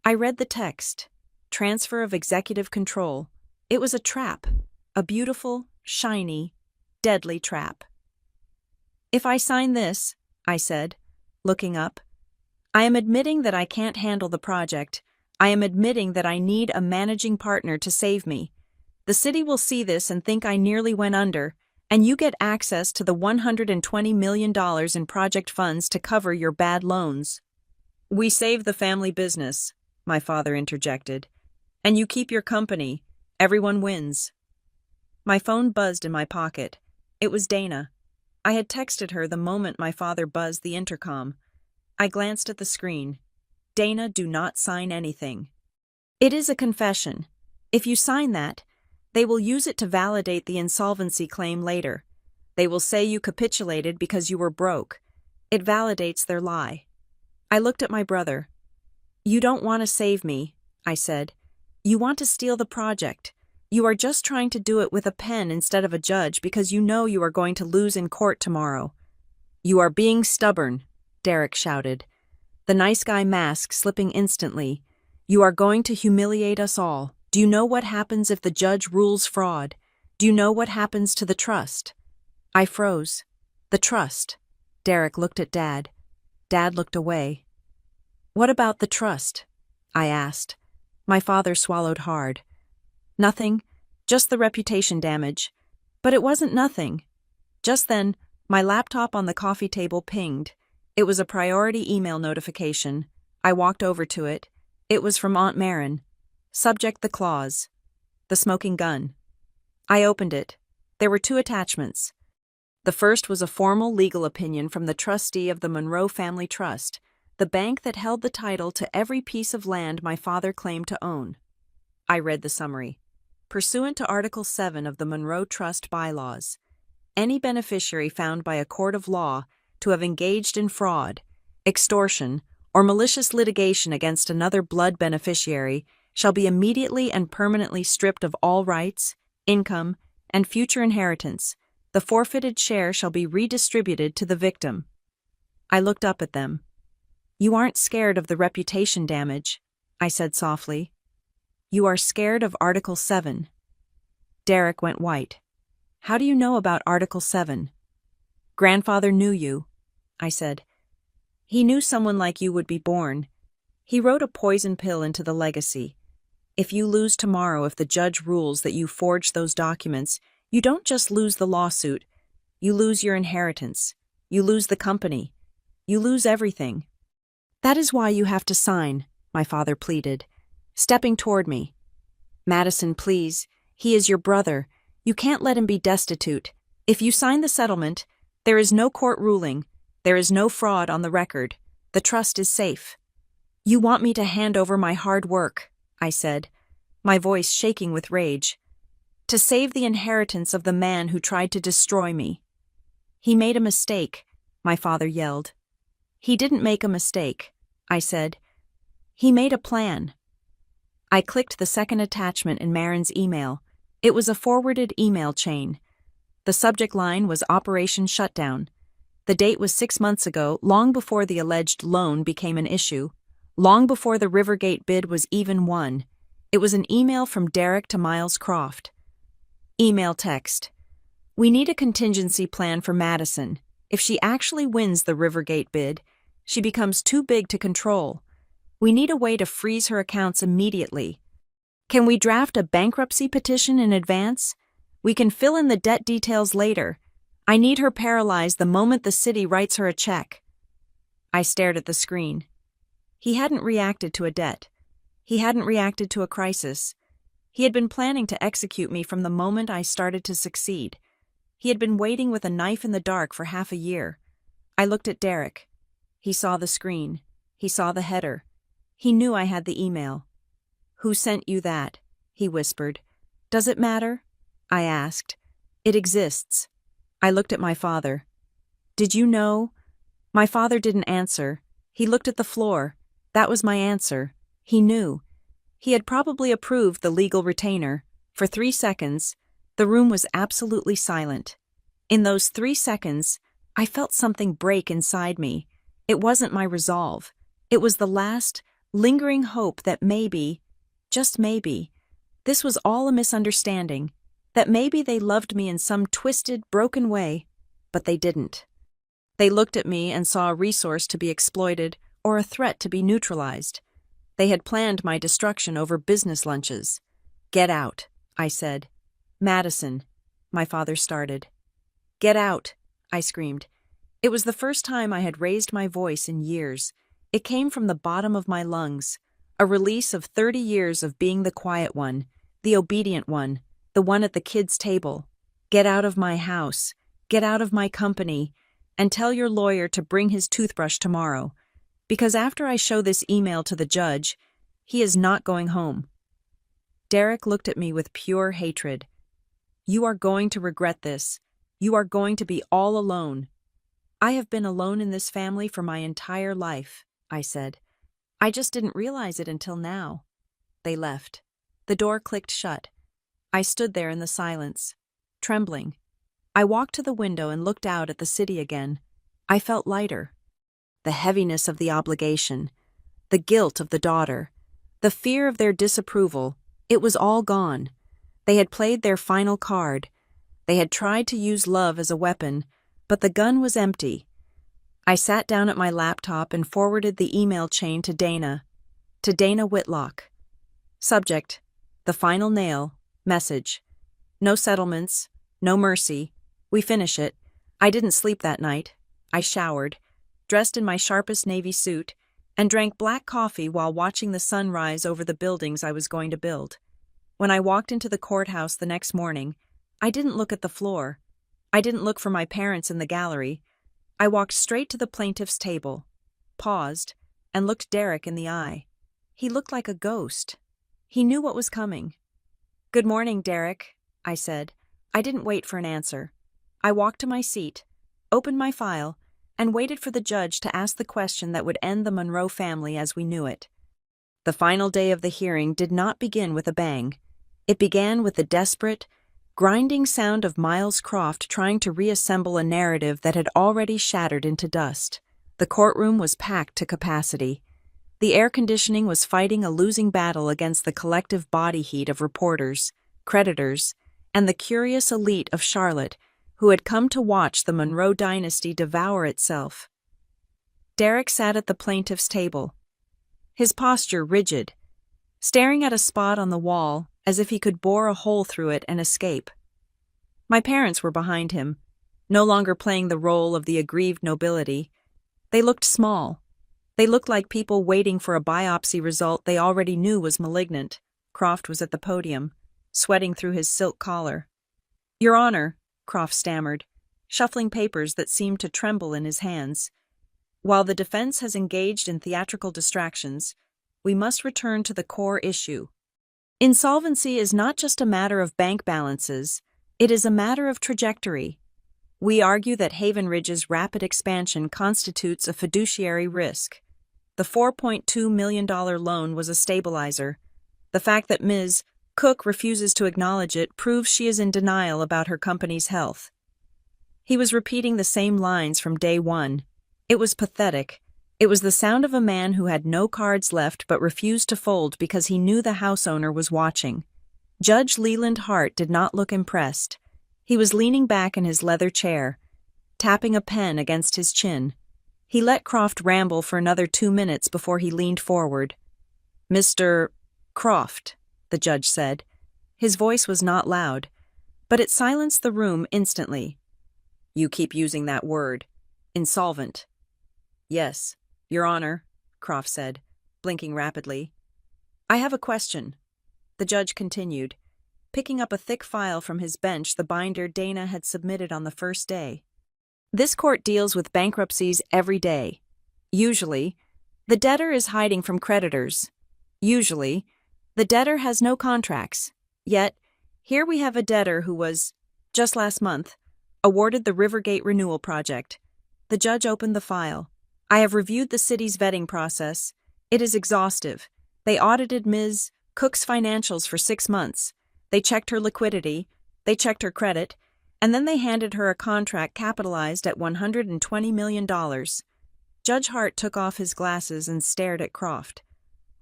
I read the text. Transfer of executive control. It was a trap. A beautiful, shiny, deadly trap. If I sign this, I said, looking up, I am admitting that I can't handle the project. I am admitting that I need a managing partner to save me. The city will see this and think I nearly went under, and you get access to the $120 million in project funds to cover your bad loans. We save the family business, my father interjected. And you keep your company. Everyone wins. My phone buzzed in my pocket. It was Dana. I had texted her the moment my father buzzed the intercom. I glanced at the screen. Dana, do not sign anything. It is a confession. If you sign that, they will use it to validate the insolvency claim later. They will say you capitulated because you were broke. It validates their lie. I looked at my brother. You don't want to save me, I said. You want to steal the project. You are just trying to do it with a pen instead of a judge because you know you are going to lose in court tomorrow. You are being stubborn, Derek shouted, the nice guy mask slipping instantly. You are going to humiliate us all. Do you know what happens if the judge rules fraud? Do you know what happens to the trust? I froze. The trust. Derek looked at Dad. Dad looked away. What about the trust? I asked. My father swallowed hard. Nothing, just the reputation damage. But it wasn't nothing. Just then, my laptop on the coffee table pinged. It was a priority email notification. I walked over to it. It was from Aunt Marin. Subject the clause. The smoking gun. I opened it. There were 2 attachments. The first was a formal legal opinion from the trustee of the Monroe Family Trust, the bank that held the title to every piece of land my father claimed to own. I read the summary. Pursuant to Article 7 of the Monroe Trust bylaws, any beneficiary found by a court of law to have engaged in fraud, extortion, or malicious litigation against another blood beneficiary shall be immediately and permanently stripped of all rights, income, and future inheritance. The forfeited share shall be redistributed to the victim. I looked up at them. You aren't scared of the reputation damage, I said softly. You are scared of Article 7. Derek went white. How do you know about Article 7? Grandfather knew you, I said. He knew someone like you would be born. He wrote a poison pill into the legacy. If you lose tomorrow, if the judge rules that you forged those documents, you don't just lose the lawsuit, you lose your inheritance. You lose the company. You lose everything. That is why you have to sign, my father pleaded, stepping toward me. Madison, please. He is your brother. You can't let him be destitute. If you sign the settlement, there is no court ruling. There is no fraud on the record. The trust is safe. You want me to hand over my hard work, I said, my voice shaking with rage, to save the inheritance of the man who tried to destroy me. He made a mistake, my father yelled. He didn't make a mistake, I said. He made a plan. I clicked the second attachment in Marin's email. It was a forwarded email chain. The subject line was Operation Shutdown. The date was 6 months ago, long before the alleged loan became an issue, long before the Rivergate bid was even won. It was an email from Derek to Miles Croft. Email text. We need a contingency plan for Madison. If she actually wins the Rivergate bid, she becomes too big to control. We need a way to freeze her accounts immediately. Can we draft a bankruptcy petition in advance? We can fill in the debt details later. I need her paralyzed the moment the city writes her a check. I stared at the screen. He hadn't reacted to a debt. He hadn't reacted to a crisis. He had been planning to execute me from the moment I started to succeed. He had been waiting with a knife in the dark for half a year. I looked at Derek. He saw the screen. He saw the header. He knew I had the email. Who sent you that? He whispered. Does it matter? I asked. It exists. I looked at my father. Did you know? My father didn't answer. He looked at the floor. That was my answer. He knew. He had probably approved the legal retainer. For 3 seconds, the room was absolutely silent. In those 3 seconds, I felt something break inside me. It wasn't my resolve. It was the last, lingering hope that maybe, just maybe, this was all a misunderstanding, that maybe they loved me in some twisted, broken way, but they didn't. They looked at me and saw a resource to be exploited or a threat to be neutralized. They had planned my destruction over business lunches. Get out, I said. Madison, my father started. Get out, I screamed. It was the first time I had raised my voice in years. It came from the bottom of my lungs, a release of 30 years of being the quiet one, the obedient one, the one at the kids' table. Get out of my house, get out of my company, and tell your lawyer to bring his toothbrush tomorrow, because after I show this email to the judge, he is not going home. Derek looked at me with pure hatred. You are going to regret this. You are going to be all alone. I have been alone in this family for my entire life, I said. I just didn't realize it until now. They left. The door clicked shut. I stood there in the silence, trembling. I walked to the window and looked out at the city again. I felt lighter. The heaviness of the obligation, the guilt of the daughter, the fear of their disapproval, it was all gone. They had played their final card. They had tried to use love as a weapon, but the gun was empty. I sat down at my laptop and forwarded the email chain to Dana Whitlock. Subject, the final nail, message. No settlements, no mercy. We finish it. I didn't sleep that night. I showered, dressed in my sharpest navy suit, and drank black coffee while watching the sun rise over the buildings I was going to build. When I walked into the courthouse the next morning, I didn't look at the floor. I didn't look for my parents in the gallery. I walked straight to the plaintiff's table, paused, and looked Derek in the eye. He looked like a ghost. He knew what was coming. Good morning, Derek, I said. I didn't wait for an answer. I walked to my seat, opened my file, and waited for the judge to ask the question that would end the Monroe family as we knew it. The final day of the hearing did not begin with a bang. It began with the desperate, grinding sound of Miles Croft trying to reassemble a narrative that had already shattered into dust. The courtroom was packed to capacity. The air conditioning was fighting a losing battle against the collective body heat of reporters, creditors, and the curious elite of Charlotte who had come to watch the Monroe dynasty devour itself. Derek sat at the plaintiff's table, his posture rigid, staring at a spot on the wall as if he could bore a hole through it and escape. My parents were behind him, no longer playing the role of the aggrieved nobility. They looked small. They looked like people waiting for a biopsy result they already knew was malignant. Croft was at the podium, sweating through his silk collar. "Your Honor," Croft stammered, shuffling papers that seemed to tremble in his hands. "While the defense has engaged in theatrical distractions, we must return to the core issue. Insolvency is not just a matter of bank balances, it is a matter of trajectory. We argue that Haven Ridge's rapid expansion constitutes a fiduciary risk. The $4.2 million loan was a stabilizer. The fact that Ms. Cook refuses to acknowledge it proves she is in denial about her company's health." He was repeating the same lines from day one. It was pathetic. It was the sound of a man who had no cards left but refused to fold because he knew the house owner was watching. Judge Leland Hart did not look impressed. He was leaning back in his leather chair, tapping a pen against his chin. He let Croft ramble for another 2 minutes before he leaned forward. "Mr. Croft," the judge said. His voice was not loud, but it silenced the room instantly. "You keep using that word. Insolvent." "Yes, Your Honor," Croft said, blinking rapidly. "I have a question," the judge continued, picking up a thick file from his bench, the binder Dana had submitted on the first day. "This court deals with bankruptcies every day. Usually, the debtor is hiding from creditors. Usually, the debtor has no contracts. Yet, here we have a debtor who was, just last month, awarded the Rivergate Renewal Project." The judge opened the file. "I have reviewed the city's vetting process. It is exhaustive. They audited Ms. Cook's financials for 6 months. They checked her liquidity, they checked her credit, and then they handed her a contract capitalized at $120 million. Judge Hart took off his glasses and stared at Croft.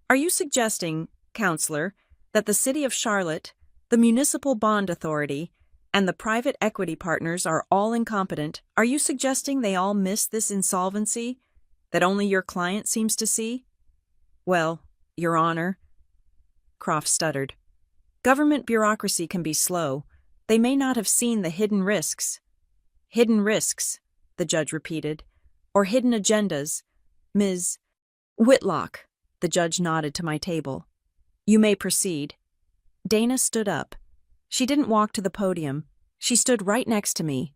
"Are you suggesting, Counselor, that the City of Charlotte, the Municipal Bond Authority, and the private equity partners are all incompetent? Are you suggesting they all missed this insolvency that only your client seems to see?" "Well, Your Honor," Croft stuttered. "Government bureaucracy can be slow. They may not have seen the hidden risks." "Hidden risks," the judge repeated, "or hidden agendas. Ms. Whitlock," the judge nodded to my table. "You may proceed." Dana stood up. She didn't walk to the podium. She stood right next to me,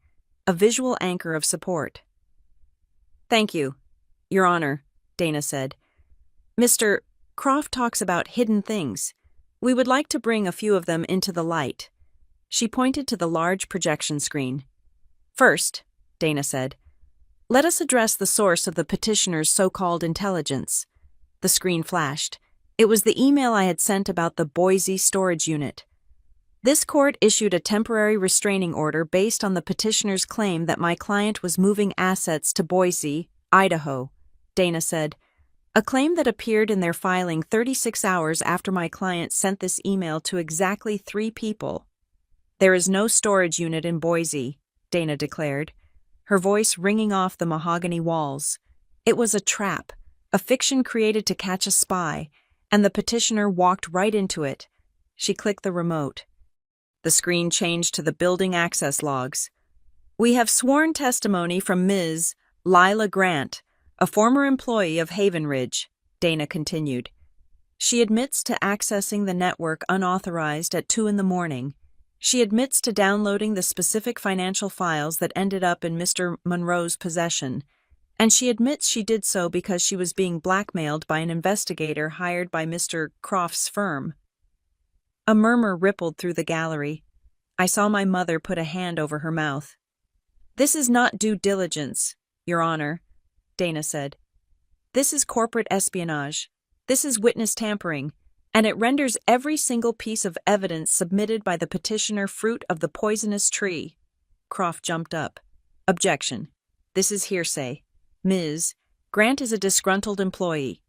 a visual anchor of support. "Thank you, Your Honor," Dana said. "Mr. Croft talks about hidden things. We would like to bring a few of them into the light." She pointed to the large projection screen. "First," Dana said, "let us address the source of the petitioner's so-called intelligence." The screen flashed. It was the email I had sent about the Boise storage unit. "This court issued a temporary restraining order based on the petitioner's claim that my client was moving assets to Boise, Idaho," Dana said. "A claim that appeared in their filing 36 hours after my client sent this email to exactly 3 people. There is no storage unit in Boise," Dana declared, her voice ringing off the mahogany walls. It was a trap, a fiction created to catch a spy, and the petitioner walked right into it. She clicked the remote. The screen changed to the building access logs. "We have sworn testimony from Ms. Lila Grant, a former employee of Haven Ridge," Dana continued. "She admits to accessing the network unauthorized at 2 a.m. She admits to downloading the specific financial files that ended up in Mr. Monroe's possession, and she admits she did so because she was being blackmailed by an investigator hired by Mr. Croft's firm." A murmur rippled through the gallery. I saw my mother put a hand over her mouth. "This is not due diligence, Your Honor," Dana said. "This is corporate espionage. This is witness tampering, and it renders every single piece of evidence submitted by the petitioner fruit of the poisonous tree." Croft jumped up. "Objection. This is hearsay. Ms. Grant is a disgruntled employee.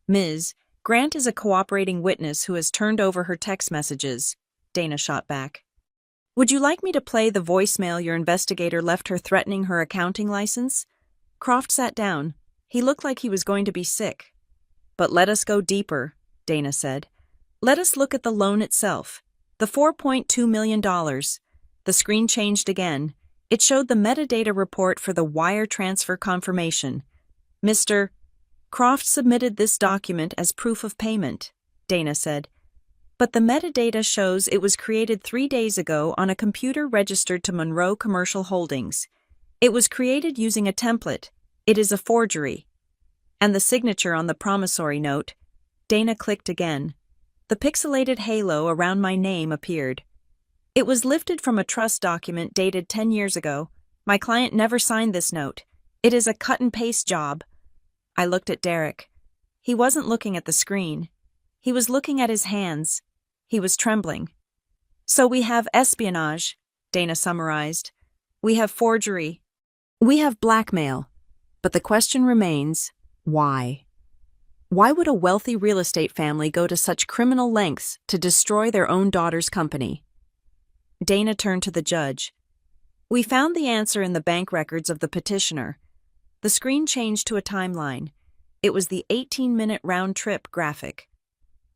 Ms. Grant is a cooperating witness who has turned over her text messages," Dana shot back. "Would you like me to play the voicemail your investigator left her threatening her accounting license?" Croft sat down. He looked like he was going to be sick. "But let us go deeper," Dana said. "Let us look at the loan itself. The $4.2 million. The screen changed again. It showed the metadata report for the wire transfer confirmation. Mr. Croft submitted this document as proof of payment, Dana said. But the metadata shows it was created 3 days ago on a computer registered to Monroe Commercial Holdings. It was created using a template. It is a forgery. And the signature on the promissory note. Dana clicked again. The pixelated halo around my name appeared. It was lifted from a trust document dated 10 years ago. My client never signed this note. It is a cut-and-paste job. I looked at Derek. He wasn't looking at the screen. He was looking at his hands. He was trembling. So we have espionage, Dana summarized. We have forgery. We have blackmail. But the question remains, why? Why would a wealthy real estate family go to such criminal lengths to destroy their own daughter's company? Dana turned to the judge. We found the answer in the bank records of the petitioner. The screen changed to a timeline. It was the 18-minute round-trip graphic.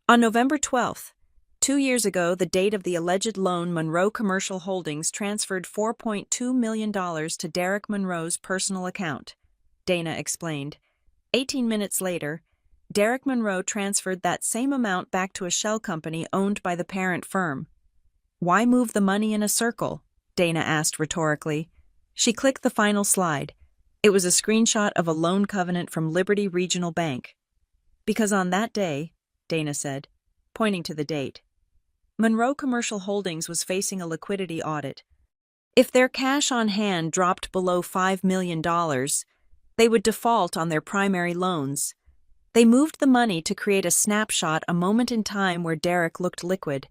On November 12th, 2 years ago, the date of the alleged loan, Monroe Commercial Holdings transferred $4.2 million to Derek Monroe's personal account, Dana explained. 18 minutes later, Derek Monroe transferred that same amount back to a shell company owned by the parent firm. Why move the money in a circle? Dana asked rhetorically. She clicked the final slide. It was a screenshot of a loan covenant from Liberty Regional Bank. Because on that day, Dana said, pointing to the date, Monroe Commercial Holdings was facing a liquidity audit. If their cash on hand dropped below $5 million, they would default on their primary loans. They moved the money to create a snapshot, a moment in time where Derek looked liquid,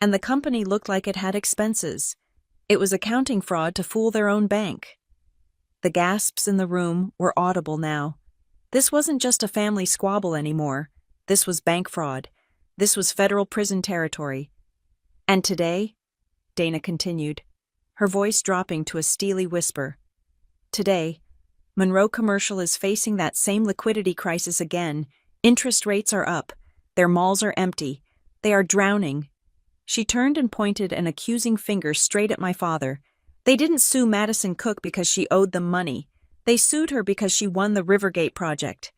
and the company looked like it had expenses. It was accounting fraud to fool their own bank. The gasps in the room were audible now. This wasn't just a family squabble anymore. This was bank fraud. This was federal prison territory. And today, Dana continued, her voice dropping to a steely whisper, today, Monroe Commercial is facing that same liquidity crisis again. Interest rates are up. Their malls are empty. They are drowning. She turned and pointed an accusing finger straight at my father. They didn't sue Madison Cook because she owed them money. They sued her because she won the Rivergate project.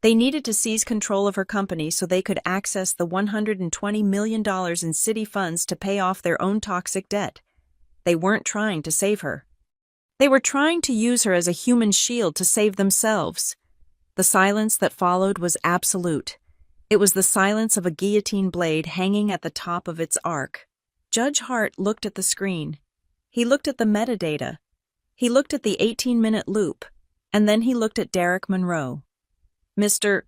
They needed to seize control of her company so they could access the $120 million in city funds to pay off their own toxic debt. They weren't trying to save her. They were trying to use her as a human shield to save themselves. The silence that followed was absolute. It was the silence of a guillotine blade hanging at the top of its arc. Judge Hart looked at the screen. He looked at the metadata. He looked at the 18-minute loop. And then he looked at Derek Monroe. Mr.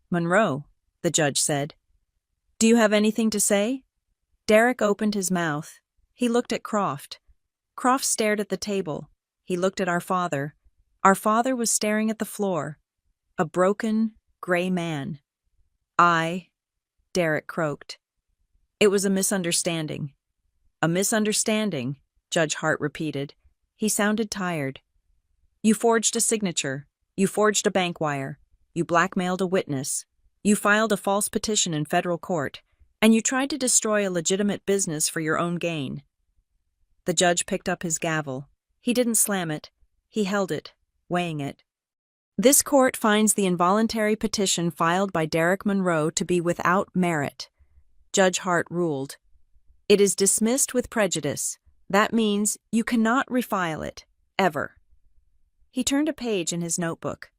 Monroe, the judge said. Do you have anything to say? Derek opened his mouth. He looked at Croft. Croft stared at the table. He looked at our father. Our father was staring at the floor. A broken, gray man. Derek croaked. It was a misunderstanding. A misunderstanding, Judge Hart repeated. He sounded tired. You forged a signature. You forged a bank wire. You blackmailed a witness. You filed a false petition in federal court. And you tried to destroy a legitimate business for your own gain. The judge picked up his gavel. He didn't slam it. He held it, weighing it. This court finds the involuntary petition filed by Derek Monroe to be without merit. Judge Hart ruled. It is dismissed with prejudice. That means you cannot refile it, ever. He turned a page in his notebook.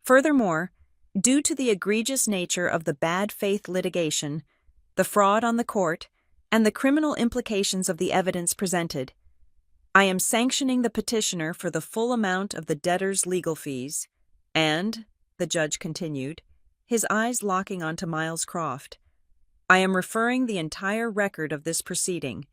Furthermore, due to the egregious nature of the bad faith litigation, the fraud on the court, and the criminal implications of the evidence presented, I am sanctioning the petitioner for the full amount of the debtor's legal fees, and, the judge continued, his eyes locking onto Miles Croft, I am referring the entire record of this proceeding,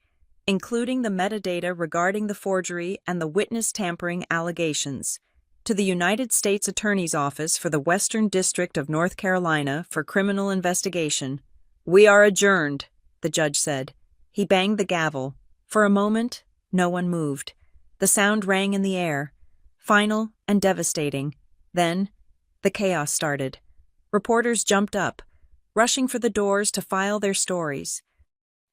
including the metadata regarding the forgery and the witness tampering allegations, to the United States Attorney's Office for the Western District of North Carolina for criminal investigation. We are adjourned, the judge said. He banged the gavel. For a moment, no one moved. The sound rang in the air, final and devastating. Then, the chaos started. Reporters jumped up, rushing for the doors to file their stories.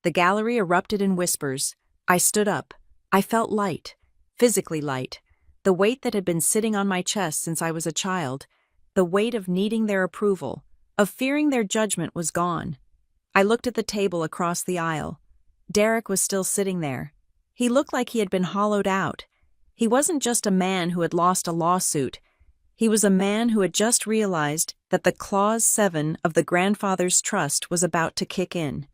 The gallery erupted in whispers. I stood up. I felt light. physically light. The weight that had been sitting on my chest since I was a child, the weight of needing their approval, of fearing their judgment was gone. I looked at the table across the aisle. Derek was still sitting there. He looked like he had been hollowed out. He wasn't just a man who had lost a lawsuit. He was a man who had just realized that the Clause 7 of the grandfather's trust was about to kick in.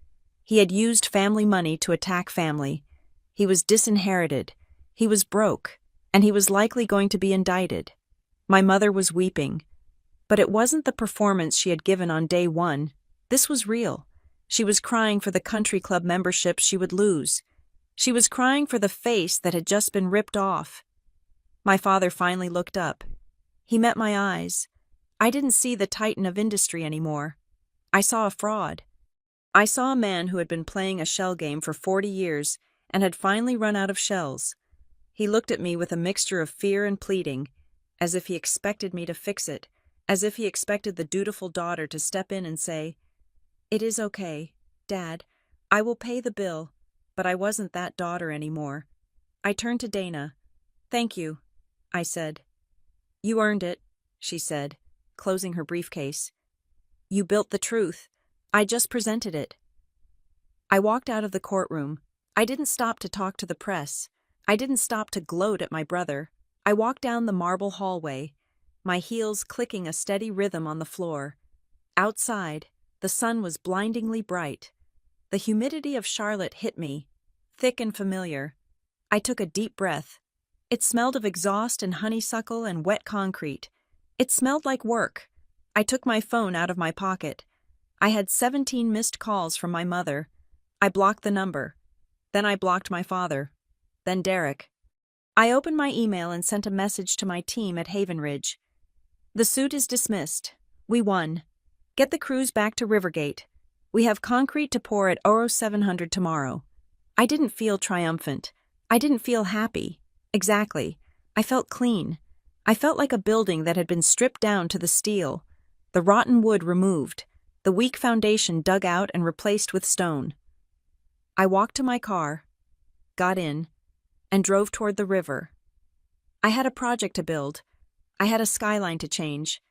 He had used family money to attack family. He was disinherited. He was broke, and he was likely going to be indicted. My mother was weeping. But it wasn't the performance she had given on day one. This was real. She was crying for the country club membership she would lose. She was crying for the face that had just been ripped off. My father finally looked up. He met my eyes. I didn't see the titan of industry anymore. I saw a fraud. I saw a man who had been playing a shell game for 40 years and had finally run out of shells. He looked at me with a mixture of fear and pleading, as if he expected me to fix it, as if he expected the dutiful daughter to step in and say, "It is okay, Dad. I will pay the bill." But I wasn't that daughter anymore. I turned to Dana. "Thank you," I said. "You earned it," she said, closing her briefcase. "You built the truth. I just presented it." I walked out of the courtroom. I didn't stop to talk to the press. I didn't stop to gloat at my brother. I walked down the marble hallway, my heels clicking a steady rhythm on the floor. Outside, the sun was blindingly bright. The humidity of Charlotte hit me, thick and familiar. I took a deep breath. It smelled of exhaust and honeysuckle and wet concrete. It smelled like work. I took my phone out of my pocket. I had 17 missed calls from my mother. I blocked the number. Then I blocked my father. Then Derek. I opened my email and sent a message to my team at Haven Ridge. "The suit is dismissed. We won. Get the crews back to Rivergate. We have concrete to pour at Oro 700 tomorrow." I didn't feel triumphant. I didn't feel happy. Exactly. I felt clean. I felt like a building that had been stripped down to the steel, the rotten wood removed, the weak foundation dug out and replaced with stone. I walked to my car, got in, and drove toward the river. I had a project to build. I had a skyline to change.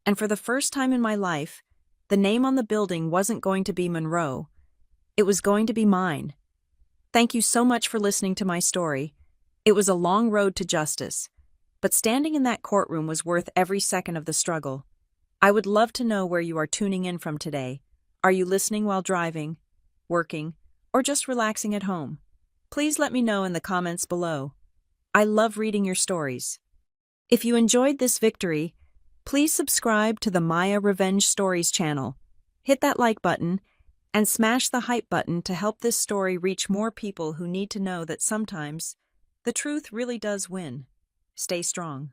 And for the first time in my life, the name on the building wasn't going to be Monroe. It was going to be mine. Thank you so much for listening to my story. It was a long road to justice, but standing in that courtroom was worth every second of the struggle. I would love to know where you are tuning in from today. Are you listening while driving, working, or just relaxing at home? Please let me know in the comments below. I love reading your stories. If you enjoyed this victory, please subscribe to the Maya Revenge Stories channel. Hit that like button and smash the hype button to help this story reach more people who need to know that sometimes the truth really does win. Stay strong.